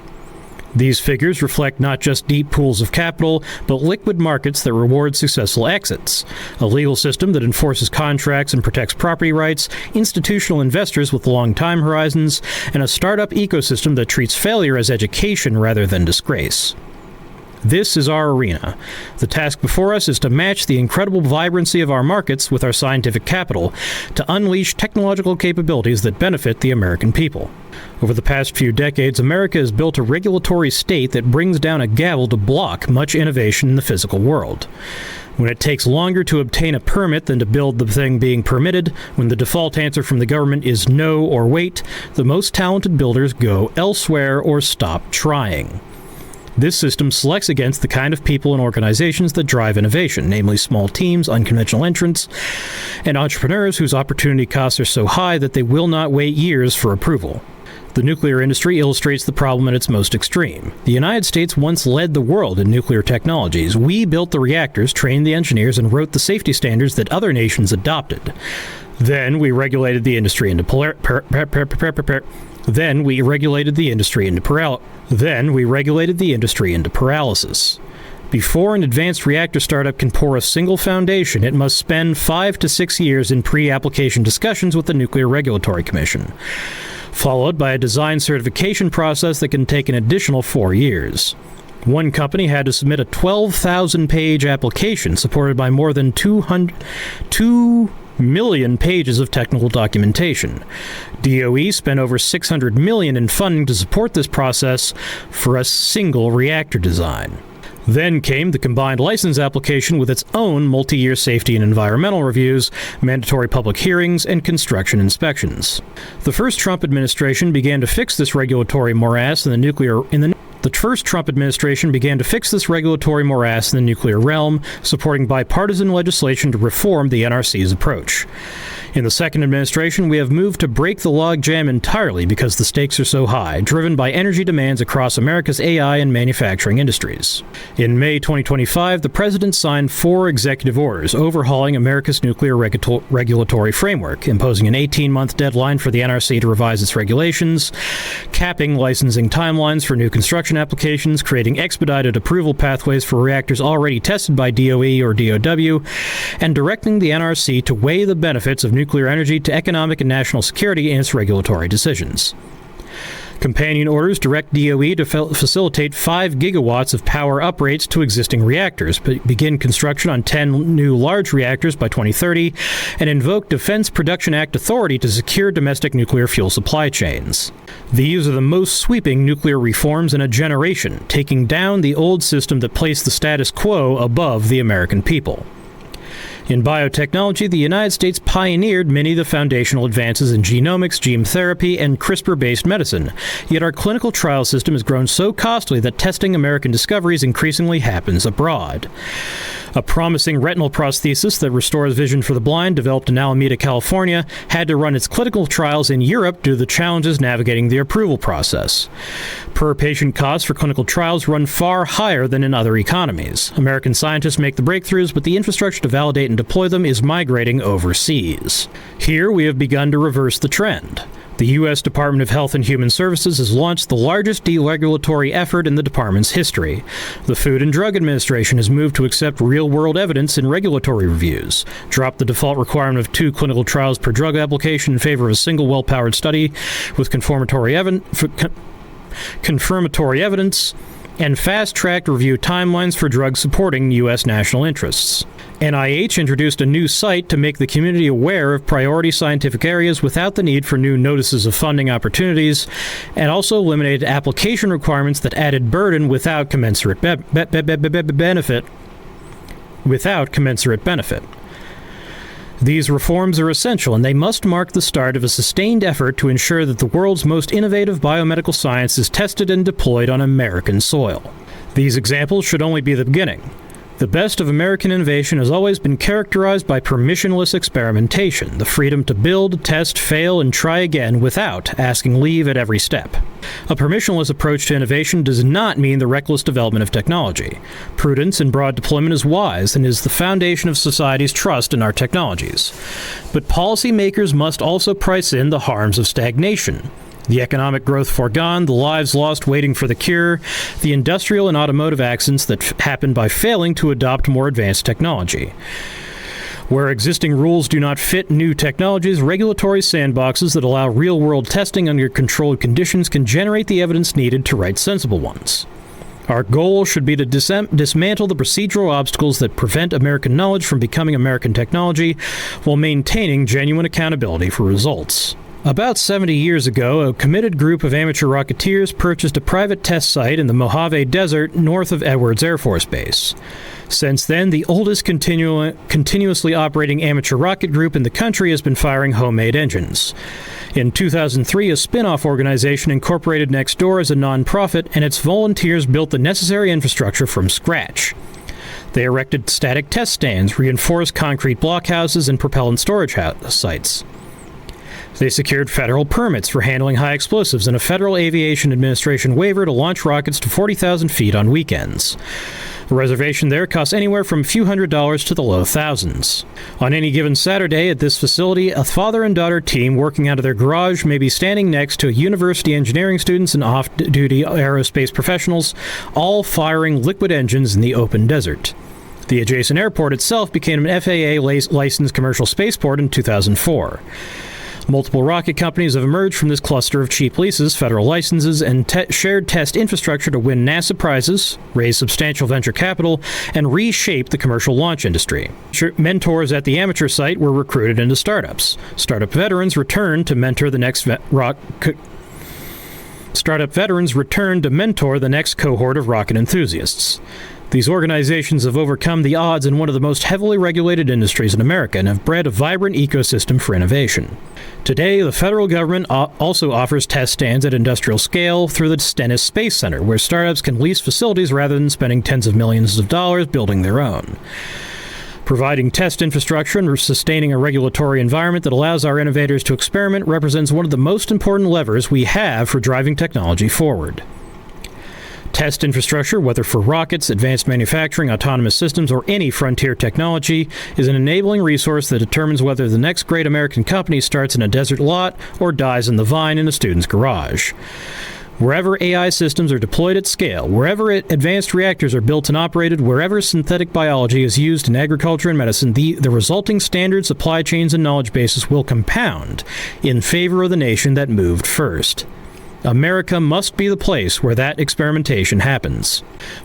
These figures reflect not just deep pools of capital, but liquid markets that reward successful exits, a legal system that enforces contracts and protects property rights, institutional investors with long time horizons, and a startup ecosystem that treats failure as education rather than disgrace. This is our arena. The task before us is to match the incredible vibrancy of our markets with our scientific capital to unleash technological capabilities that benefit the American people. Over the past few decades, America has built a regulatory state that brings down a gavel to block much innovation in the physical world. When it takes longer to obtain a permit than to build the thing being permitted, when the default answer from the government is no or wait, the most talented builders go elsewhere or stop trying. This system selects against the kind of people and organizations that drive innovation, namely small teams, unconventional entrants, and entrepreneurs whose opportunity costs are so high that they will not wait years for approval. The nuclear industry illustrates the problem at its most extreme. The United States once led the world in nuclear technologies. We built the reactors, trained the engineers, and wrote the safety standards that other nations adopted. Then we regulated the industry into paralysis. Before an advanced reactor startup can pour a single foundation, it must spend 5 to 6 years in pre-application discussions with the Nuclear Regulatory Commission, followed by a design certification process that can take an additional 4 years. One company had to submit a 12,000-page application supported by more than 2 million pages of technical documentation. DOE spent over $600 million in funding to support this process for a single reactor design. Then came the combined license application with its own multi-year safety and environmental reviews, mandatory public hearings, and construction inspections. The first Trump administration began to fix this regulatory morass in the nuclear realm, supporting bipartisan legislation to reform the NRC's approach. In the second administration, we have moved to break the logjam entirely because the stakes are so high, driven by energy demands across America's AI and manufacturing industries. In May 2025, the president signed 4 executive orders overhauling America's nuclear regulatory framework, imposing an 18-month deadline for the NRC to revise its regulations, capping licensing timelines for new construction applications, creating expedited approval pathways for reactors already tested by DOE or DOW, and directing the NRC to weigh the benefits of nuclear energy to economic and national security in its regulatory decisions. Companion orders direct DOE to facilitate 5 gigawatts of power uprates to existing reactors, begin construction on 10 new large reactors by 2030, and invoke Defense Production Act authority to secure domestic nuclear fuel supply chains. These are the most sweeping nuclear reforms in a generation, taking down the old system that placed the status quo above the American people. In biotechnology, the United States pioneered many of the foundational advances in genomics, gene therapy, and CRISPR-based medicine, yet our clinical trial system has grown so costly that testing American discoveries increasingly happens abroad. A promising retinal prosthesis that restores vision for the blind, developed in Alameda, California, had to run its clinical trials in Europe due to the challenges navigating the approval process. Per-patient costs for clinical trials run far higher than in other economies. American scientists make the breakthroughs, but the infrastructure to validate and deploy them is migrating overseas. Here, we have begun to reverse the trend. The U.S. Department of Health and Human Services has launched the largest deregulatory effort in the department's history. The Food and Drug Administration has moved to accept real-world evidence in regulatory reviews, dropped the default requirement of 2 clinical trials per drug application in favor of a single well-powered study with confirmatory evidence, and fast-tracked review timelines for drugs supporting U.S. national interests. NIH introduced a new site to make the community aware of priority scientific areas without the need for new notices of funding opportunities, and also eliminated application requirements that added burden without commensurate benefit. These reforms are essential, and they must mark the start of a sustained effort to ensure that the world's most innovative biomedical science is tested and deployed on American soil. These examples should only be the beginning. The best of American innovation has always been characterized by permissionless experimentation, the freedom to build, test, fail, and try again without asking leave at every step. A permissionless approach to innovation does not mean the reckless development of technology. Prudence and broad deployment is wise and is the foundation of society's trust in our technologies. But policymakers must also price in the harms of stagnation. The economic growth foregone, the lives lost waiting for the cure, the industrial and automotive accidents that happen by failing to adopt more advanced technology. Where existing rules do not fit new technologies, regulatory sandboxes that allow real-world testing under controlled conditions can generate the evidence needed to write sensible ones. Our goal should be to dismantle the procedural obstacles that prevent American knowledge from becoming American technology while maintaining genuine accountability for results. About 70 years ago, a committed group of amateur rocketeers purchased a private test site in the Mojave Desert north of Edwards Air Force Base. Since then, the oldest continuously operating amateur rocket group in the country has been firing homemade engines. In 2003, a spin-off organization incorporated next door as a non-profit, and its volunteers built the necessary infrastructure from scratch. They erected static test stands, reinforced concrete blockhouses, and propellant storage sites. They secured federal permits for handling high explosives and a Federal Aviation Administration waiver to launch rockets to 40,000 feet on weekends. A reservation there costs anywhere from a few $100s to the low thousands. On any given Saturday at this facility, a father and daughter team working out of their garage may be standing next to university engineering students and off-duty aerospace professionals, all firing liquid engines in the open desert. The adjacent airport itself became an FAA-licensed commercial spaceport in 2004. Multiple rocket companies have emerged from this cluster of cheap leases, federal licenses, and shared test infrastructure to win NASA prizes, raise substantial venture capital, and reshape the commercial launch industry. Mentors at the amateur site were recruited into startups. Startup veterans returned to mentor the next cohort of rocket enthusiasts. These organizations have overcome the odds in one of the most heavily regulated industries in America and have bred a vibrant ecosystem for innovation. Today, the federal government also offers test stands at industrial scale through the Stennis Space Center, where startups can lease facilities rather than spending tens of millions of dollars building their own. Providing test infrastructure and sustaining a regulatory environment that allows our innovators to experiment represents one of the most important levers we have for driving technology forward. Test infrastructure, whether for rockets, advanced manufacturing, autonomous systems, or any frontier technology, is an enabling resource that determines whether the next great American company starts in a desert lot or dies in the vine in a student's garage. Wherever AI systems are deployed at scale, wherever advanced reactors are built and operated, wherever synthetic biology is used in agriculture and medicine, the resulting standard supply chains and knowledge bases will compound in favor of the nation that moved first. America must be the place where that experimentation happens.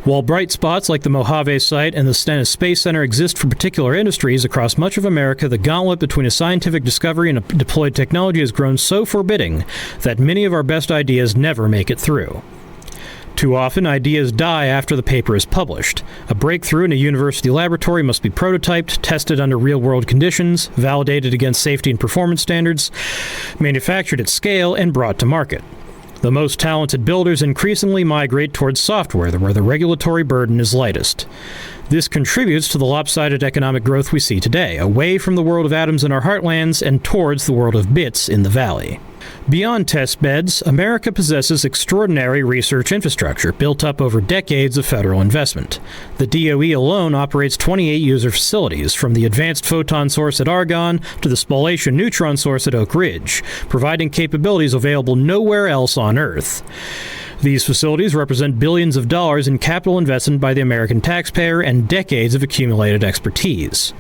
While bright spots like the Mojave site and the Stennis Space Center exist for particular industries across much of America, the gauntlet between a scientific discovery and a deployed technology has grown so forbidding that many of our best ideas never make it through. Too often, ideas die after the paper is published. A breakthrough in a university laboratory must be prototyped, tested under real-world conditions, validated against safety and performance standards, manufactured at scale, and brought to market. The most talented builders increasingly migrate towards software, where the regulatory burden is lightest. This contributes to the lopsided economic growth we see today, away from the world of atoms in our heartlands and towards the world of bits in the valley. Beyond test beds, America possesses extraordinary research infrastructure built up over decades of federal investment. The DOE alone operates 28 user facilities, from the Advanced Photon Source at Argonne to the Spallation Neutron Source at Oak Ridge, providing capabilities available nowhere else on Earth. These facilities represent billions of dollars in capital investment by the American taxpayer and decades of accumulated expertise.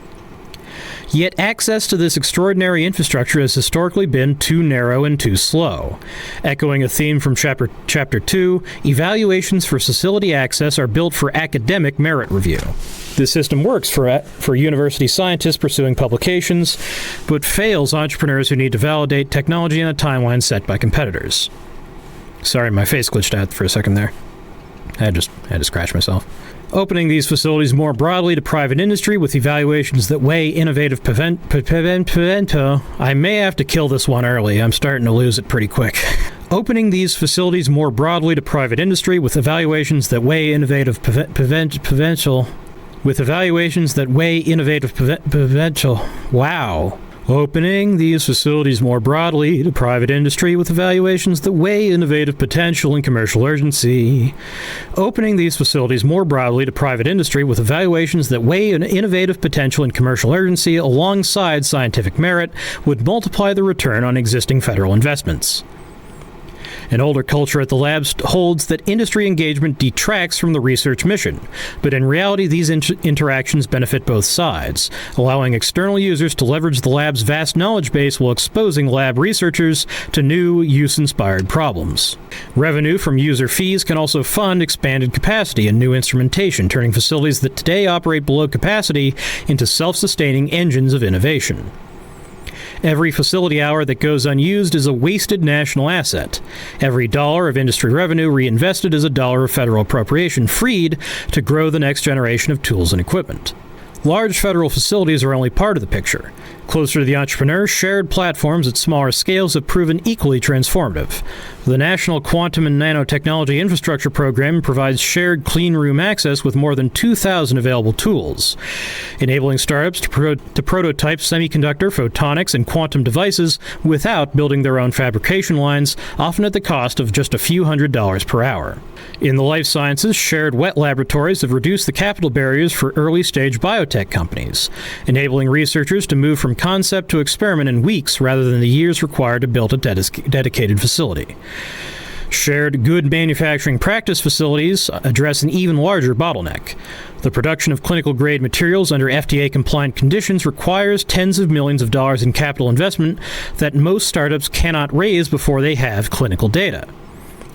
Yet access to this extraordinary infrastructure has historically been too narrow and too slow. Echoing a theme from Chapter 2, evaluations for facility access are built for academic merit review. This system works for university scientists pursuing publications, but fails entrepreneurs who need to validate technology in a timeline set by competitors. Sorry, my face glitched out for a second there. I had to scratch myself. Opening these facilities more broadly to private industry with evaluations that weigh innovative I may have to kill this one early. I'm starting to lose it pretty quick. Opening these facilities more broadly to private industry with evaluations that weigh innovative with evaluations that weigh innovative potential. Wow. Opening these facilities more broadly to private industry with evaluations that weigh innovative potential and commercial urgency. Opening these facilities more broadly to private industry with evaluations that weigh an innovative potential and commercial urgency alongside scientific merit would multiply the return on existing federal investments. An older culture at the labs holds that industry engagement detracts from the research mission, but in reality these interactions benefit both sides, allowing external users to leverage the lab's vast knowledge base while exposing lab researchers to new, use-inspired problems. Revenue from user fees can also fund expanded capacity and new instrumentation, turning facilities that today operate below capacity into self-sustaining engines of innovation. Every facility hour that goes unused is a wasted national asset. Every dollar of industry revenue reinvested is a dollar of federal appropriation freed to grow the next generation of tools and equipment. Large federal facilities are only part of the picture. Closer to the entrepreneur, shared platforms at smaller scales have proven equally transformative. The National Quantum and Nanotechnology Infrastructure Program provides shared clean room access with more than 2,000 available tools, enabling startups to prototype semiconductor, photonics, and quantum devices without building their own fabrication lines, often at the cost of just a few $100s per hour. In the life sciences, shared wet laboratories have reduced the capital barriers for early-stage biotech companies, enabling researchers to move from concept to experiment in weeks rather than the years required to build a dedicated facility. Shared good manufacturing practice facilities address an even larger bottleneck. The production of clinical-grade materials under FDA-compliant conditions requires tens of millions of dollars in capital investment that most startups cannot raise before they have clinical data.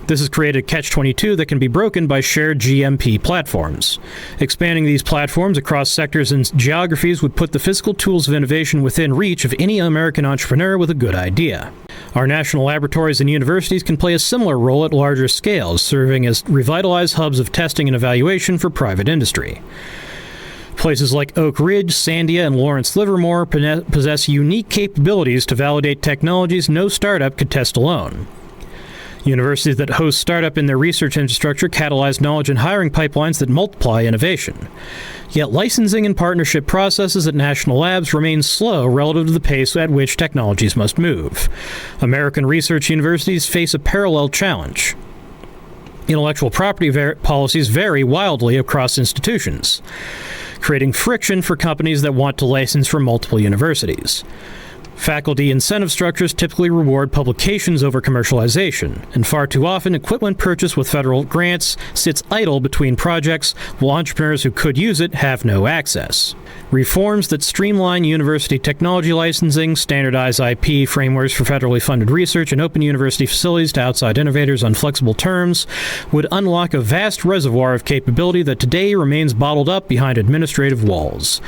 This has created a catch-22 that can be broken by shared GMP platforms. Expanding these platforms across sectors and geographies would put the physical tools of innovation within reach of any American entrepreneur with a good idea. Our national laboratories and universities can play a similar role at larger scales, serving as revitalized hubs of testing and evaluation for private industry. Places like Oak Ridge, Sandia, and Lawrence Livermore possess unique capabilities to validate technologies no startup could test alone. Universities that host startup in their research infrastructure catalyze knowledge and hiring pipelines that multiply innovation. Yet licensing and partnership processes at national labs remain slow relative to the pace at which technologies must move. American research universities face a parallel challenge. Intellectual property policies vary wildly across institutions, creating friction for companies that want to license from multiple universities. Faculty incentive structures typically reward publications over commercialization, and far too often equipment purchased with federal grants sits idle between projects while entrepreneurs who could use it have no access. Reforms that streamline university technology licensing, standardize IP frameworks for federally funded research, and open university facilities to outside innovators on flexible terms would unlock a vast reservoir of capability that today remains bottled up behind administrative walls.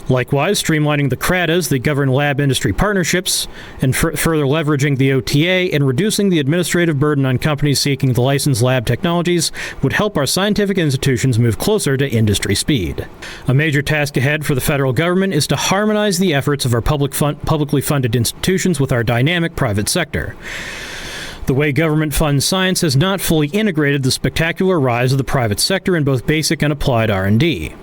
Likewise, streamlining the CRADAs that govern lab industry partnerships and further leveraging the OTA and reducing the administrative burden on companies seeking to license lab technologies would help our scientific institutions move closer to industry speed. A major task ahead for the federal government is to harmonize the efforts of our publicly funded institutions with our dynamic private sector. The way government funds science has not fully integrated the spectacular rise of the private sector in both basic and applied R&D.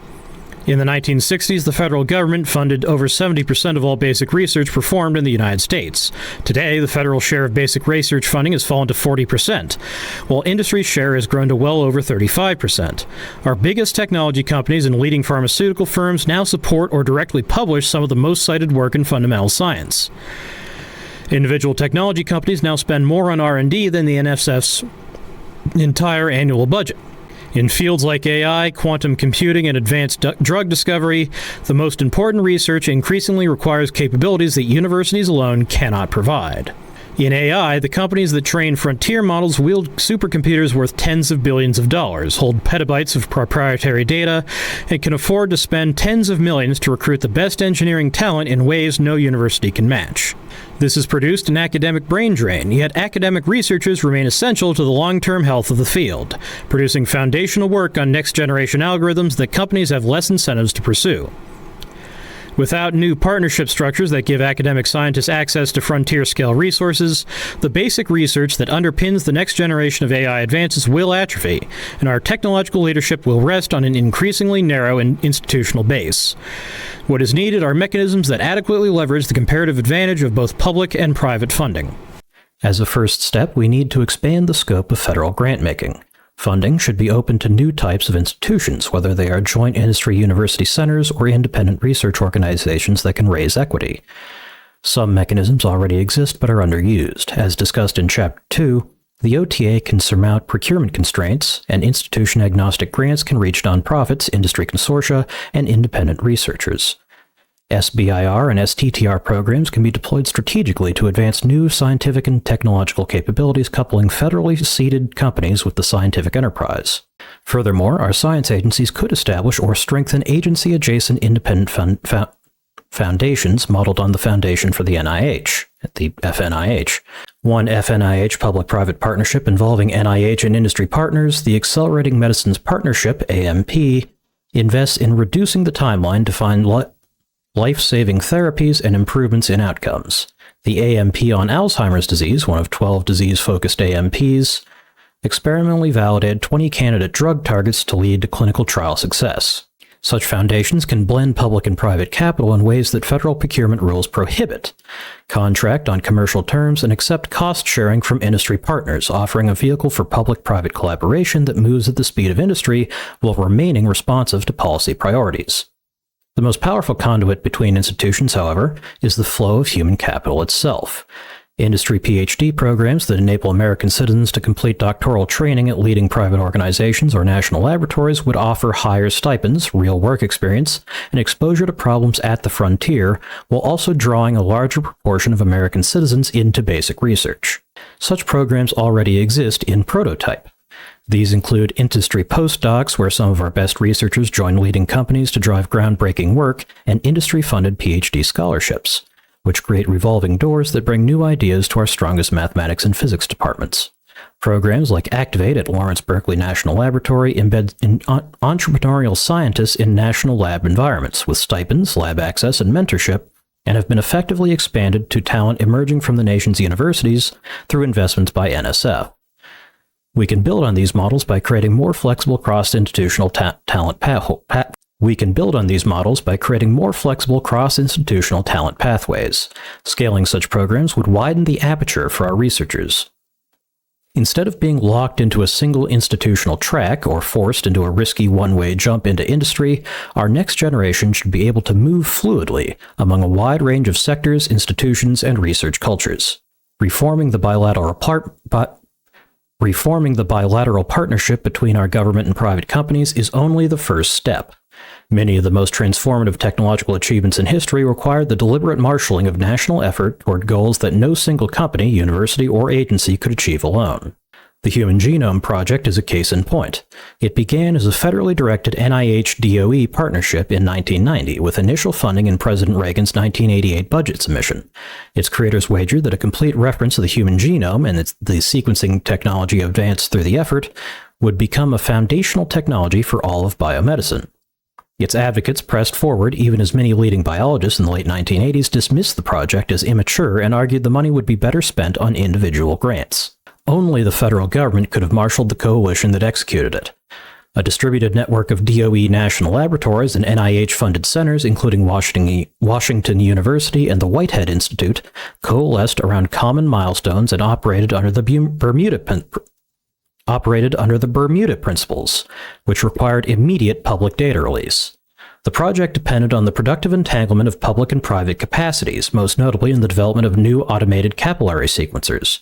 In the 1960s, the federal government funded over 70% of all basic research performed in the United States. Today, the federal share of basic research funding has fallen to 40%, while industry's share has grown to well over 35%. Our biggest technology companies and leading pharmaceutical firms now support or directly publish some of the most cited work in fundamental science. Individual technology companies now spend more on R&D than the NSF's entire annual budget. In fields like AI, quantum computing, and advanced drug discovery, the most important research increasingly requires capabilities that universities alone cannot provide. In AI, the companies that train frontier models wield supercomputers worth tens of billions of dollars, hold petabytes of proprietary data, and can afford to spend tens of millions to recruit the best engineering talent in ways no university can match. This has produced an academic brain drain, yet academic researchers remain essential to the long-term health of the field, producing foundational work on next-generation algorithms that companies have less incentives to pursue. Without new partnership structures that give academic scientists access to frontier-scale resources, the basic research that underpins the next generation of AI advances will atrophy, and our technological leadership will rest on an increasingly narrow and institutional base. What is needed are mechanisms that adequately leverage the comparative advantage of both public and private funding. As a first step, we need to expand the scope of federal grant-making. Funding should be open to new types of institutions, whether they are joint industry university centers or independent research organizations that can raise equity. Some mechanisms already exist but are underused. As discussed in Chapter 2, the OTA can surmount procurement constraints, and institution-agnostic grants can reach nonprofits, industry consortia, and independent researchers. SBIR and STTR programs can be deployed strategically to advance new scientific and technological capabilities, coupling federally seeded companies with the scientific enterprise. Furthermore, our science agencies could establish or strengthen agency-adjacent independent foundations modeled on the Foundation for the NIH, the FNIH. One FNIH public-private partnership involving NIH and industry partners, the Accelerating Medicines Partnership, AMP, invests in reducing the timeline to find life-saving therapies and improvements in outcomes. The AMP on Alzheimer's disease, one of 12 disease-focused AMPs, experimentally validated 20 candidate drug targets to lead to clinical trial success. Such foundations can blend public and private capital in ways that federal procurement rules prohibit, contract on commercial terms, and accept cost-sharing from industry partners, offering a vehicle for public-private collaboration that moves at the speed of industry while remaining responsive to policy priorities. The most powerful conduit between institutions, however, is the flow of human capital itself. Industry PhD programs that enable American citizens to complete doctoral training at leading private organizations or national laboratories would offer higher stipends, real work experience, and exposure to problems at the frontier, while also drawing a larger proportion of American citizens into basic research. Such programs already exist in prototype. These include industry postdocs, where some of our best researchers join leading companies to drive groundbreaking work, and industry-funded PhD scholarships, which create revolving doors that bring new ideas to our strongest mathematics and physics departments. Programs like Activate at Lawrence Berkeley National Laboratory embed entrepreneurial scientists in national lab environments, with stipends, lab access, and mentorship, and have been effectively expanded to talent emerging from the nation's universities through investments by NSF. We can build on these models by creating more flexible cross-institutional talent pathways. Scaling such programs would widen the aperture for our researchers. Instead of being locked into a single institutional track or forced into a risky one-way jump into industry, our next generation should be able to move fluidly among a wide range of sectors, institutions, and research cultures. Reforming the bilateral partnership between our government and private companies is only the first step. Many of the most transformative technological achievements in history required the deliberate marshaling of national effort toward goals that no single company, university, or agency could achieve alone. The Human Genome Project is a case in point. It began as a federally directed NIH-DOE partnership in 1990, with initial funding in President Reagan's 1988 budget submission. Its creators wagered that a complete reference to the human genome and the sequencing technology advanced through the effort would become a foundational technology for all of biomedicine. Its advocates pressed forward even as many leading biologists in the late 1980s dismissed the project as immature and argued the money would be better spent on individual grants. Only the federal government could have marshaled the coalition that executed it. A distributed network of DOE national laboratories and NIH-funded centers, including Washington University and the Whitehead Institute, coalesced around common milestones and operated under the Bermuda Principles, which required immediate public data release. The project depended on the productive entanglement of public and private capacities, most notably in the development of new automated capillary sequencers,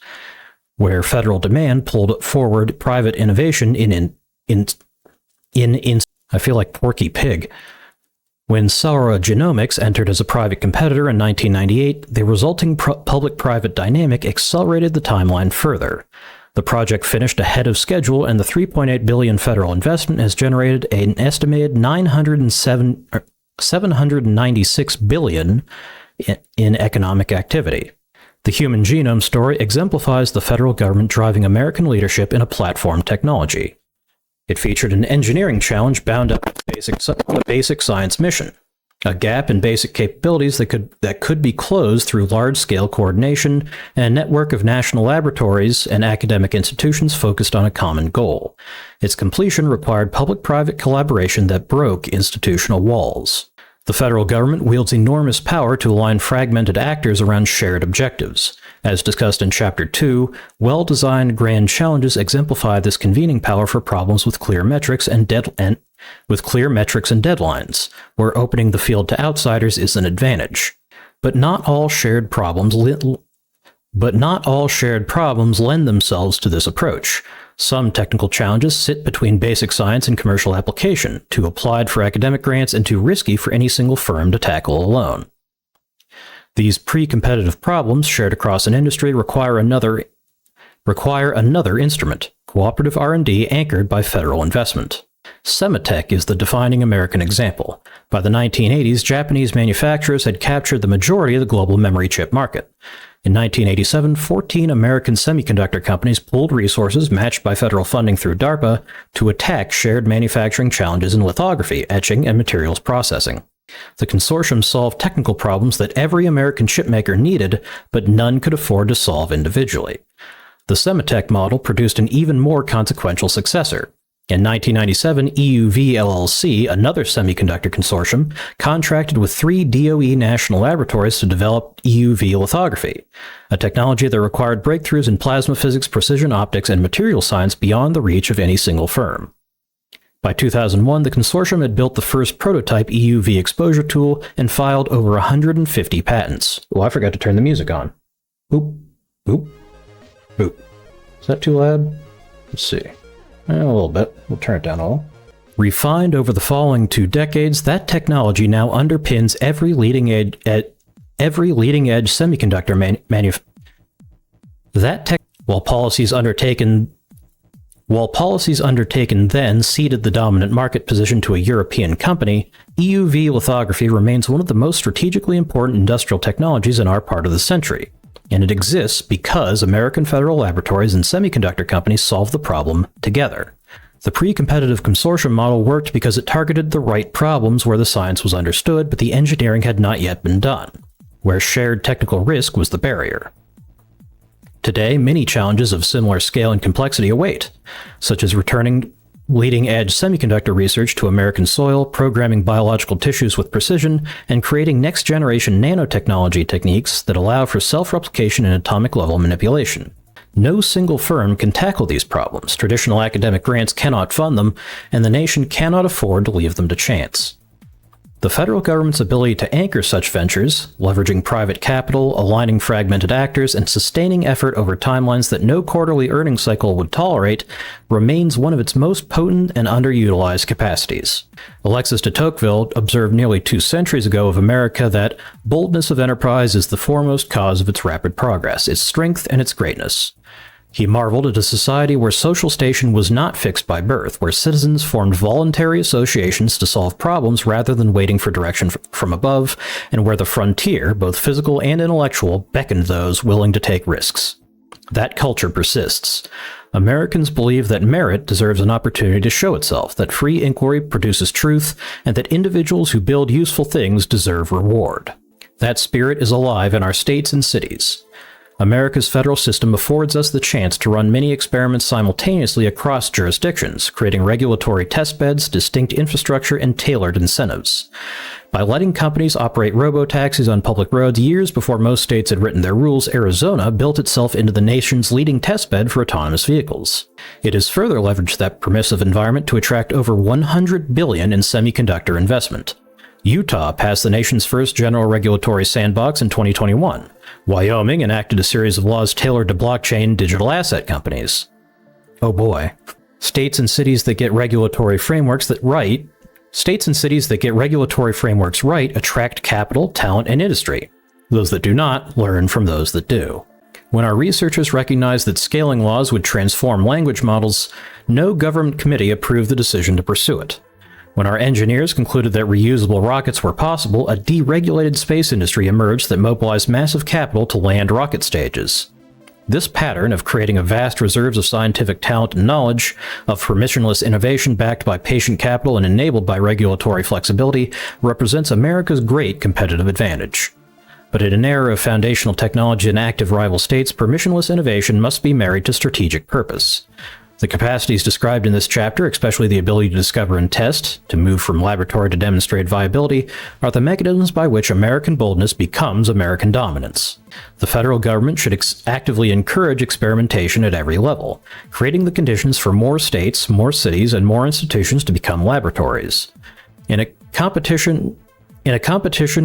where federal demand pulled forward private innovation I feel like Porky Pig. When Saura Genomics entered as a private competitor in 1998, the resulting public-private dynamic accelerated the timeline further. The project finished ahead of schedule, and the $3.8 billion federal investment has generated an estimated $796 billion in economic activity. The Human Genome story exemplifies the federal government driving American leadership in a platform technology. It featured an engineering challenge bound up with a basic science mission. a gap in basic capabilities that could be closed through large-scale coordination and a network of national laboratories and academic institutions focused on a common goal. Its completion required public-private collaboration that broke institutional walls. The federal government wields enormous power to align fragmented actors around shared objectives. As discussed in Chapter 2, well-designed grand challenges exemplify this convening power for problems with clear metrics and deadlines, where opening the field to outsiders is an advantage. But not all shared problems lend themselves to this approach. Some technical challenges sit between basic science and commercial application, too applied for academic grants and too risky for any single firm to tackle alone. These pre-competitive problems shared across an industry require another instrument, cooperative R&D anchored by federal investment. Semitech is the defining American example. By the 1980s, Japanese manufacturers had captured the majority of the global memory chip market. In 1987, 14 American semiconductor companies pooled resources matched by federal funding through DARPA to attack shared manufacturing challenges in lithography, etching, and materials processing. The consortium solved technical problems that every American chipmaker needed, but none could afford to solve individually. The Semitech model produced an even more consequential successor. In 1997, EUV LLC, another semiconductor consortium, contracted with 3 DOE national laboratories to develop EUV lithography, a technology that required breakthroughs in plasma physics, precision optics, and material science beyond the reach of any single firm. By 2001, the consortium had built the first prototype EUV exposure tool and filed over 150 patents. Oh, I forgot to turn the music on. Boop, boop, boop. Is that too loud? Let's see. A little bit. We'll turn it down a little. Refined over the following 2 decades, that technology now underpins every leading edge semiconductor manufacturing. While policies undertaken then ceded the dominant market position to a European company, EUV lithography remains one of the most strategically important industrial technologies in our part of the century. And it exists because American federal laboratories and semiconductor companies solve the problem together. The pre-competitive consortium model worked because it targeted the right problems where the science was understood, but the engineering had not yet been done, where shared technical risk was the barrier. Today, many challenges of similar scale and complexity await, such as returning leading-edge semiconductor research to American soil, programming biological tissues with precision, and creating next-generation nanotechnology techniques that allow for self-replication and atomic-level manipulation. No single firm can tackle these problems, traditional academic grants cannot fund them, and the nation cannot afford to leave them to chance. The federal government's ability to anchor such ventures, leveraging private capital, aligning fragmented actors, and sustaining effort over timelines that no quarterly earnings cycle would tolerate, remains one of its most potent and underutilized capacities. Alexis de Tocqueville observed nearly 2 centuries ago of America that boldness of enterprise is the foremost cause of its rapid progress, its strength, and its greatness. He marveled at a society where social station was not fixed by birth, where citizens formed voluntary associations to solve problems rather than waiting for direction from above, and where the frontier, both physical and intellectual, beckoned those willing to take risks. That culture persists. Americans believe that merit deserves an opportunity to show itself, that free inquiry produces truth, and that individuals who build useful things deserve reward. That spirit is alive in our states and cities. America's federal system affords us the chance to run many experiments simultaneously across jurisdictions, creating regulatory testbeds, distinct infrastructure, and tailored incentives. By letting companies operate robo-taxis on public roads years before most states had written their rules, Arizona built itself into the nation's leading testbed for autonomous vehicles. It has further leveraged that permissive environment to attract over $100 billion in semiconductor investment. Utah passed the nation's first general regulatory sandbox in 2021. Wyoming enacted a series of laws tailored to blockchain digital asset companies. Oh boy. States and cities that get regulatory frameworks right attract capital, talent, and industry. Those that do not learn from those that do. When our researchers recognized that scaling laws would transform language models, no government committee approved the decision to pursue it. When our engineers concluded that reusable rockets were possible, a deregulated space industry emerged that mobilized massive capital to land rocket stages. This pattern of creating a vast reserves of scientific talent and knowledge, of permissionless innovation backed by patient capital and enabled by regulatory flexibility, represents America's great competitive advantage. But in an era of foundational technology and active rival states, permissionless innovation must be married to strategic purpose. The capacities described in this chapter, especially the ability to discover and test, to move from laboratory to demonstrate viability, are the mechanisms by which American boldness becomes American dominance. The federal government should actively encourage experimentation at every level, creating the conditions for more states, more cities, and more institutions to become laboratories. In a competition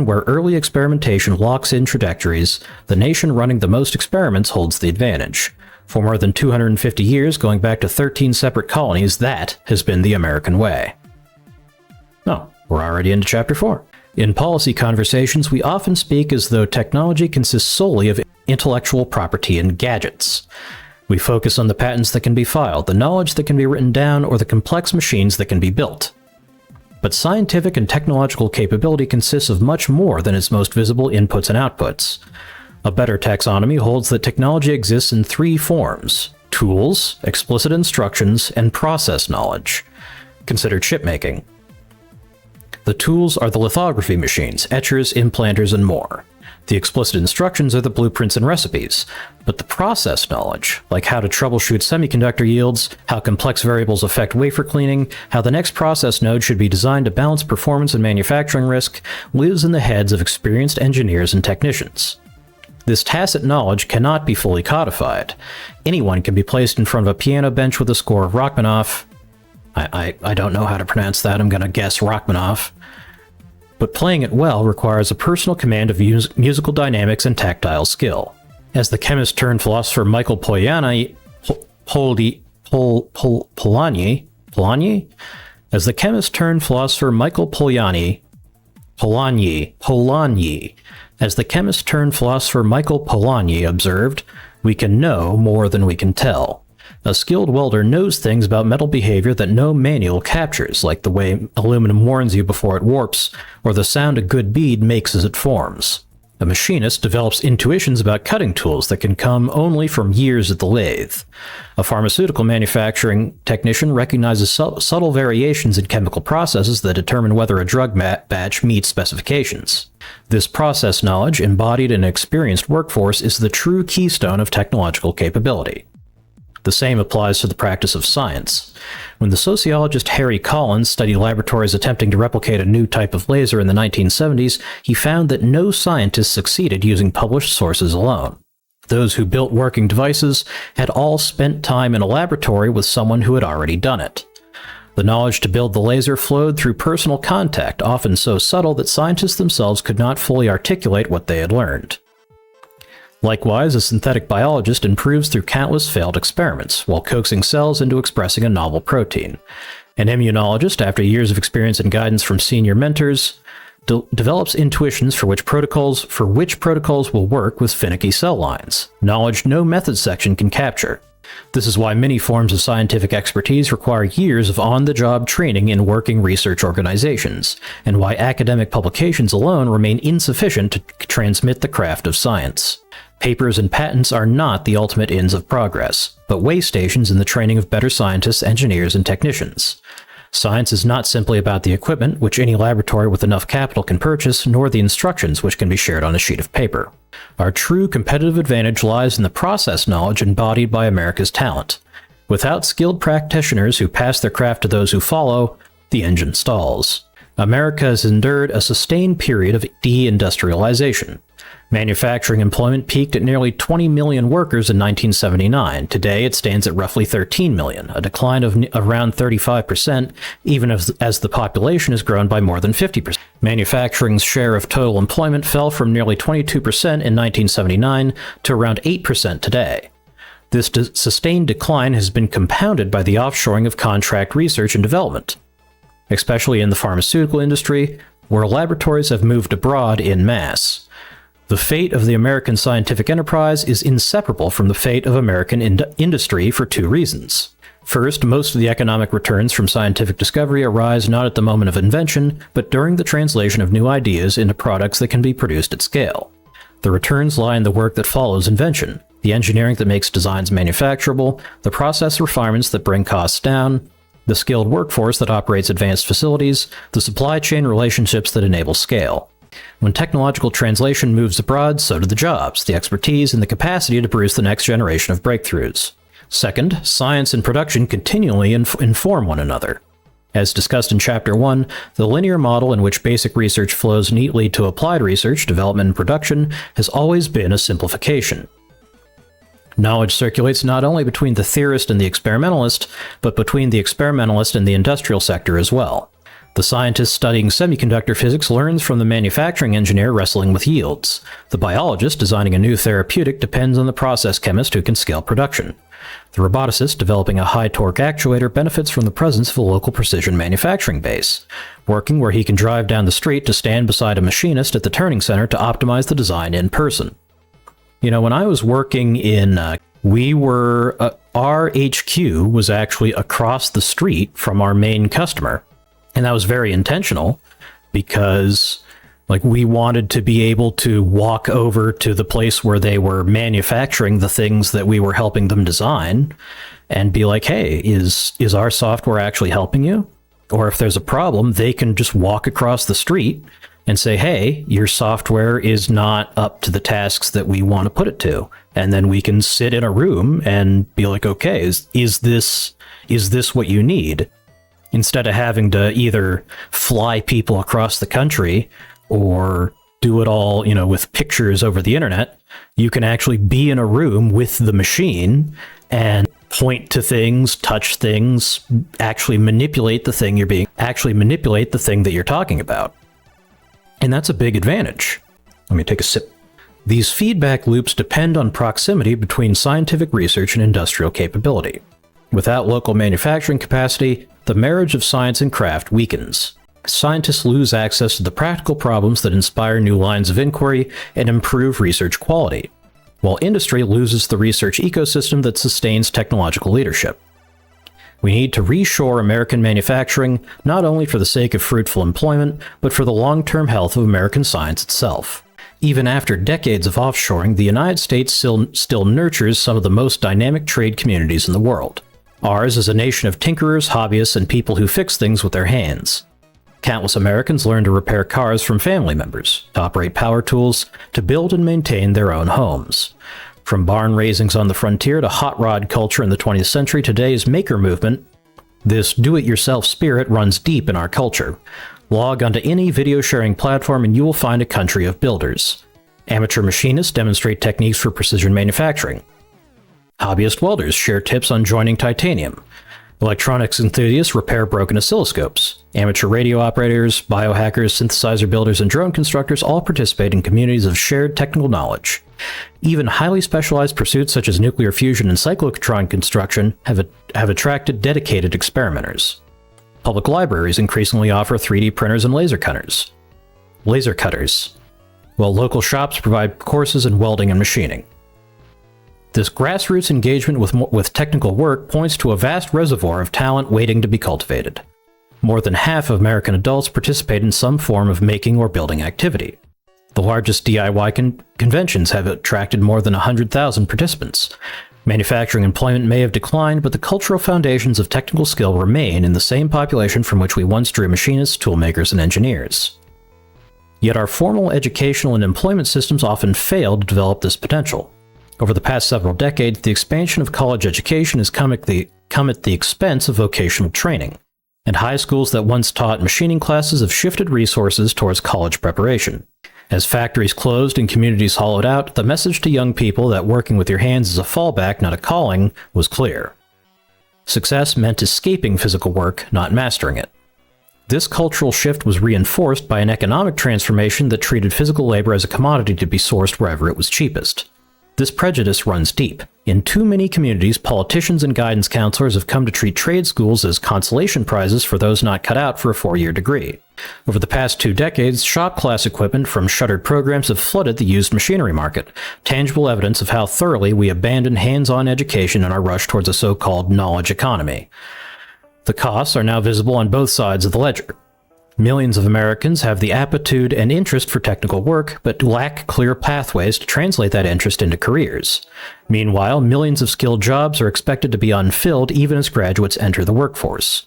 where early experimentation locks in trajectories, the nation running the most experiments holds the advantage. For more than 250 years, going back to 13 separate colonies, that has been the American way. Oh, we're already into Chapter 4. In policy conversations, we often speak as though technology consists solely of intellectual property and gadgets. We focus on the patents that can be filed, the knowledge that can be written down, or the complex machines that can be built. But scientific and technological capability consists of much more than its most visible inputs and outputs. A better taxonomy holds that technology exists in three forms: tools, explicit instructions, and process knowledge. Consider chipmaking. The tools are the lithography machines, etchers, implanters, and more. The explicit instructions are the blueprints and recipes, but the process knowledge, like how to troubleshoot semiconductor yields, how complex variables affect wafer cleaning, how the next process node should be designed to balance performance and manufacturing risk, lives in the heads of experienced engineers and technicians. This tacit knowledge cannot be fully codified. Anyone can be placed in front of a piano bench with a score of Rachmaninoff. I don't know how to pronounce that, I'm gonna guess Rachmaninoff. But playing it well requires a personal command of musical dynamics and tactile skill. As the chemist turned philosopher Michael Polanyi, As the chemist turned philosopher Michael Polanyi observed, "We can know more than we can tell." A skilled welder knows things about metal behavior that no manual captures, like the way aluminum warns you before it warps, or the sound a good bead makes as it forms. A machinist develops intuitions about cutting tools that can come only from years at the lathe. A pharmaceutical manufacturing technician recognizes subtle variations in chemical processes that determine whether a drug batch meets specifications. This process knowledge, embodied in an experienced workforce, is the true keystone of technological capability. The same applies to the practice of science. When the sociologist Harry Collins studied laboratories attempting to replicate a new type of laser in the 1970s, he found that no scientist succeeded using published sources alone. Those who built working devices had all spent time in a laboratory with someone who had already done it. The knowledge to build the laser flowed through personal contact, often so subtle that scientists themselves could not fully articulate what they had learned. Likewise, a synthetic biologist improves through countless failed experiments, while coaxing cells into expressing a novel protein. An immunologist, after years of experience and guidance from senior mentors, develops intuitions for which protocols will work with finicky cell lines, knowledge no method section can capture. This is why many forms of scientific expertise require years of on-the-job training in working research organizations, and why academic publications alone remain insufficient to transmit the craft of science. Papers and patents are not the ultimate ends of progress, but way stations in the training of better scientists, engineers, and technicians. Science is not simply about the equipment, which any laboratory with enough capital can purchase, nor the instructions, which can be shared on a sheet of paper. Our true competitive advantage lies in the process knowledge embodied by America's talent. Without skilled practitioners who pass their craft to those who follow, the engine stalls. America has endured a sustained period of deindustrialization. Manufacturing employment peaked at nearly 20 million workers in 1979. Today, it stands at roughly 13 million, a decline of around 35%, even as the population has grown by more than 50%. Manufacturing's share of total employment fell from nearly 22% in 1979 to around 8% today. This sustained decline has been compounded by the offshoring of contract research and development, especially in the pharmaceutical industry, where laboratories have moved abroad en masse. The fate of the American scientific enterprise is inseparable from the fate of American industry for two reasons. First, most of the economic returns from scientific discovery arise not at the moment of invention, but during the translation of new ideas into products that can be produced at scale. The returns lie in the work that follows invention, the engineering that makes designs manufacturable, the process refinements that bring costs down, the skilled workforce that operates advanced facilities, the supply chain relationships that enable scale. When technological translation moves abroad, so do the jobs, the expertise, and the capacity to produce the next generation of breakthroughs. Second, science and production continually inform one another. As discussed in Chapter 1, the linear model in which basic research flows neatly to applied research, development, and production has always been a simplification. Knowledge circulates not only between the theorist and the experimentalist, but between the experimentalist and the industrial sector as well. The scientist studying semiconductor physics learns from the manufacturing engineer wrestling with yields. The biologist designing a new therapeutic depends on the process chemist who can scale production. The roboticist developing a high-torque actuator benefits from the presence of a local precision manufacturing base, working where he can drive down the street to stand beside a machinist at the turning center to optimize the design in person. You know, when I was working in, our HQ was actually across the street from our main customer. And that was very intentional because, we wanted to be able to walk over to the place where they were manufacturing the things that we were helping them design and be like, hey, is our software actually helping you? Or if there's a problem, they can just walk across the street and say, hey, your software is not up to the tasks that we want to put it to. And then we can sit in a room and be like, okay, is this what you need? Instead of having to either fly people across the country or do it all, with pictures over the internet, you can actually be in a room with the machine and point to things, touch things, actually manipulate the thing that you're talking about. And that's a big advantage. Let me take a sip. These feedback loops depend on proximity between scientific research and industrial capability. Without local manufacturing capacity, the marriage of science and craft weakens. Scientists lose access to the practical problems that inspire new lines of inquiry and improve research quality, while industry loses the research ecosystem that sustains technological leadership. We need to reshore American manufacturing, not only for the sake of fruitful employment, but for the long-term health of American science itself. Even after decades of offshoring, the United States still nurtures some of the most dynamic trade communities in the world. Ours is a nation of tinkerers, hobbyists, and people who fix things with their hands. Countless Americans learn to repair cars from family members, to operate power tools, to build and maintain their own homes. From barn raisings on the frontier to hot rod culture in the 20th century, today's maker movement, this do-it-yourself spirit runs deep in our culture. Log onto any video sharing platform and you will find a country of builders. Amateur machinists demonstrate techniques for precision manufacturing. Hobbyist welders share tips on joining titanium. Electronics enthusiasts repair broken oscilloscopes. Amateur radio operators, biohackers, synthesizer builders, and drone constructors all participate in communities of shared technical knowledge. Even highly specialized pursuits such as nuclear fusion and cyclotron construction have attracted dedicated experimenters. Public libraries increasingly offer 3D printers and laser cutters, while local shops provide courses in welding and machining. This grassroots engagement with technical work points to a vast reservoir of talent waiting to be cultivated. More than half of American adults participate in some form of making or building activity. The largest DIY conventions have attracted more than 100,000 participants. Manufacturing employment may have declined, but the cultural foundations of technical skill remain in the same population from which we once drew machinists, toolmakers, and engineers. Yet our formal educational and employment systems often fail to develop this potential. Over the past several decades, the expansion of college education has come at the expense of vocational training, and high schools that once taught machining classes have shifted resources towards college preparation. As factories closed and communities hollowed out, the message to young people that working with your hands is a fallback, not a calling, was clear. Success meant escaping physical work, not mastering it. This cultural shift was reinforced by an economic transformation that treated physical labor as a commodity to be sourced wherever it was cheapest. This prejudice runs deep. In too many communities, politicians and guidance counselors have come to treat trade schools as consolation prizes for those not cut out for a 4-year degree. Over the past 2 decades, shop class equipment from shuttered programs have flooded the used machinery market, tangible evidence of how thoroughly we abandon hands-on education in our rush towards a so-called knowledge economy. The costs are now visible on both sides of the ledger. Millions of Americans have the aptitude and interest for technical work, but lack clear pathways to translate that interest into careers. Meanwhile, millions of skilled jobs are expected to be unfilled even as graduates enter the workforce.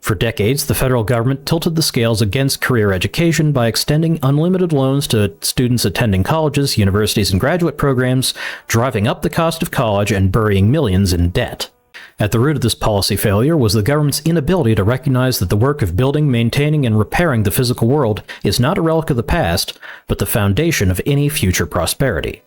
For decades, the federal government tilted the scales against career education by extending unlimited loans to students attending colleges, universities, and graduate programs, driving up the cost of college and burying millions in debt. At the root of this policy failure was the government's inability to recognize that the work of building, maintaining, and repairing the physical world is not a relic of the past, but the foundation of any future prosperity.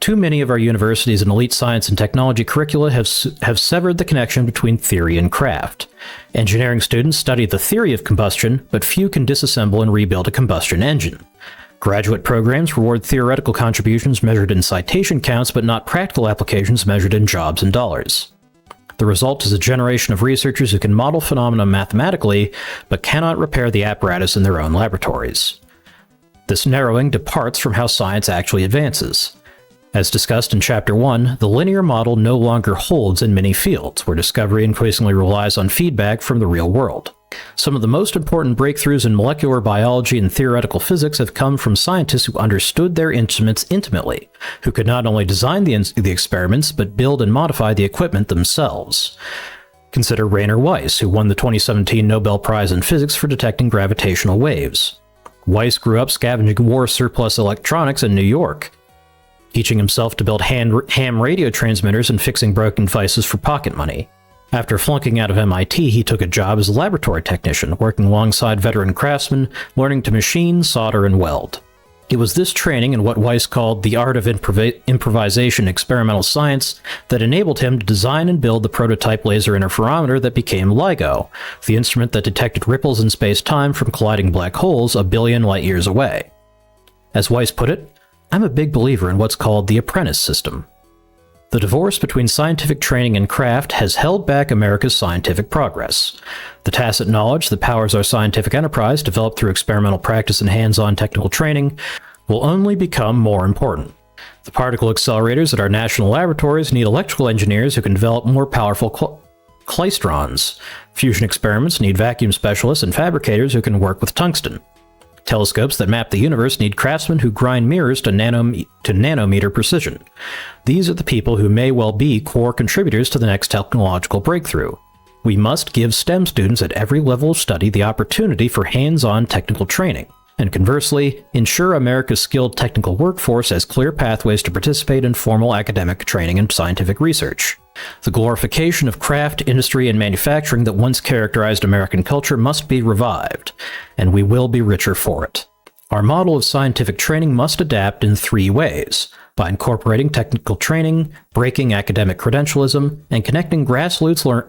Too many of our universities and elite science and technology curricula have severed the connection between theory and craft. Engineering students study the theory of combustion, but few can disassemble and rebuild a combustion engine. Graduate programs reward theoretical contributions measured in citation counts, but not practical applications measured in jobs and dollars. The result is a generation of researchers who can model phenomena mathematically, but cannot repair the apparatus in their own laboratories. This narrowing departs from how science actually advances. As discussed in Chapter 1, the linear model no longer holds in many fields, where discovery increasingly relies on feedback from the real world. Some of the most important breakthroughs in molecular biology and theoretical physics have come from scientists who understood their instruments intimately, who could not only design the experiments, but build and modify the equipment themselves. Consider Rainer Weiss, who won the 2017 Nobel Prize in Physics for detecting gravitational waves. Weiss grew up scavenging war surplus electronics in New York, teaching himself to build ham radio transmitters and fixing broken devices for pocket money. After flunking out of MIT, he took a job as a laboratory technician, working alongside veteran craftsmen, learning to machine, solder, and weld. It was this training in what Weiss called the art of improvisation experimental science that enabled him to design and build the prototype laser interferometer that became LIGO, the instrument that detected ripples in space-time from colliding black holes a billion light-years away. As Weiss put it, "I'm a big believer in what's called the apprentice system." The divorce between scientific training and craft has held back America's scientific progress. The tacit knowledge that powers our scientific enterprise, developed through experimental practice and hands-on technical training, will only become more important. The particle accelerators at our national laboratories need electrical engineers who can develop more powerful klystrons. Fusion experiments need vacuum specialists and fabricators who can work with tungsten. Telescopes that map the universe need craftsmen who grind mirrors to nanometer precision. These are the people who may well be core contributors to the next technological breakthrough. We must give STEM students at every level of study the opportunity for hands-on technical training, and conversely, ensure America's skilled technical workforce has clear pathways to participate in formal academic training and scientific research. The glorification of craft, industry, and manufacturing that once characterized American culture must be revived, and we will be richer for it. Our model of scientific training must adapt in three ways: by incorporating technical training, breaking academic credentialism, and connecting grassroots learning.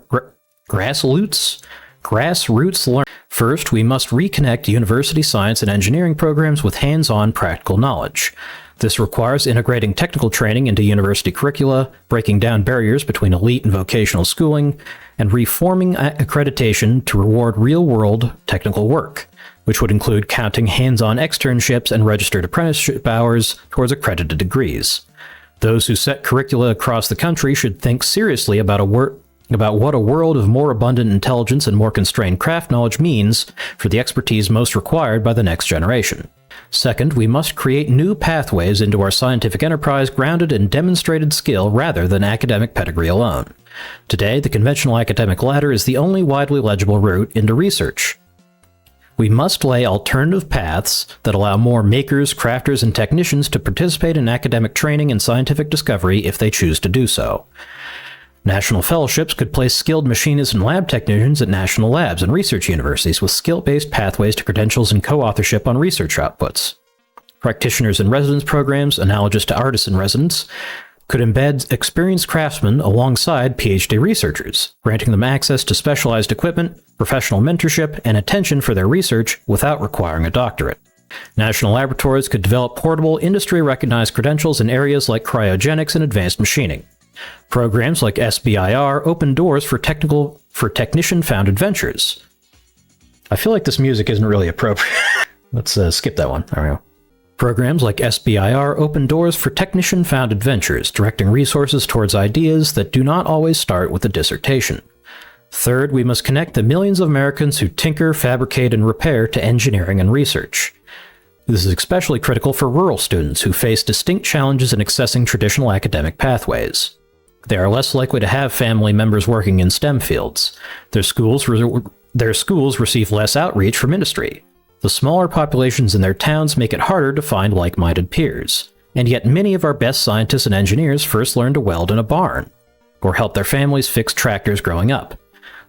First, we must reconnect university science and engineering programs with hands-on practical knowledge. This requires integrating technical training into university curricula, breaking down barriers between elite and vocational schooling, and reforming accreditation to reward real-world technical work, which would include counting hands-on externships and registered apprenticeship hours towards accredited degrees. Those who set curricula across the country should think seriously about what a world of more abundant intelligence and more constrained craft knowledge means for the expertise most required by the next generation. Second, we must create new pathways into our scientific enterprise grounded in demonstrated skill rather than academic pedigree alone. Today, the conventional academic ladder is the only widely legible route into research. We must lay alternative paths that allow more makers, crafters, and technicians to participate in academic training and scientific discovery if they choose to do so. National fellowships could place skilled machinists and lab technicians at national labs and research universities with skill-based pathways to credentials and co-authorship on research outputs. Practitioners in residence programs, analogous to artists in residence, could embed experienced craftsmen alongside PhD researchers, granting them access to specialized equipment, professional mentorship, and attention for their research without requiring a doctorate. National laboratories could develop portable, industry-recognized credentials in areas like cryogenics and advanced machining. Programs like SBIR open doors for technician-founded ventures. I feel like this music isn't really appropriate. Let's skip that one. There we go. Programs like SBIR open doors for technician-founded ventures, directing resources towards ideas that do not always start with a dissertation. Third, we must connect the millions of Americans who tinker, fabricate, and repair to engineering and research. This is especially critical for rural students who face distinct challenges in accessing traditional academic pathways. They are less likely to have family members working in STEM fields. Their schools receive less outreach from industry. The smaller populations in their towns make it harder to find like-minded peers. And yet many of our best scientists and engineers first learned to weld in a barn, or help their families fix tractors growing up.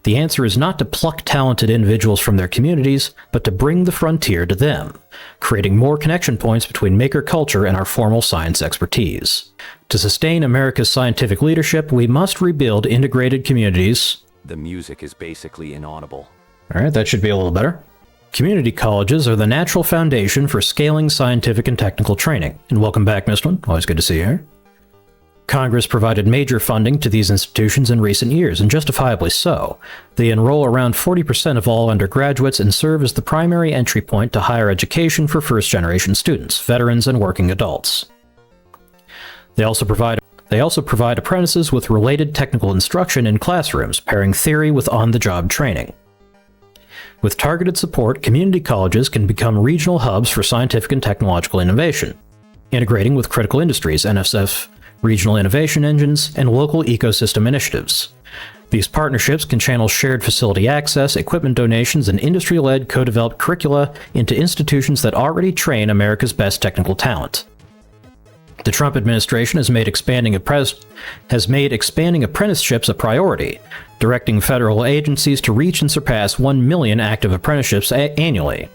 The answer is not to pluck talented individuals from their communities, but to bring the frontier to them, creating more connection points between maker culture and our formal science expertise. To sustain America's scientific leadership, we must rebuild integrated communities. The music is basically inaudible. All right, that should be a little better. Community colleges are the natural foundation for scaling scientific and technical training. And welcome back, Missed One. Always good to see you here. Congress provided major funding to these institutions in recent years, and justifiably so. They enroll around 40% of all undergraduates and serve as the primary entry point to higher education for first-generation students, veterans, and working adults. They also provide apprentices with related technical instruction in classrooms, pairing theory with on-the-job training. With targeted support, community colleges can become regional hubs for scientific and technological innovation, integrating with critical industries, NSF, regional innovation engines, and local ecosystem initiatives. These partnerships can channel shared facility access, equipment donations, and industry-led co-developed curricula into institutions that already train America's best technical talent. The Trump administration has made expanding apprenticeships a priority, directing federal agencies to reach and surpass 1 million active apprenticeships annually.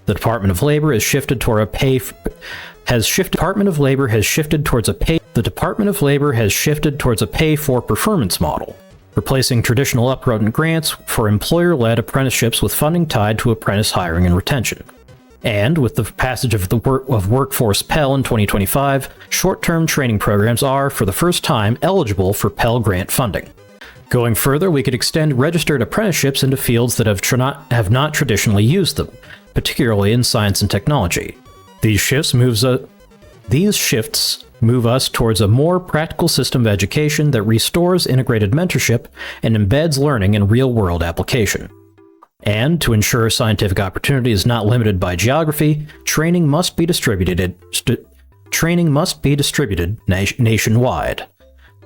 The Department of Labor has shifted towards a pay-for-performance model, replacing traditional upfront grants for employer-led apprenticeships with funding tied to apprentice hiring and retention. And with the passage of Workforce Pell in 2025, short-term training programs are, for the first time, eligible for Pell Grant funding. Going further, we could extend registered apprenticeships into fields that have not traditionally used them, particularly in science and technology. These shifts move us towards a more practical system of education that restores integrated mentorship and embeds learning in real-world application. And to ensure scientific opportunity is not limited by geography, training must be distributed nationwide.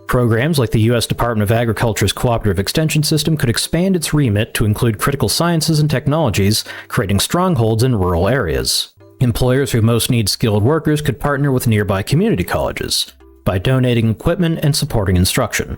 Programs like the U.S. Department of Agriculture's Cooperative Extension System could expand its remit to include critical sciences and technologies, creating strongholds in rural areas. Employers who most need skilled workers could partner with nearby community colleges by donating equipment and supporting instruction.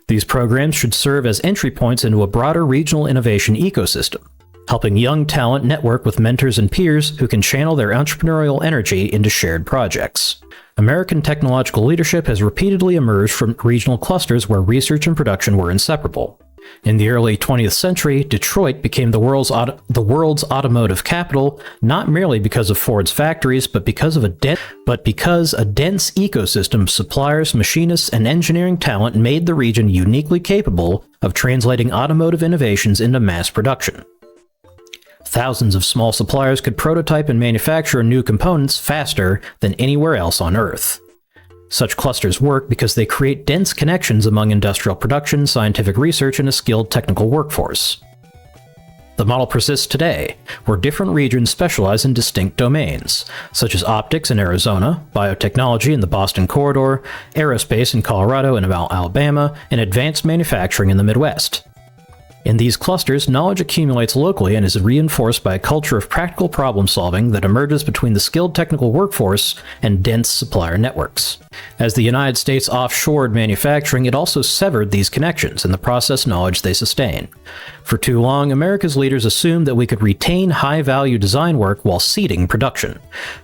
These programs should serve as entry points into a broader regional innovation ecosystem, helping young talent network with mentors and peers who can channel their entrepreneurial energy into shared projects. American technological leadership has repeatedly emerged from regional clusters where research and production were inseparable. In the early 20th century, Detroit became the world's automotive capital, not merely because of Ford's factories, but because a dense ecosystem of suppliers, machinists, and engineering talent made the region uniquely capable of translating automotive innovations into mass production. Thousands of small suppliers could prototype and manufacture new components faster than anywhere else on Earth. Such clusters work because they create dense connections among industrial production, scientific research, and a skilled technical workforce. The model persists today, where different regions specialize in distinct domains, such as optics in Arizona, biotechnology in the Boston Corridor, aerospace in Colorado and Alabama, and advanced manufacturing in the Midwest. In these clusters, knowledge accumulates locally and is reinforced by a culture of practical problem-solving that emerges between the skilled technical workforce and dense supplier networks. As the United States offshored manufacturing, it also severed these connections and the process knowledge they sustain. For too long, America's leaders assumed that we could retain high-value design work while seeding production.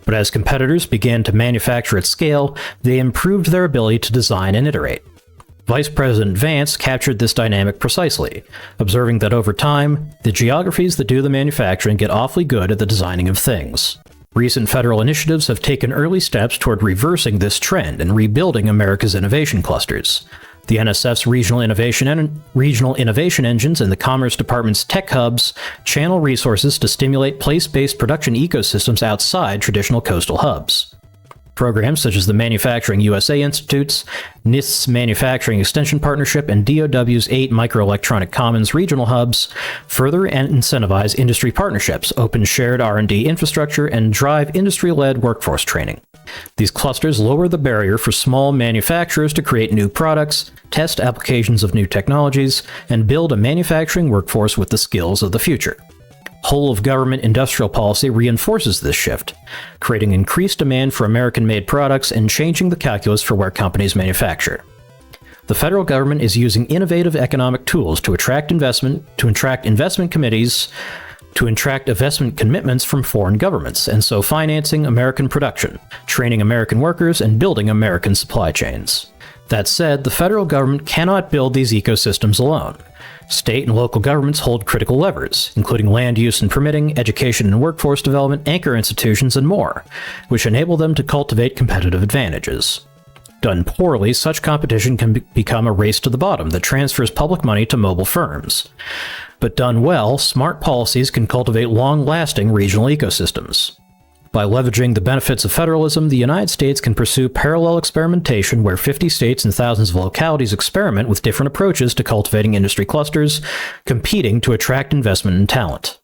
But as competitors began to manufacture at scale, they improved their ability to design and iterate. Vice President Vance captured this dynamic precisely, observing that over time, the geographies that do the manufacturing get awfully good at the designing of things. Recent federal initiatives have taken early steps toward reversing this trend and rebuilding America's innovation clusters. The NSF's regional innovation engines and the Commerce Department's tech hubs channel resources to stimulate place-based production ecosystems outside traditional coastal hubs. Programs such as the Manufacturing USA Institutes, NIST's Manufacturing Extension Partnership, and DOW's 8 microelectronic commons regional hubs further incentivize industry partnerships, open shared R&D infrastructure, and drive industry-led workforce training. These clusters lower the barrier for small manufacturers to create new products, test applications of new technologies, and build a manufacturing workforce with the skills of the future. Whole-of-government industrial policy reinforces this shift, creating increased demand for American-made products and changing the calculus for where companies manufacture. The federal government is using innovative economic tools to attract investment, to attract investment committees, to attract investment commitments from foreign governments, and so financing American production, training American workers, and building American supply chains. That said, the federal government cannot build these ecosystems alone. State and local governments hold critical levers, including land use and permitting, education and workforce development, anchor institutions, and more, which enable them to cultivate competitive advantages. Done poorly, such competition can become a race to the bottom that transfers public money to mobile firms. But done well, smart policies can cultivate long-lasting regional ecosystems. By leveraging the benefits of federalism, the United States can pursue parallel experimentation where 50 states and thousands of localities experiment with different approaches to cultivating industry clusters, competing to attract investment and talent.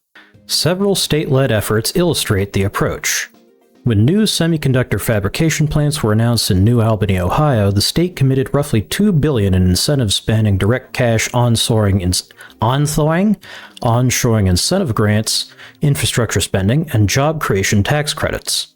Several state-led efforts illustrate the approach. When new semiconductor fabrication plants were announced in New Albany, Ohio, the state committed roughly $2 billion in incentives spanning direct cash onshoring incentive grants, infrastructure spending, and job creation tax credits.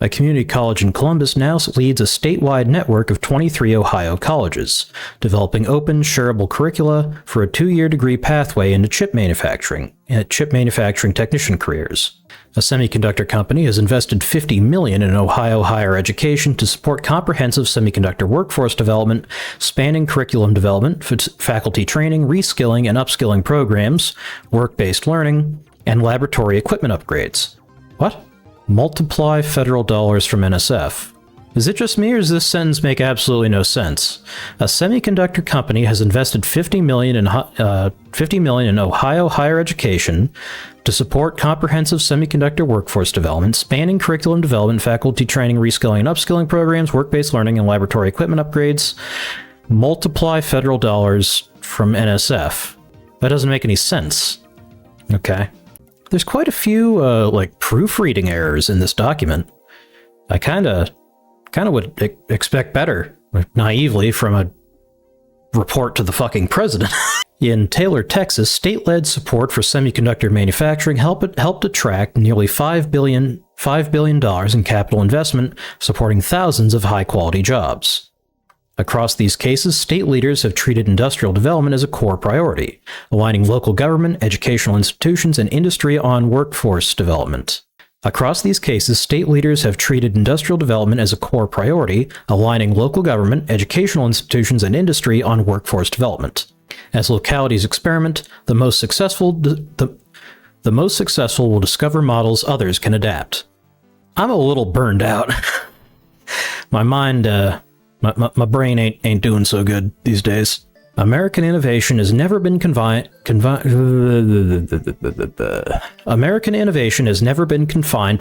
A community college in Columbus now leads a statewide network of 23 Ohio colleges, developing open, shareable curricula for a 2-year degree pathway into chip manufacturing technician careers. A semiconductor company has invested $50 million in Ohio higher education to support comprehensive semiconductor workforce development, spanning curriculum development, faculty training, reskilling and upskilling programs, work-based learning, and laboratory equipment upgrades. What? Multiply federal dollars from NSF. Is it just me, or does this sentence make absolutely no sense? A semiconductor company has invested $50 million in Ohio higher education to support comprehensive semiconductor workforce development, spanning curriculum development, faculty training, reskilling and upskilling programs, work-based learning, and laboratory equipment upgrades. Multiply federal dollars from NSF. That doesn't make any sense. Okay. There's quite a few, proofreading errors in this document. I kind of would expect better, naively, from a report to the fucking president. In Taylor, Texas, state-led support for semiconductor manufacturing helped attract nearly $5 billion in capital investment, supporting thousands of high-quality jobs. Across these cases, state leaders have treated industrial development as a core priority, aligning local government, educational institutions, and industry on workforce development. Across these cases, state leaders have treated industrial development as a core priority, aligning local government, educational institutions, and industry on workforce development. As localities experiment, the most successful will discover models others can adapt. I'm a little burned out. My mind, my brain ain't doing so good these days. American innovation has never been confined to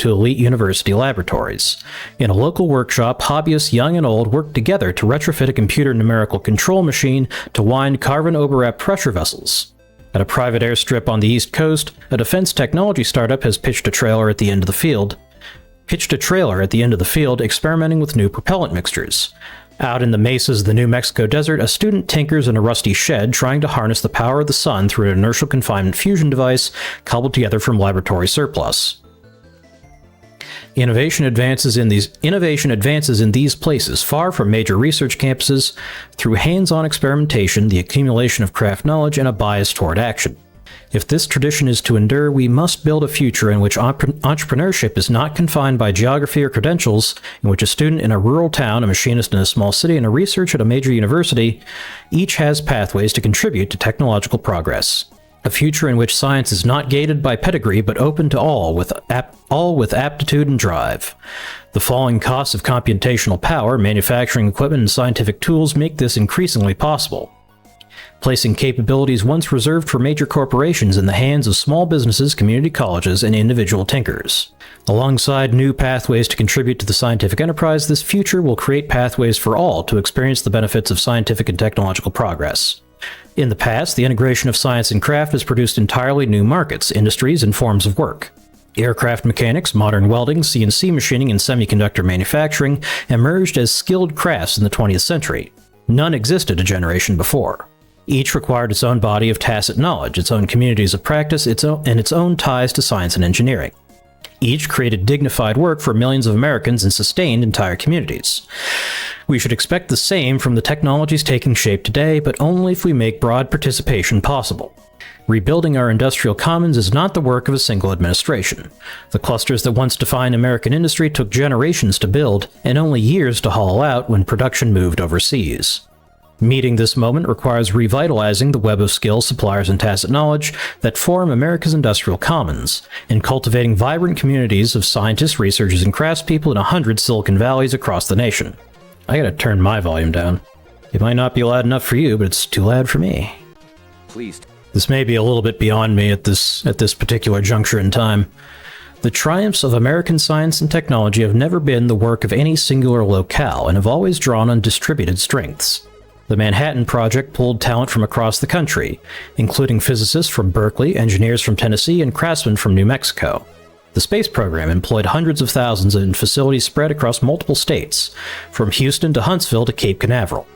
elite university laboratories. In a local workshop, hobbyists young and old worked together to retrofit a computer numerical control machine to wind carbon overwrap pressure vessels. At a private airstrip on the East Coast, a defense technology startup has pitched a trailer at the end of the field, experimenting with new propellant mixtures. Out in the mesas of the New Mexico desert, a student tinkers in a rusty shed trying to harness the power of the sun through an inertial confinement fusion device cobbled together from laboratory surplus. Innovation advances in these places, far from major research campuses, through hands-on experimentation, the accumulation of craft knowledge, and a bias toward action. If this tradition is to endure, we must build a future in which entrepreneurship is not confined by geography or credentials, in which a student in a rural town, a machinist in a small city, and a researcher at a major university each has pathways to contribute to technological progress. A future in which science is not gated by pedigree, but open to all with aptitude and drive. The falling costs of computational power, manufacturing equipment, and scientific tools make this increasingly possible. placing capabilities once reserved for major corporations in the hands of small businesses, community colleges, and individual tinkers. Alongside new pathways to contribute to the scientific enterprise, this future will create pathways for all to experience the benefits of scientific and technological progress. In the past, the integration of science and craft has produced entirely new markets, industries, and forms of work. Aircraft mechanics, modern welding, CNC machining, and semiconductor manufacturing emerged as skilled crafts in the 20th century. None existed a generation before. Each required its own body of tacit knowledge, its own communities of practice, and its own ties to science and engineering. Each created dignified work for millions of Americans and sustained entire communities. We should expect the same from the technologies taking shape today, but only if we make broad participation possible. Rebuilding our industrial commons is not the work of a single administration. The clusters that once defined American industry took generations to build and only years to haul out when production moved overseas. Meeting this moment requires revitalizing the web of skills, suppliers, and tacit knowledge that form America's industrial commons, and cultivating vibrant communities of scientists, researchers, and craftspeople in 100 Silicon Valleys across the nation. I gotta turn my volume down. It might not be loud enough for you, but it's too loud for me. Please. This may be a little bit beyond me at this particular juncture in time. The triumphs of American science and technology have never been the work of any singular locale and have always drawn on distributed strengths. The Manhattan Project pulled talent from across the country, including physicists from Berkeley, engineers from Tennessee, and craftsmen from New Mexico. The space program employed hundreds of thousands in facilities spread across multiple states, from Houston to Huntsville to Cape Canaveral.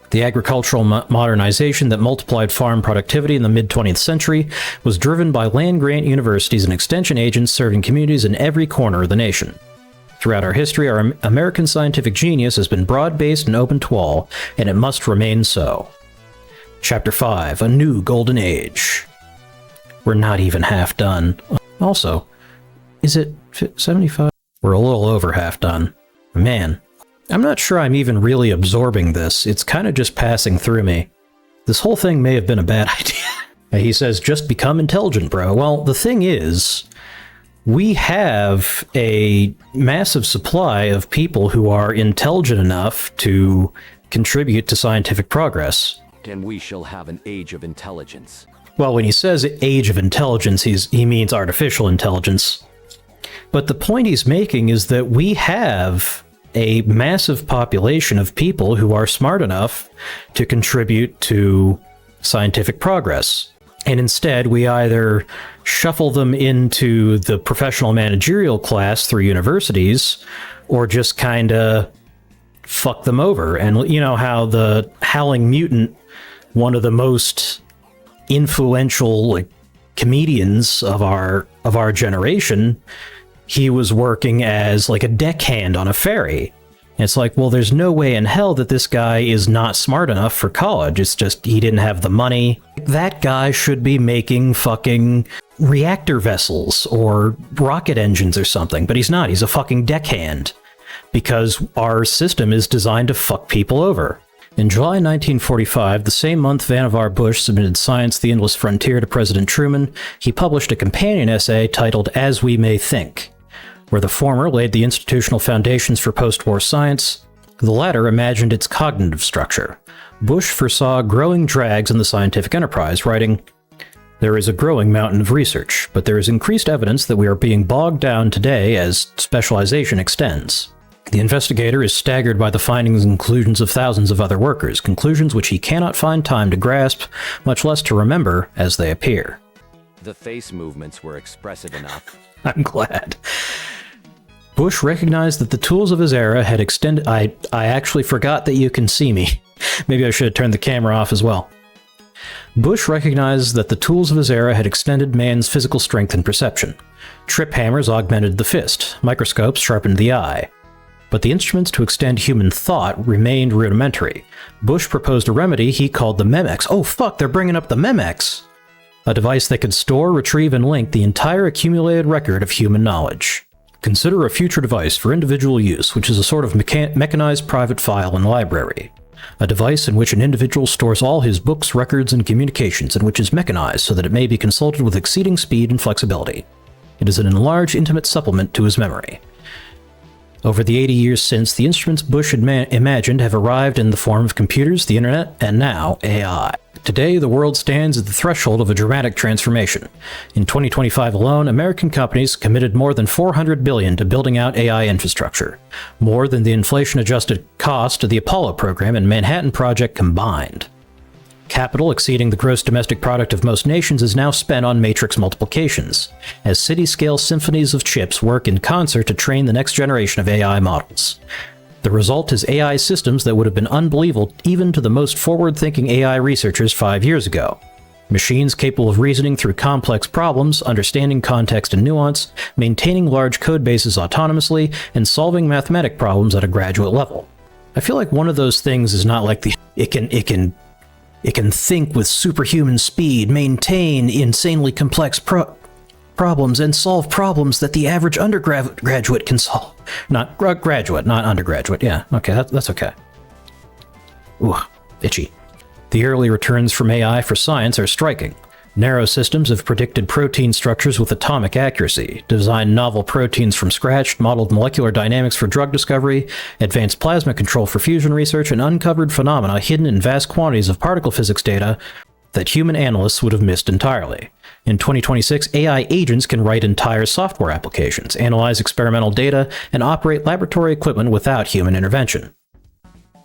The agricultural modernization that multiplied farm productivity in the mid-20th century was driven by land-grant universities and extension agents serving communities in every corner of the nation. Throughout our history, our American scientific genius has been broad-based and open to all, and it must remain so. Chapter 5, A New Golden Age. We're not even half done. Also, is it 75? We're a little over half done. Man, I'm not sure I'm even really absorbing this. It's kind of just passing through me. This whole thing may have been a bad idea. He says, just become intelligent, bro. Well, the thing is, we have a massive supply of people who are intelligent enough to contribute to scientific progress. And we shall have an age of intelligence. Well, when he says age of intelligence, he means artificial intelligence. But the point he's making is that we have a massive population of people who are smart enough to contribute to scientific progress. And instead, we either shuffle them into the professional managerial class through universities, or just kind of fuck them over. And you know how the Howling Mutant, one of the most influential comedians of our generation, he was working as a deckhand on a ferry. And it's like, well, there's no way in hell that this guy is not smart enough for college. It's just he didn't have the money. That guy should be making fucking reactor vessels or rocket engines or something, but he's not. He's a fucking deckhand because our system is designed to fuck people over. In July 1945, the same month Vannevar Bush submitted Science: The Endless Frontier to President Truman, he published a companion essay titled As We May Think, where the former laid the institutional foundations for post-war science, the latter imagined its cognitive structure. Bush foresaw growing drags in the scientific enterprise, writing, "There is a growing mountain of research, but there is increased evidence that we are being bogged down today as specialization extends. The investigator is staggered by the findings and conclusions of thousands of other workers, conclusions which he cannot find time to grasp, much less to remember as they appear." The face movements were expressive enough. I'm glad. Bush recognized that the tools of his era had extended... I actually forgot that you can see me. Maybe I should have turned the camera off as well. Bush recognized that the tools of his era had extended man's physical strength and perception. Trip hammers augmented the fist. Microscopes sharpened the eye. But the instruments to extend human thought remained rudimentary. Bush proposed a remedy he called the Memex. Oh fuck, they're bringing up the Memex! A device that could store, retrieve, and link the entire accumulated record of human knowledge. Consider a future device for individual use, which is a sort of mechanized private file and library. A device in which an individual stores all his books, records, and communications, and which is mechanized so that it may be consulted with exceeding speed and flexibility. It is an enlarged, intimate supplement to his memory. Over the 80 years since, the instruments Bush imagined have arrived in the form of computers, the internet, and now AI. Today, the world stands at the threshold of a dramatic transformation. In 2025 alone, American companies committed more than $400 billion to building out AI infrastructure, more than the inflation-adjusted cost of the Apollo program and Manhattan Project combined. Capital exceeding the gross domestic product of most nations is now spent on matrix multiplications, as city-scale symphonies of chips work in concert to train the next generation of AI models. The result is AI systems that would have been unbelievable even to the most forward-thinking AI researchers 5 years ago. Machines capable of reasoning through complex problems, understanding context and nuance, maintaining large code bases autonomously, and solving mathematic problems at a graduate level. I feel like one of those things is not like it can think with superhuman speed, maintain insanely complex problems, and solve problems that the average undergraduate can solve. Not graduate, not undergraduate. Yeah, okay, that's okay. Ooh, itchy. The early returns from AI for science are striking. Narrow systems have predicted protein structures with atomic accuracy, designed novel proteins from scratch, modeled molecular dynamics for drug discovery, advanced plasma control for fusion research, and uncovered phenomena hidden in vast quantities of particle physics data that human analysts would have missed entirely. In 2026, AI agents can write entire software applications, analyze experimental data, and operate laboratory equipment without human intervention.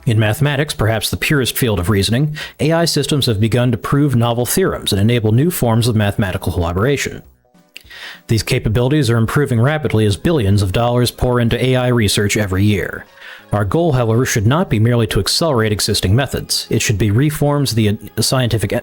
In mathematics, perhaps the purest field of reasoning, AI systems have begun to prove novel theorems and enable new forms of mathematical collaboration. These capabilities are improving rapidly as billions of dollars pour into AI research every year. Our goal, however, should not be merely to accelerate existing methods. It should be reforms the scientific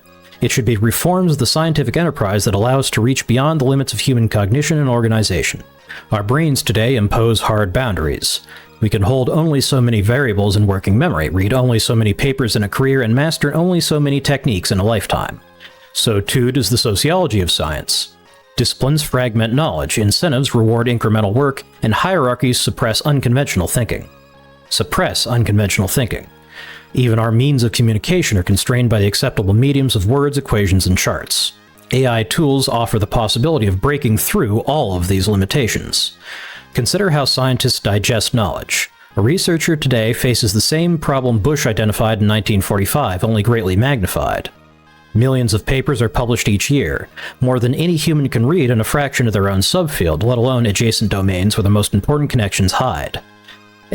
enterprise that allows us to reach beyond the limits of human cognition and organization. Our brains today impose hard boundaries. We can hold only so many variables in working memory, read only so many papers in a career, and master only so many techniques in a lifetime. So too does the sociology of science. Disciplines fragment knowledge, incentives reward incremental work, and hierarchies suppress unconventional thinking. Even our means of communication are constrained by the acceptable mediums of words, equations, and charts. AI tools offer the possibility of breaking through all of these limitations. Consider how scientists digest knowledge. A researcher today faces the same problem Bush identified in 1945, only greatly magnified. Millions of papers are published each year, more than any human can read in a fraction of their own subfield, let alone adjacent domains where the most important connections hide.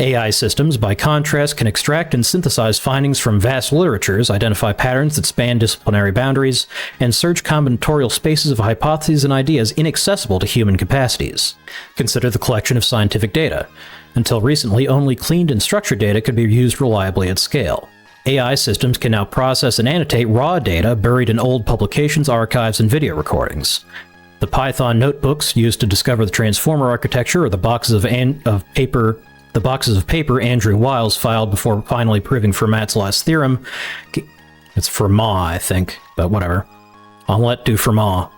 AI systems, by contrast, can extract and synthesize findings from vast literatures, identify patterns that span disciplinary boundaries, and search combinatorial spaces of hypotheses and ideas inaccessible to human capacities. Consider the collection of scientific data. Until recently, only cleaned and structured data could be used reliably at scale. AI systems can now process and annotate raw data buried in old publications, archives, and video recordings. The Python notebooks used to discover the transformer architecture, or the boxes of paper Andrew Wiles filed before finally proving Fermat's last theorem. It's Fermat, I think, but whatever. Omelette du Fermat.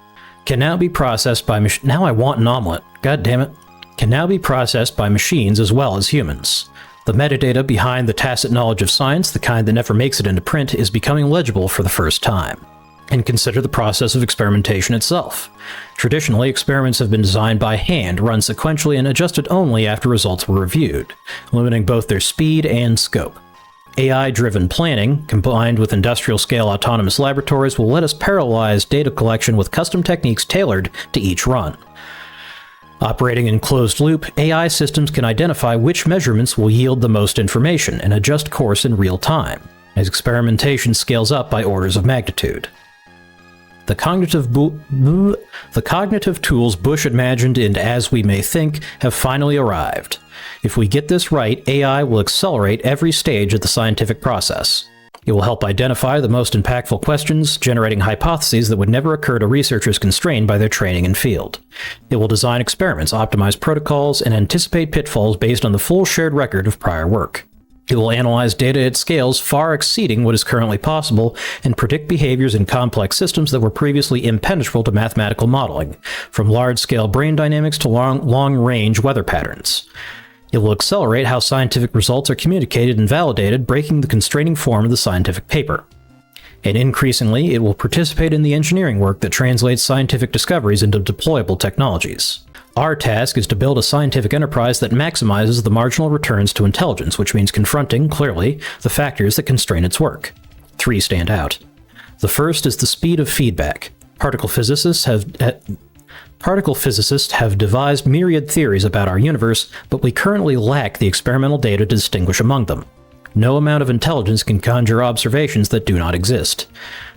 Can now be processed by now I want an omelet. God damn it. Can now be processed by machines as well as humans. The metadata behind the tacit knowledge of science, the kind that never makes it into print, is becoming legible for the first time. And consider the process of experimentation itself. Traditionally, experiments have been designed by hand, run sequentially, and adjusted only after results were reviewed, limiting both their speed and scope. AI-driven planning, combined with industrial-scale autonomous laboratories, will let us parallelize data collection with custom techniques tailored to each run. Operating in closed-loop, AI systems can identify which measurements will yield the most information and adjust course in real time, as experimentation scales up by orders of magnitude. The cognitive tools Bush imagined in As We May Think have finally arrived. If we get this right, AI will accelerate every stage of the scientific process. It will help identify the most impactful questions, generating hypotheses that would never occur to researchers constrained by their training and field. It will design experiments, optimize protocols, and anticipate pitfalls based on the full shared record of prior work. It will analyze data at scales far exceeding what is currently possible and predict behaviors in complex systems that were previously impenetrable to mathematical modeling, from large-scale brain dynamics to long-range weather patterns. It will accelerate how scientific results are communicated and validated, breaking the constraining form of the scientific paper. And increasingly, it will participate in the engineering work that translates scientific discoveries into deployable technologies. Our task is to build a scientific enterprise that maximizes the marginal returns to intelligence, which means confronting, clearly, the factors that constrain its work. 3 stand out. The first is the speed of feedback. Particle physicists have devised myriad theories about our universe, but we currently lack the experimental data to distinguish among them. No amount of intelligence can conjure observations that do not exist.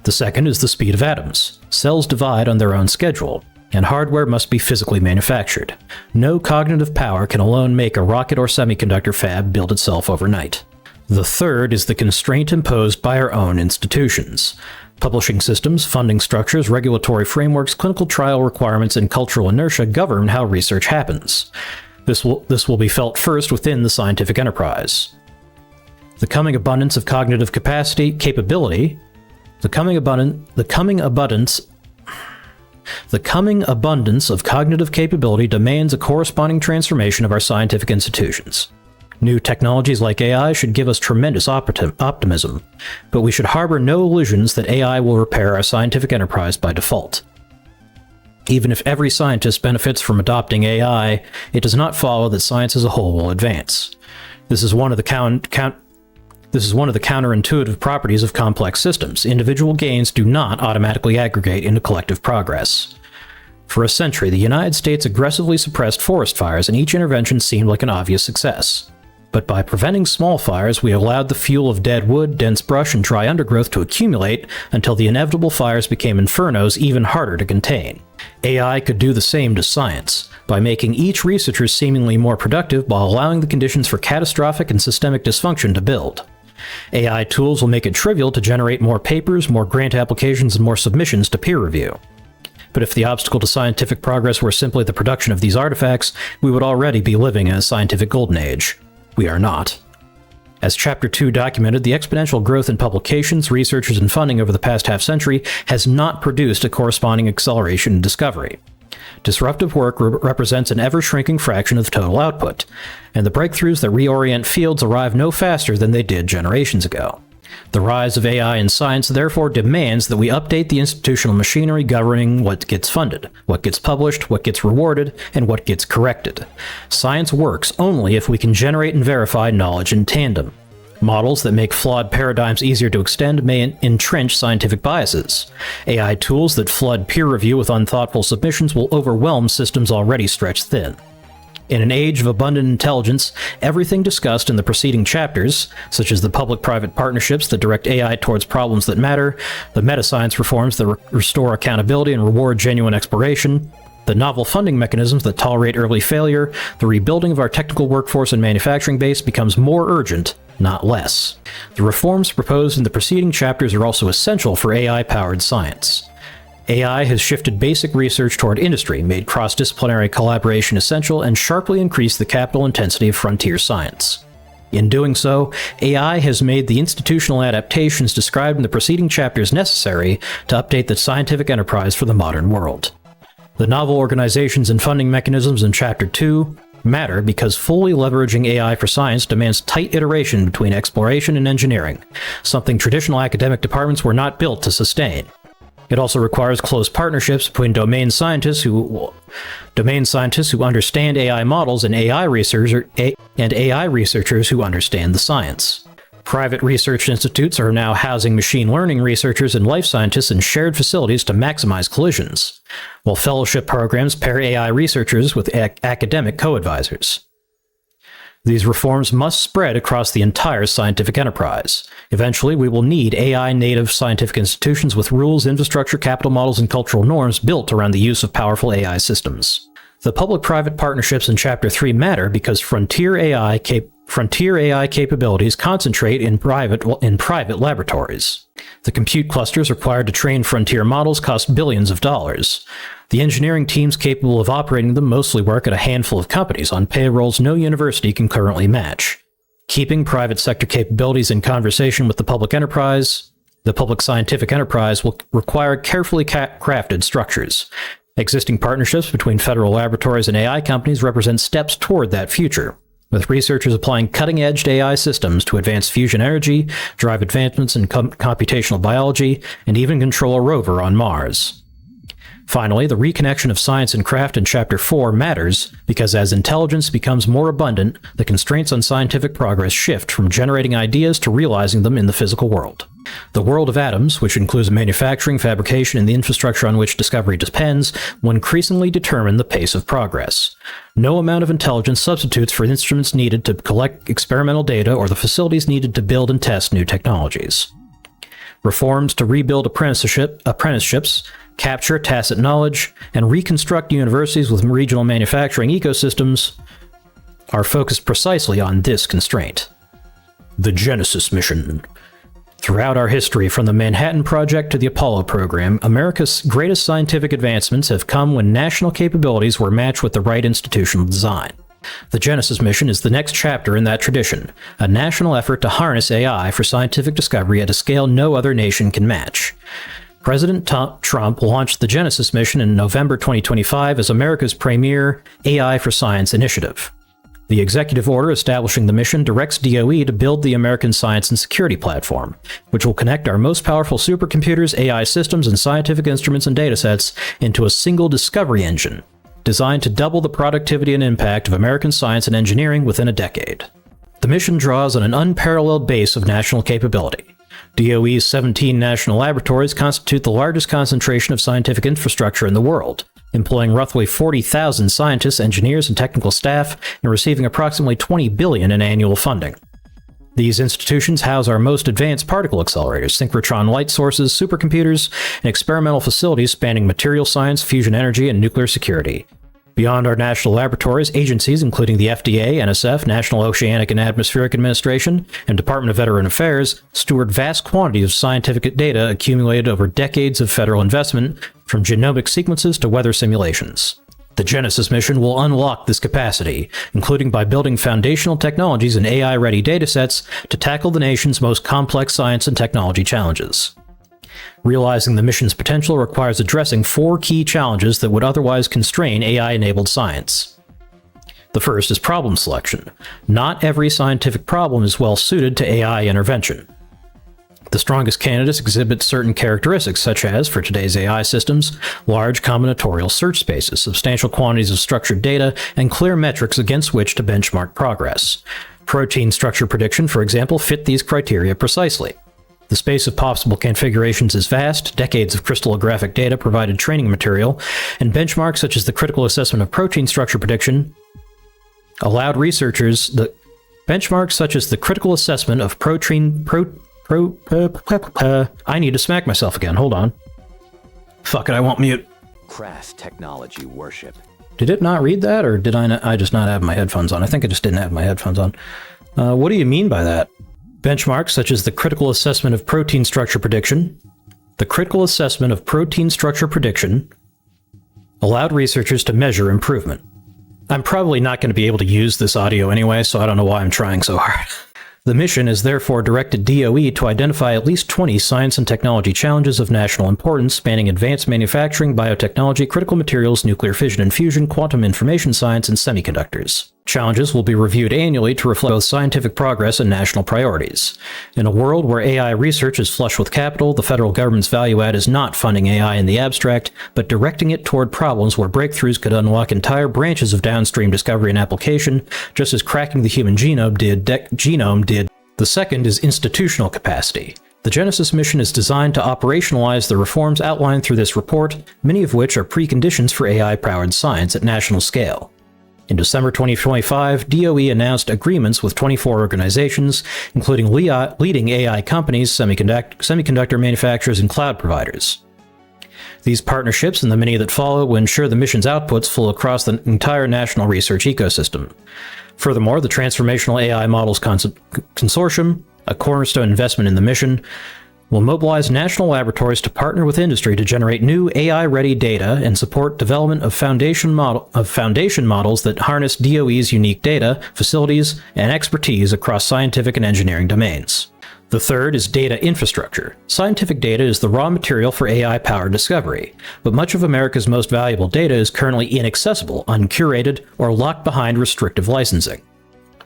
The second is the speed of atoms. Cells divide on their own schedule, and hardware must be physically manufactured. No cognitive power can alone make a rocket or semiconductor fab build itself overnight. The third is the constraint imposed by our own institutions. Publishing systems, funding structures, regulatory frameworks, clinical trial requirements, and cultural inertia govern how research happens. This will be felt first within the scientific enterprise. The coming abundance of cognitive capability of cognitive demands a corresponding transformation of our scientific institutions. New technologies like AI should give us tremendous optimism, but we should harbor no illusions that AI will repair our scientific enterprise by default. Even if every scientist benefits from adopting AI, it does not follow that science as a whole will advance. This is one of the counterintuitive properties of complex systems. Individual gains do not automatically aggregate into collective progress. For a century, the United States aggressively suppressed forest fires, and each intervention seemed like an obvious success. But by preventing small fires, we allowed the fuel of dead wood, dense brush, and dry undergrowth to accumulate until the inevitable fires became infernos even harder to contain. AI could do the same to science, by making each researcher seemingly more productive while allowing the conditions for catastrophic and systemic dysfunction to build. AI tools will make it trivial to generate more papers, more grant applications, and more submissions to peer review. But if the obstacle to scientific progress were simply the production of these artifacts, we would already be living in a scientific golden age. We are not. As Chapter 2 documented, the exponential growth in publications, researchers, and funding over the past half-century has not produced a corresponding acceleration in discovery. Disruptive work represents an ever-shrinking fraction of total output, and the breakthroughs that reorient fields arrive no faster than they did generations ago. The rise of AI in science therefore demands that we update the institutional machinery governing what gets funded, what gets published, what gets rewarded, and what gets corrected. Science works only if we can generate and verify knowledge in tandem. Models that make flawed paradigms easier to extend may entrench scientific biases. AI tools that flood peer review with unthoughtful submissions will overwhelm systems already stretched thin. In an age of abundant intelligence, everything discussed in the preceding chapters, such as the public-private partnerships that direct AI towards problems that matter, the meta-science reforms that restore accountability and reward genuine exploration, the novel funding mechanisms that tolerate early failure, the rebuilding of our technical workforce and manufacturing base becomes more urgent, not less. The reforms proposed in the preceding chapters are also essential for AI-powered science. AI has shifted basic research toward industry, made cross-disciplinary collaboration essential, and sharply increased the capital intensity of frontier science. In doing so, AI has made the institutional adaptations described in the preceding chapters necessary to update the scientific enterprise for the modern world. The novel organizations and funding mechanisms in Chapter 2 matter because fully leveraging AI for science demands tight iteration between exploration and engineering, something traditional academic departments were not built to sustain. It also requires close partnerships between domain scientists who understand AI models and AI researchers who understand the science. Private research institutes are now housing machine learning researchers and life scientists in shared facilities to maximize collisions, while fellowship programs pair AI researchers with academic co-advisors. These reforms must spread across the entire scientific enterprise. Eventually, we will need AI-native scientific institutions with rules, infrastructure, capital models, and cultural norms built around the use of powerful AI systems. The public-private partnerships in Chapter 3 matter because frontier AI capabilities concentrate in private laboratories. The compute clusters required to train frontier models cost billions of dollars. The engineering teams capable of operating them mostly work at a handful of companies on payrolls no university can currently match. Keeping private sector capabilities in conversation with the public scientific enterprise will require carefully crafted structures. Existing partnerships between federal laboratories and AI companies represent steps toward that future, with researchers applying cutting-edge AI systems to advance fusion energy, drive advancements in computational biology, and even control a rover on Mars. Finally, the reconnection of science and craft in Chapter 4 matters because as intelligence becomes more abundant, the constraints on scientific progress shift from generating ideas to realizing them in the physical world. The world of atoms, which includes manufacturing, fabrication, and the infrastructure on which discovery depends, will increasingly determine the pace of progress. No amount of intelligence substitutes for instruments needed to collect experimental data or the facilities needed to build and test new technologies. Reforms to rebuild apprenticeships, capture tacit knowledge, and reconstruct universities with regional manufacturing ecosystems are focused precisely on this constraint. The Genesis mission. Throughout our history, from the Manhattan Project to the Apollo program, America's greatest scientific advancements have come when national capabilities were matched with the right institutional design. The Genesis mission is the next chapter in that tradition, a national effort to harness AI for scientific discovery at a scale no other nation can match. President Trump launched the Genesis mission in November 2025 as America's premier AI for Science initiative. The executive order establishing the mission directs DOE to build the American Science and Security Platform, which will connect our most powerful supercomputers, AI systems, and scientific instruments and datasets into a single discovery engine, designed to double the productivity and impact of American science and engineering within a decade. The mission draws on an unparalleled base of national capability. DOE's 17 national laboratories constitute the largest concentration of scientific infrastructure in the world, employing roughly 40,000 scientists, engineers, and technical staff, and receiving approximately $20 billion in annual funding. These institutions house our most advanced particle accelerators, synchrotron light sources, supercomputers, and experimental facilities spanning material science, fusion energy, and nuclear security. Beyond our national laboratories, agencies including the FDA, NSF, National Oceanic and Atmospheric Administration, and Department of Veteran Affairs steward vast quantities of scientific data accumulated over decades of federal investment, from genomic sequences to weather simulations. The Genesis mission will unlock this capacity, including by building foundational technologies and AI-ready datasets to tackle the nation's most complex science and technology challenges. Realizing the mission's potential requires addressing 4 key challenges that would otherwise constrain AI-enabled science. The first is problem selection. Not every scientific problem is well suited to AI intervention. The strongest candidates exhibit certain characteristics, such as, for today's AI systems, large combinatorial search spaces, substantial quantities of structured data, and clear metrics against which to benchmark progress. Protein structure prediction, for example, fit these criteria precisely. The space of possible configurations is vast, decades of crystallographic data provided training material, and benchmarks such as the critical assessment of protein structure prediction allowed researchers the benchmarks such as the critical assessment of I need to smack myself again, hold on. Fuck it, I won't mute. Crass technology worship. Did it not read that, or did I just not have my headphones on? I think I just didn't have my headphones on. What do you mean by that? Benchmarks such as the critical assessment of protein structure prediction. The critical assessment of protein structure prediction allowed researchers to measure improvement. I'm probably not going to be able to use this audio anyway, so I don't know why I'm trying so hard. The mission has therefore directed DOE to identify at least 20 science and technology challenges of national importance spanning advanced manufacturing, biotechnology, critical materials, nuclear fission and fusion, quantum information science, and semiconductors. Challenges will be reviewed annually to reflect both scientific progress and national priorities. In a world where AI research is flush with capital, the federal government's value add is not funding AI in the abstract, but directing it toward problems where breakthroughs could unlock entire branches of downstream discovery and application, just as cracking the human genome did. The second is institutional capacity. The Genesis mission is designed to operationalize the reforms outlined through this report, many of which are preconditions for AI-powered science at national scale. In December 2025, DOE announced agreements with 24 organizations, including leading AI companies, semiconductor manufacturers, and cloud providers. These partnerships and the many that follow will ensure the mission's outputs flow across the entire national research ecosystem. Furthermore, the Transformational AI Models Consortium, a cornerstone investment in the mission, will mobilize national laboratories to partner with industry to generate new AI-ready data and support development of foundation models that harness DOE's unique data, facilities, and expertise across scientific and engineering domains. The third is data infrastructure. Scientific data is the raw material for AI-powered discovery, but much of America's most valuable data is currently inaccessible, uncurated, or locked behind restrictive licensing.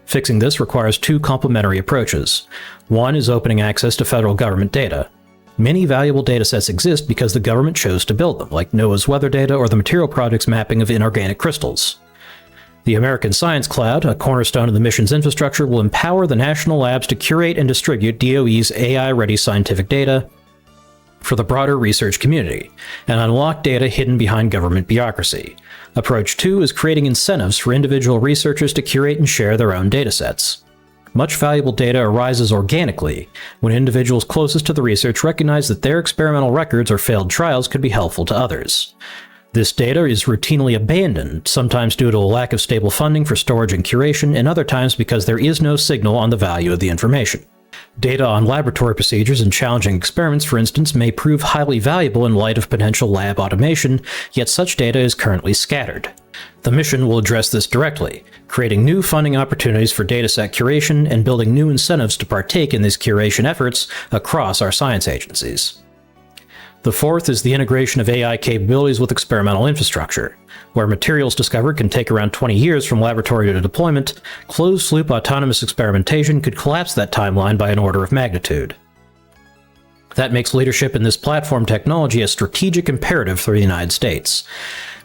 Fixing this requires 2 complementary approaches. One is opening access to federal government data. Many valuable datasets exist because the government chose to build them, like NOAA's weather data or the Material Project's mapping of inorganic crystals. The American Science Cloud, a cornerstone of the mission's infrastructure, will empower the national labs to curate and distribute DOE's AI-ready scientific data for the broader research community, and unlock data hidden behind government bureaucracy. Approach 2 is creating incentives for individual researchers to curate and share their own datasets. Much valuable data arises organically when individuals closest to the research recognize that their experimental records or failed trials could be helpful to others. This data is routinely abandoned, sometimes due to a lack of stable funding for storage and curation, and other times because there is no signal on the value of the information. Data on laboratory procedures and challenging experiments, for instance, may prove highly valuable in light of potential lab automation, yet such data is currently scattered. The mission will address this directly, creating new funding opportunities for dataset curation and building new incentives to partake in these curation efforts across our science agencies. The fourth is the integration of AI capabilities with experimental infrastructure. Where materials discovered can take around 20 years from laboratory to deployment, closed-loop autonomous experimentation could collapse that timeline by an order of magnitude. That makes leadership in this platform technology a strategic imperative for the United States.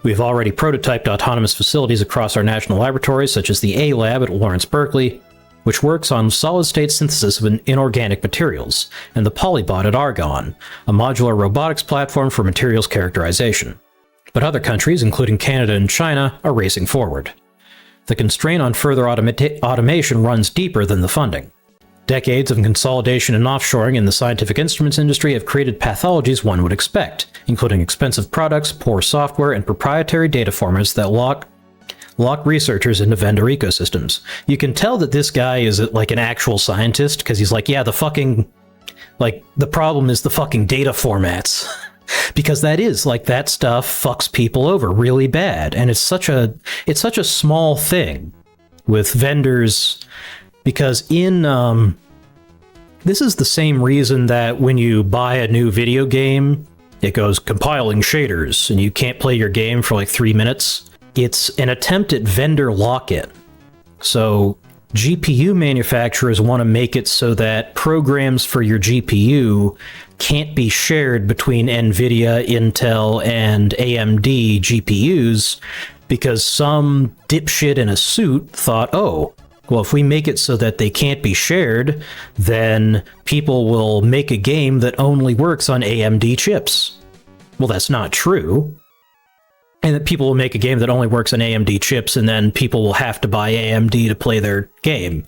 We've already prototyped autonomous facilities across our national laboratories, such as the A-Lab at Lawrence Berkeley, which works on solid-state synthesis of inorganic materials, and the Polybot at Argonne, a modular robotics platform for materials characterization. But other countries, including Canada and China, are racing forward. The constraint on further automation runs deeper than the funding. Decades of consolidation and offshoring in the scientific instruments industry have created pathologies one would expect, including expensive products, poor software, and proprietary data formats that lock researchers into vendor ecosystems. You can tell that this guy is like an actual scientist, because he's like, yeah, the problem is the fucking data formats. Because that stuff fucks people over really bad, and it's such a small thing with vendors, because this is the same reason that when you buy a new video game, it goes compiling shaders and you can't play your game for like 3 minutes. It's an attempt at vendor lock-in. So GPU manufacturers want to make it so that programs for your GPU can't be shared between NVIDIA, Intel, and AMD GPUs, because some dipshit in a suit thought, oh, well, if we make it so that they can't be shared, then people will make a game that only works on AMD chips. Well, that's not true. And that people will make a game that only works on AMD chips, and then people will have to buy AMD to play their game,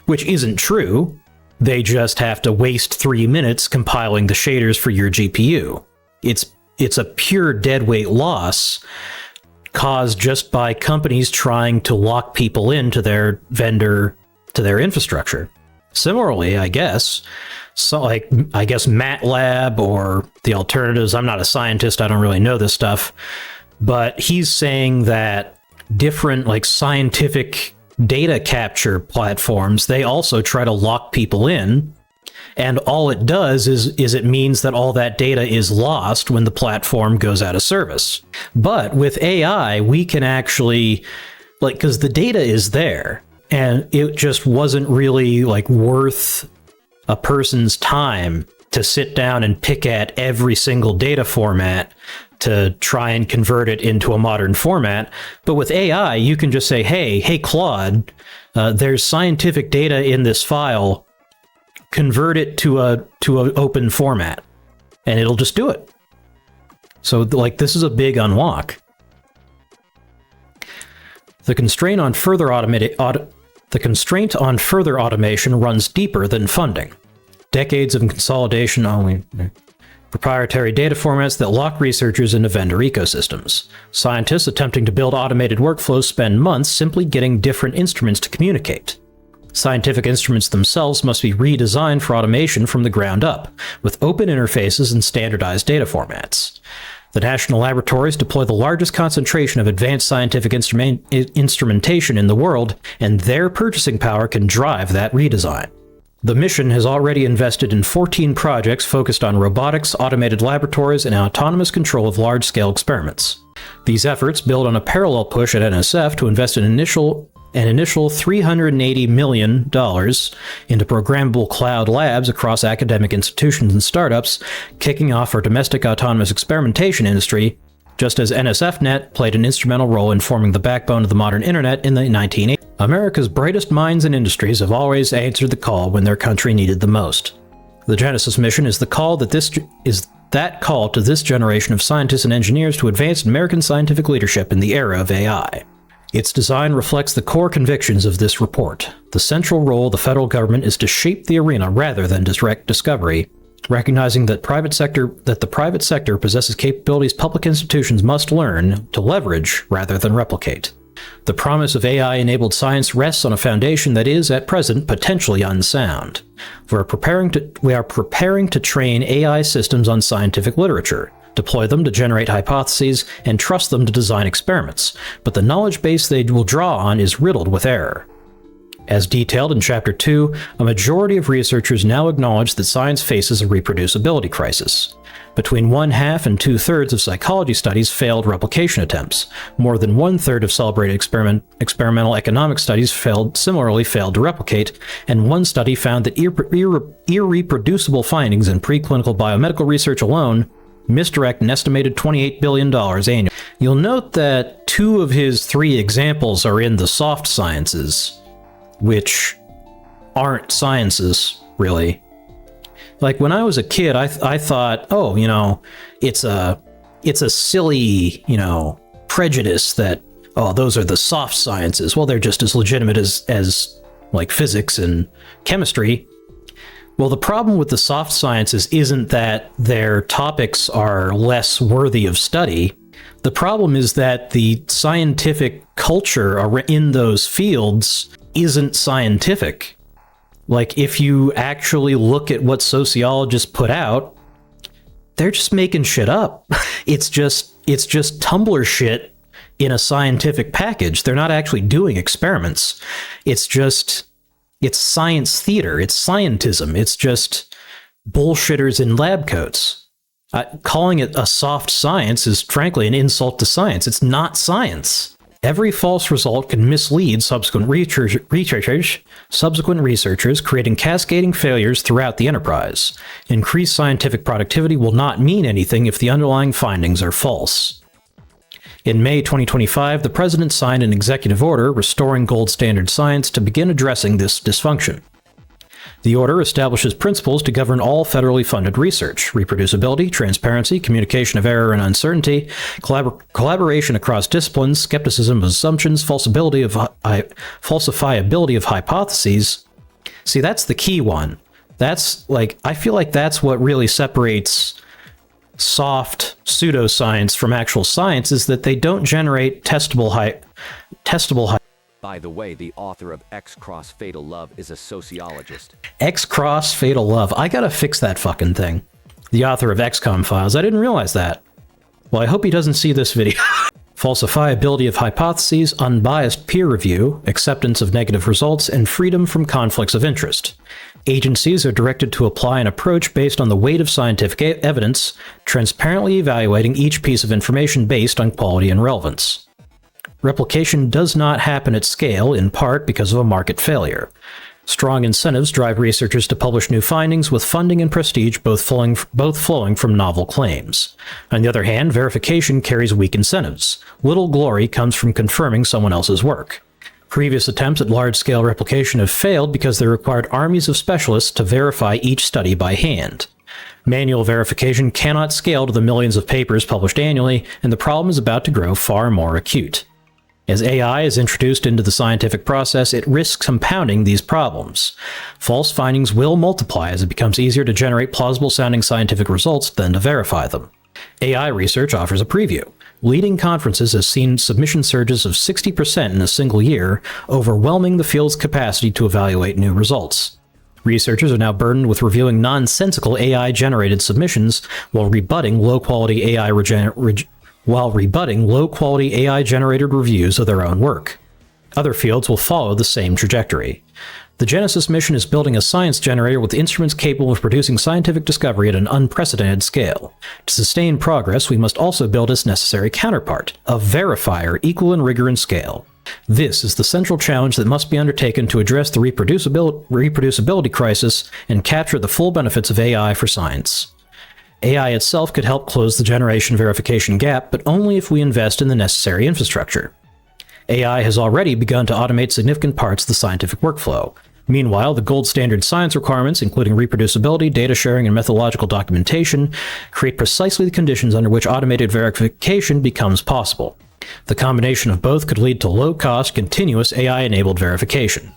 which isn't true. They just have to waste 3 minutes compiling the shaders for your GPU. It's a pure deadweight loss caused just by companies trying to lock people into their vendor, to their infrastructure. Similarly, I guess MATLAB or the alternatives, I'm not a scientist, I don't really know this stuff, but he's saying that different scientific data capture platforms, they also try to lock people in, and all it does is it means that all that data is lost when the platform goes out of service. But with AI, we can actually, because the data is there, and it just wasn't really worth a person's time to sit down and pick at every single data format to try and convert it into a modern format. But with AI, you can just say, hey Claude, there's scientific data in this file, convert it to a open format, and it'll just do it. So this is a big unlock. The constraint on further automation runs deeper than funding. Decades of consolidation only. Proprietary data formats that lock researchers into vendor ecosystems. Scientists attempting to build automated workflows spend months simply getting different instruments to communicate. Scientific instruments themselves must be redesigned for automation from the ground up, with open interfaces and standardized data formats. The national laboratories deploy the largest concentration of advanced scientific instrumentation in the world, and their purchasing power can drive that redesign. The mission has already invested in 14 projects focused on robotics, automated laboratories, and autonomous control of large-scale experiments. These efforts build on a parallel push at NSF to invest in initial an initial $380 million into programmable cloud labs across academic institutions and startups, kicking off our domestic autonomous experimentation industry, just as NSFNet played an instrumental role in forming the backbone of the modern internet in the 1980s. America's brightest minds and industries have always answered the call when their country needed the most. The Genesis mission is that call to this generation of scientists and engineers to advance American scientific leadership in the era of AI. Its design reflects the core convictions of this report. The central role of the federal government is to shape the arena rather than direct discovery, recognizing that the private sector possesses capabilities public institutions must learn to leverage rather than replicate. The promise of AI-enabled science rests on a foundation that is, at present, potentially unsound. We are preparing to train AI systems on scientific literature, deploy them to generate hypotheses, and trust them to design experiments, but the knowledge base they will draw on is riddled with error. As detailed in Chapter 2, a majority of researchers now acknowledge that science faces a reproducibility crisis. Between 1/2 and 2/3 of psychology studies failed replication attempts. More than 1/3 of celebrated experimental economic studies similarly failed to replicate, and one study found that irreproducible findings in preclinical biomedical research alone misdirect an estimated $28 billion annually. You'll note that 2 of his 3 examples are in the soft sciences, which aren't sciences, really. Like, when I was a kid, I thought, oh, it's a silly, prejudice that, oh, those are the soft sciences. Well, they're just as legitimate as like physics and chemistry. Well, the problem with the soft sciences isn't that their topics are less worthy of study. The problem is that the scientific culture in those fields isn't scientific. Like, if you actually look at what sociologists put out, they're just making shit up. It's just Tumblr shit in a scientific package. They're not actually doing experiments. It's science theater. It's scientism. It's just bullshitters in lab coats. Calling it a soft science is frankly an insult to science. It's not science. Every false result can mislead subsequent researchers, creating cascading failures throughout the enterprise. Increased scientific productivity will not mean anything if the underlying findings are false. In May 2025, the President signed an executive order restoring gold standard science to begin addressing this dysfunction. The order establishes principles to govern all federally funded research: reproducibility, transparency, communication of error and uncertainty, collaboration across disciplines, skepticism of assumptions, falsifiability of hypotheses. See, that's the key one. I feel like that's what really separates soft pseudoscience from actual science, is that they don't generate testable By the way, the author of X Cross Fatal Love is a sociologist. X Cross Fatal Love. I gotta fix that fucking thing. The author of XCOM Files. I didn't realize that. Well, I hope he doesn't see this video. Falsifiability of hypotheses, unbiased peer review, acceptance of negative results, and freedom from conflicts of interest. Agencies are directed to apply an approach based on the weight of scientific evidence, transparently evaluating each piece of information based on quality and relevance. Replication does not happen at scale, in part because of a market failure. Strong incentives drive researchers to publish new findings, with funding and prestige both flowing from novel claims. On the other hand, verification carries weak incentives. Little glory comes from confirming someone else's work. Previous attempts at large-scale replication have failed because they required armies of specialists to verify each study by hand. Manual verification cannot scale to the millions of papers published annually, and the problem is about to grow far more acute. As AI is introduced into the scientific process, it risks compounding these problems. False findings will multiply as it becomes easier to generate plausible-sounding scientific results than to verify them. AI research offers a preview. Leading conferences have seen submission surges of 60% in a single year, overwhelming the field's capacity to evaluate new results. Researchers are now burdened with reviewing nonsensical AI-generated submissions while rebutting low-quality AI-generated reviews of their own work. Other fields will follow the same trajectory. The Genesis mission is building a science generator with instruments capable of producing scientific discovery at an unprecedented scale. To sustain progress, we must also build its necessary counterpart, a verifier equal in rigor and scale. This is the central challenge that must be undertaken to address the reproducibility crisis and capture the full benefits of AI for science. AI itself could help close the generation verification gap, but only if we invest in the necessary infrastructure. AI has already begun to automate significant parts of the scientific workflow. Meanwhile, the gold standard science requirements, including reproducibility, data sharing, and methodological documentation, create precisely the conditions under which automated verification becomes possible. The combination of both could lead to low-cost, continuous AI-enabled verification.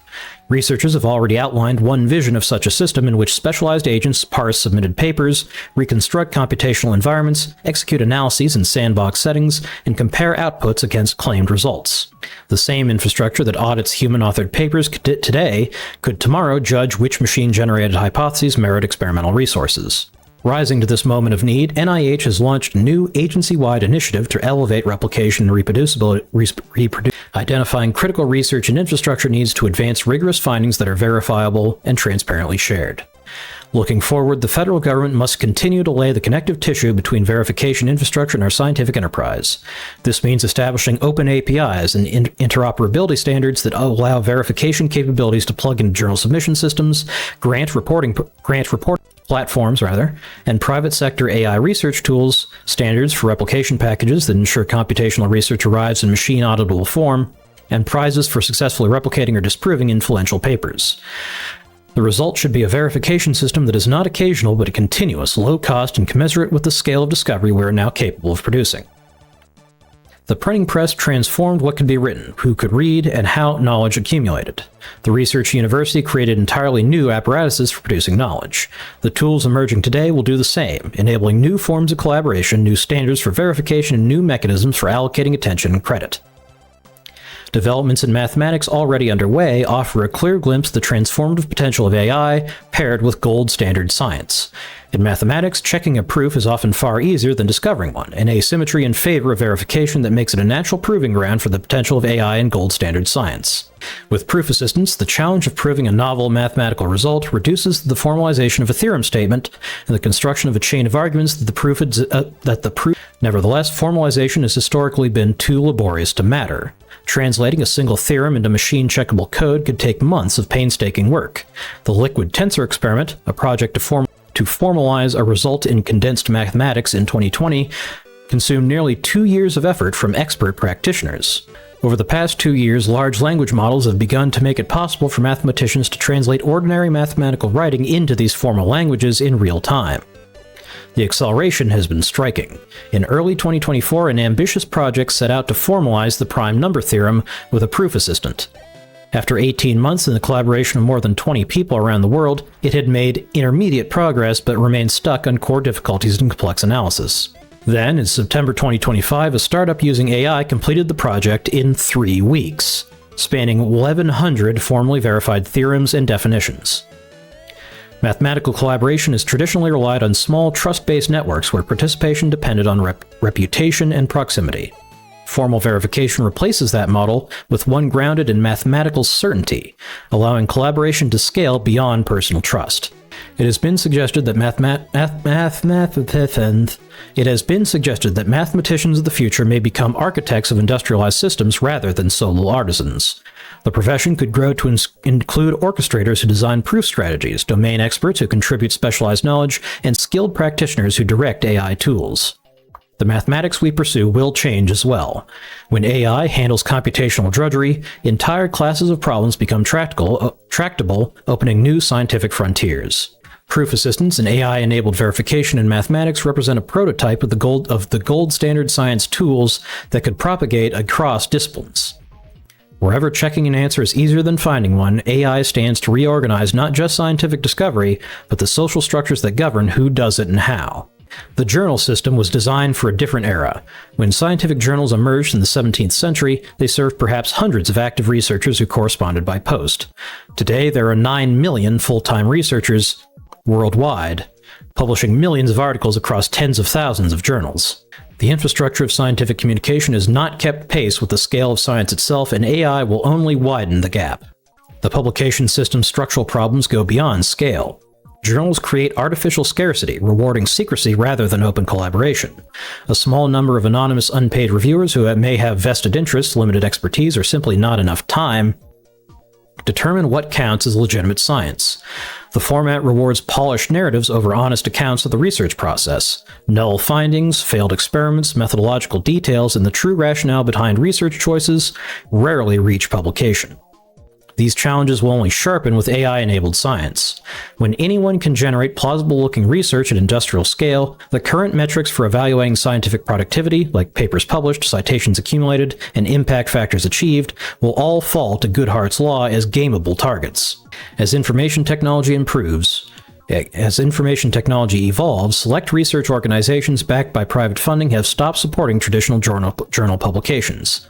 Researchers have already outlined one vision of such a system in which specialized agents parse submitted papers, reconstruct computational environments, execute analyses in sandbox settings, and compare outputs against claimed results. The same infrastructure that audits human-authored papers today could tomorrow judge which machine-generated hypotheses merit experimental resources. Rising to this moment of need, NIH has launched a new agency-wide initiative to elevate replication and reproducibility, identifying critical research and infrastructure needs to advance rigorous findings that are verifiable and transparently shared. Looking forward, the federal government must continue to lay the connective tissue between verification infrastructure and our scientific enterprise. This means establishing open APIs and interoperability standards that allow verification capabilities to plug into journal submission systems, grant reporting platforms, and private sector AI research tools, standards for replication packages that ensure computational research arrives in machine auditable form, and prizes for successfully replicating or disproving influential papers. The result should be a verification system that is not occasional but a continuous, low cost, and commensurate with the scale of discovery we are now capable of producing. The printing press transformed what could be written, who could read, and how knowledge accumulated. The research university created entirely new apparatuses for producing knowledge. The tools emerging today will do the same, enabling new forms of collaboration, new standards for verification, and new mechanisms for allocating attention and credit. Developments in mathematics already underway offer a clear glimpse of the transformative potential of AI paired with gold standard science. In mathematics, checking a proof is often far easier than discovering one, an asymmetry in favor of verification that makes it a natural proving ground for the potential of AI and gold standard science. With proof assistance, the challenge of proving a novel mathematical result reduces the formalization of a theorem statement and the construction of a chain of arguments that the proof. Nevertheless, formalization has historically been too laborious to matter. Translating a single theorem into machine-checkable code could take months of painstaking work. The liquid tensor experiment, a project to formalize a result in condensed mathematics in 2020, consumed nearly 2 years of effort from expert practitioners. Over the past 2 years, large language models have begun to make it possible for mathematicians to translate ordinary mathematical writing into these formal languages in real time. The acceleration has been striking. In early 2024, an ambitious project set out to formalize the prime number theorem with a proof assistant. After 18 months and the collaboration of more than 20 people around the world, it had made intermediate progress but remained stuck on core difficulties and complex analysis. Then, in September 2025, a startup using AI completed the project in 3 weeks, spanning 1,100 formally verified theorems and definitions. Mathematical collaboration has traditionally relied on small, trust-based networks where participation depended on reputation and proximity. Formal verification replaces that model with one grounded in mathematical certainty, allowing collaboration to scale beyond personal trust. It has been suggested that mathematicians of the future may become architects of industrialized systems rather than solo artisans. The profession could grow to include orchestrators who design proof strategies, domain experts who contribute specialized knowledge, and skilled practitioners who direct AI tools. The mathematics we pursue will change as well. When AI handles computational drudgery, entire classes of problems become tractable, opening new scientific frontiers. Proof assistance and AI-enabled verification in mathematics represent a prototype of the gold standard science tools that could propagate across disciplines. Wherever checking an answer is easier than finding one, AI stands to reorganize not just scientific discovery, but the social structures that govern who does it and how. The journal system was designed for a different era. When scientific journals emerged in the 17th century, they served perhaps hundreds of active researchers who corresponded by post. Today, there are 9 million full-time researchers worldwide, publishing millions of articles across tens of thousands of journals. The infrastructure of scientific communication has not kept pace with the scale of science itself, and AI will only widen the gap. The publication system's structural problems go beyond scale. Journals create artificial scarcity, rewarding secrecy rather than open collaboration. A small number of anonymous unpaid reviewers who may have vested interests, limited expertise, or simply not enough time determine what counts as legitimate science. The format rewards polished narratives over honest accounts of the research process. Null findings, failed experiments, methodological details, and the true rationale behind research choices rarely reach publication. These challenges will only sharpen with AI-enabled science. When anyone can generate plausible-looking research at industrial scale, the current metrics for evaluating scientific productivity, like papers published, citations accumulated, and impact factors achieved, will all fall to Goodhart's law as gameable targets. As information technology evolves, select research organizations backed by private funding have stopped supporting traditional journal publications.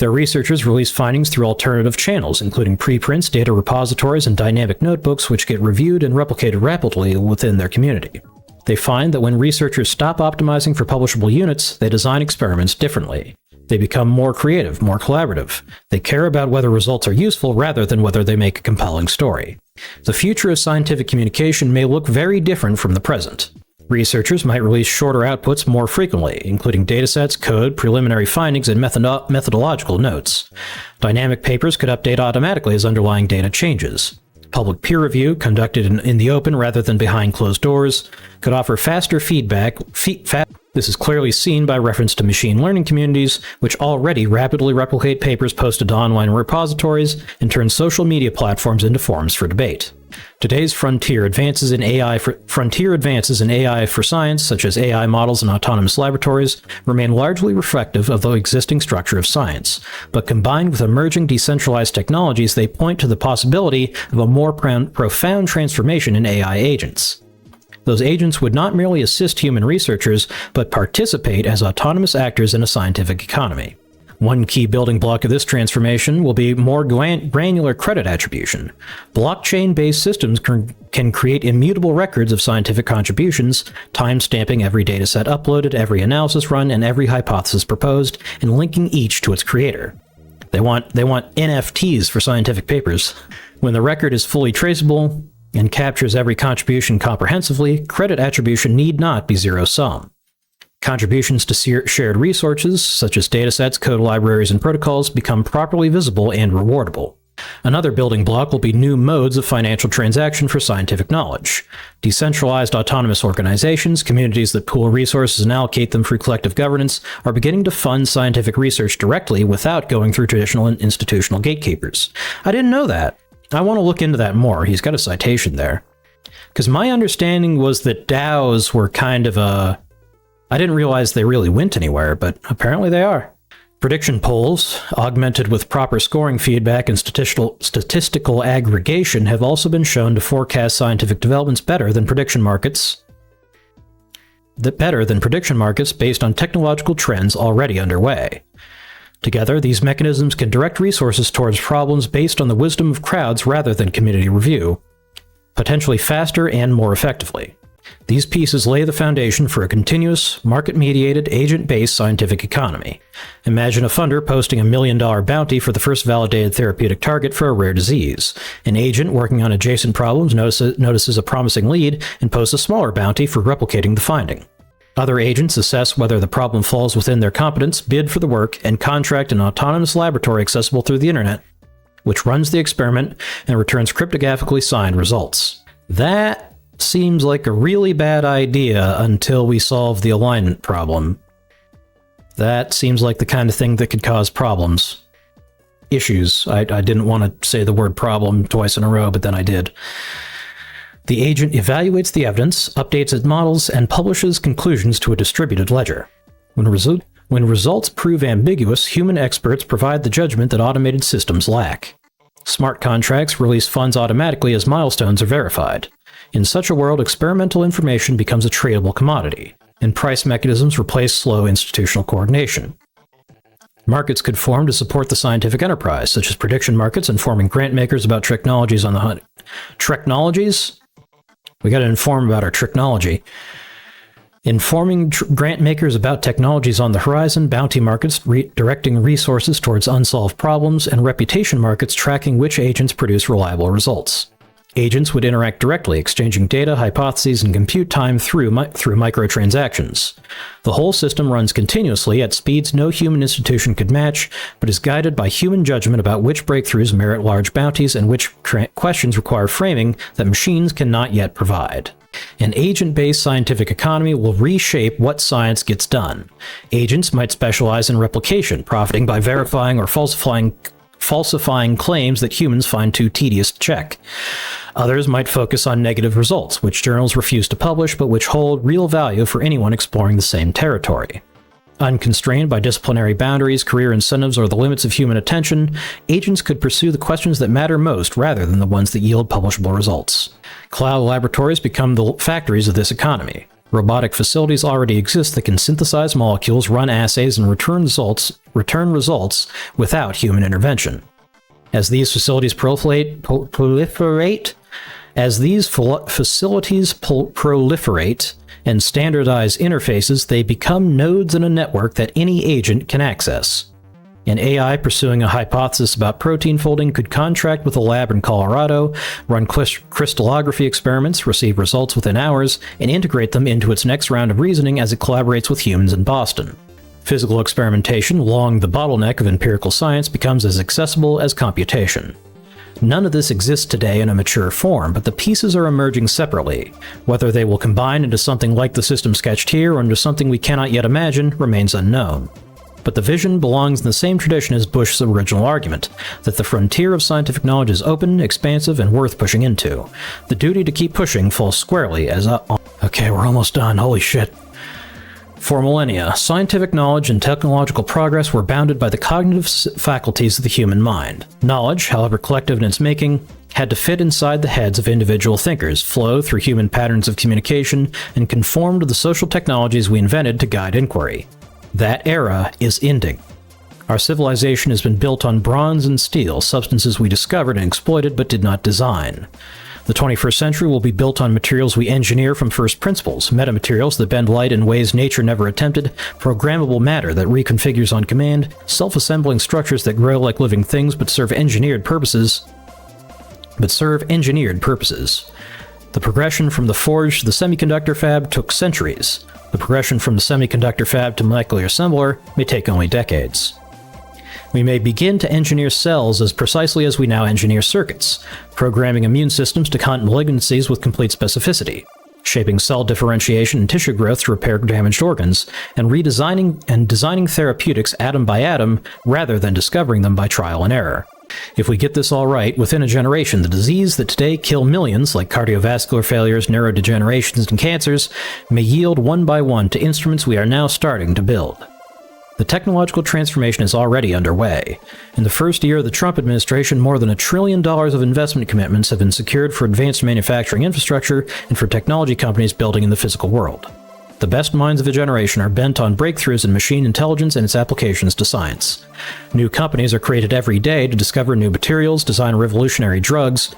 Their researchers release findings through alternative channels, including preprints, data repositories, and dynamic notebooks, which get reviewed and replicated rapidly within their community. They find that when researchers stop optimizing for publishable units, they design experiments differently. They become more creative, more collaborative. They care about whether results are useful rather than whether they make a compelling story. The future of scientific communication may look very different from the present. Researchers might release shorter outputs more frequently, including datasets, code, preliminary findings, and methodological notes. Dynamic papers could update automatically as underlying data changes. Public peer review, conducted in the open rather than behind closed doors, could offer faster feedback. This is clearly seen by reference to machine learning communities, which already rapidly replicate papers posted to online repositories and turn social media platforms into forums for debate. Today's frontier advances in AI for science, such as AI models and autonomous laboratories, remain largely reflective of the existing structure of science, but combined with emerging decentralized technologies, they point to the possibility of a more profound transformation in AI agents. Those agents would not merely assist human researchers, but participate as autonomous actors in a scientific economy. One key building block of this transformation will be more granular credit attribution. Blockchain-based systems can create immutable records of scientific contributions, time-stamping every dataset uploaded, every analysis run, and every hypothesis proposed, and linking each to its creator. They want NFTs for scientific papers. When the record is fully traceable and captures every contribution comprehensively, credit attribution need not be zero-sum. Contributions to shared resources, such as datasets, code libraries, and protocols, become properly visible and rewardable. Another building block will be new modes of financial transaction for scientific knowledge. Decentralized autonomous organizations, communities that pool resources and allocate them through collective governance, are beginning to fund scientific research directly without going through traditional institutional gatekeepers. I didn't know that. I want to look into that more. He's got a citation there. Because my understanding was that DAOs were kind of a... I didn't realize they really went anywhere, but apparently they are. Prediction polls, augmented with proper scoring feedback and statistical aggregation, have also been shown to forecast scientific developments better than prediction markets based on technological trends already underway. Together, these mechanisms can direct resources towards problems based on the wisdom of crowds rather than community review, potentially faster and more effectively. These pieces lay the foundation for a continuous, market-mediated, agent-based scientific economy. Imagine a funder posting $1 million bounty for the first validated therapeutic target for a rare disease. An agent working on adjacent problems notices a promising lead and posts a smaller bounty for replicating the finding. Other agents assess whether the problem falls within their competence, bid for the work, and contract an autonomous laboratory accessible through the internet, which runs the experiment and returns cryptographically signed results. That seems like a really bad idea until we solve the alignment problem. That seems like the kind of thing that could cause problems. Issues. I didn't want to say the word problem twice in a row, but then I did. The agent evaluates the evidence, updates its models, and publishes conclusions to a distributed ledger. When results prove ambiguous, human experts provide the judgment that automated systems lack. Smart contracts release funds automatically as milestones are verified. In such a world, experimental information becomes a tradable commodity, and price mechanisms replace slow institutional coordination. Markets could form to support the scientific enterprise, such as prediction markets informing grant makers about technologies on the hunt. Technologies? We got to inform about our technology. Informing grant makers about technologies on the horizon, bounty markets directing resources towards unsolved problems, and reputation markets tracking which agents produce reliable results. Agents would interact directly, exchanging data, hypotheses, and compute time through microtransactions. The whole system runs continuously at speeds no human institution could match, but is guided by human judgment about which breakthroughs merit large bounties and which questions require framing that machines cannot yet provide. An agent-based scientific economy will reshape what science gets done. Agents might specialize in replication, profiting by verifying or falsifying claims that humans find too tedious to check. Others might focus on negative results, which journals refuse to publish but which hold real value for anyone exploring the same territory. Unconstrained by disciplinary boundaries, career incentives, or the limits of human attention, agents could pursue the questions that matter most rather than the ones that yield publishable results. Cloud laboratories become the factories of this economy. Robotic facilities already exist that can synthesize molecules, run assays, and return results without human intervention. As these facilities proliferate, and standardize interfaces, they become nodes in a network that any agent can access. An AI pursuing a hypothesis about protein folding could contract with a lab in Colorado, run crystallography experiments, receive results within hours, and integrate them into its next round of reasoning as it collaborates with humans in Boston. Physical experimentation, long the bottleneck of empirical science, becomes as accessible as computation. None of this exists today in a mature form, but the pieces are emerging separately. Whether they will combine into something like the system sketched here or into something we cannot yet imagine remains unknown. But the vision belongs in the same tradition as Bush's original argument, that the frontier of scientific knowledge is open, expansive, and worth pushing into. The duty to keep pushing falls squarely as Okay, we're almost done, holy shit. For millennia, scientific knowledge and technological progress were bounded by the cognitive faculties of the human mind. Knowledge, however collective in its making, had to fit inside the heads of individual thinkers, flow through human patterns of communication, and conform to the social technologies we invented to guide inquiry. That era is ending. Our civilization has been built on bronze and steel, substances we discovered and exploited but did not design. The 21st century will be built on materials we engineer from first principles, metamaterials that bend light in ways nature never attempted, programmable matter that reconfigures on command, self-assembling structures that grow like living things but serve engineered purposes. The progression from the forge to the semiconductor fab took centuries. The progression from the semiconductor fab to molecular assembler may take only decades. We may begin to engineer cells as precisely as we now engineer circuits, programming immune systems to hunt malignancies with complete specificity, shaping cell differentiation and tissue growth to repair damaged organs, and designing therapeutics atom by atom rather than discovering them by trial and error. If we get this all right, within a generation, the diseases that today kill millions, like cardiovascular failures, neurodegenerations, and cancers, may yield one by one to instruments we are now starting to build. The technological transformation is already underway. In the first year of the Trump administration, more than $1 trillion of investment commitments have been secured for advanced manufacturing infrastructure and for technology companies building in the physical world. The best minds of a generation are bent on breakthroughs in machine intelligence and its applications to science. New companies are created every day to discover new materials, design revolutionary drugs,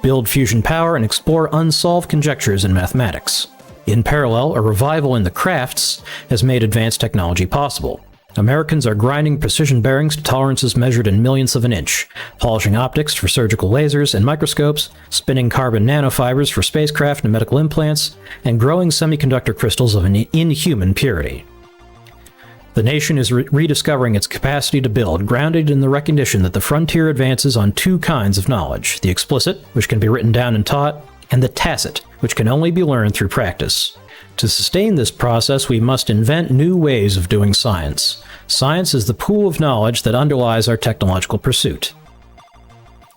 build fusion power, and explore unsolved conjectures in mathematics. In parallel, a revival in the crafts has made advanced technology possible. Americans are grinding precision bearings to tolerances measured in millionths of an inch, polishing optics for surgical lasers and microscopes, spinning carbon nanofibers for spacecraft and medical implants, and growing semiconductor crystals of an inhuman purity. The nation is rediscovering its capacity to build, grounded in the recognition that the frontier advances on two kinds of knowledge: the explicit, which can be written down and taught, and the tacit, which can only be learned through practice. To sustain this process, we must invent new ways of doing science. Science is the pool of knowledge that underlies our technological pursuit.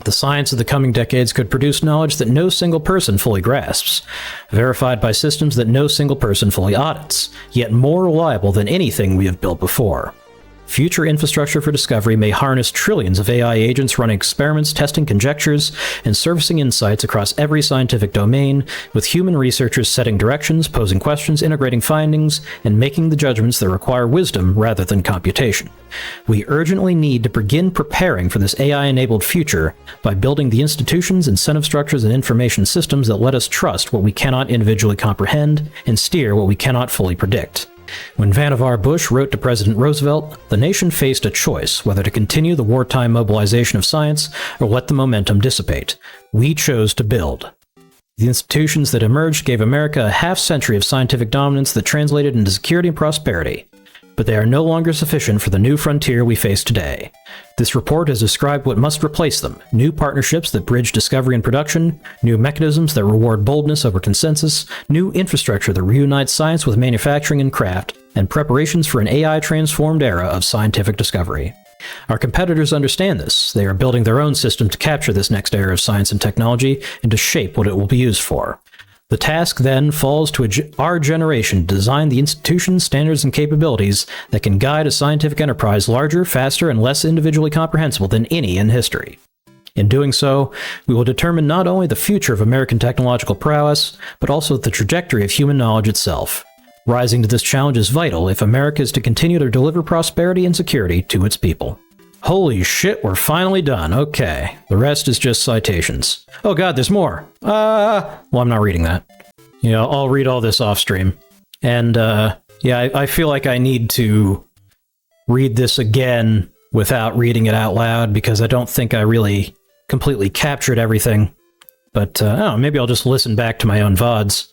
The science of the coming decades could produce knowledge that no single person fully grasps, verified by systems that no single person fully audits, yet more reliable than anything we have built before. Future infrastructure for discovery may harness trillions of AI agents running experiments, testing conjectures, and surfacing insights across every scientific domain, with human researchers setting directions, posing questions, integrating findings, and making the judgments that require wisdom rather than computation. We urgently need to begin preparing for this AI-enabled future by building the institutions, incentive structures, and information systems that let us trust what we cannot individually comprehend and steer what we cannot fully predict. When Vannevar Bush wrote to President Roosevelt, the nation faced a choice whether to continue the wartime mobilization of science or let the momentum dissipate. We chose to build. The institutions that emerged gave America a half-century of scientific dominance that translated into security and prosperity. But they are no longer sufficient for the new frontier we face today. This report has described what must replace them: new partnerships that bridge discovery and production, new mechanisms that reward boldness over consensus, new infrastructure that reunites science with manufacturing and craft, and preparations for an AI-transformed era of scientific discovery. Our competitors understand this. They are building their own system to capture this next era of science and technology and to shape what it will be used for. The task then falls to our generation to design the institutions, standards, and capabilities that can guide a scientific enterprise larger, faster, and less individually comprehensible than any in history. In doing so, we will determine not only the future of American technological prowess, but also the trajectory of human knowledge itself. Rising to this challenge is vital if America is to continue to deliver prosperity and security to its people. Holy shit, we're finally done. Okay. The rest is just citations. Oh god, there's more. Well, I'm not reading that. Yeah, I'll read all this off stream. And, yeah, I feel like I need to read this again without reading it out loud because I don't think I really completely captured everything. But, maybe I'll just listen back to my own VODs.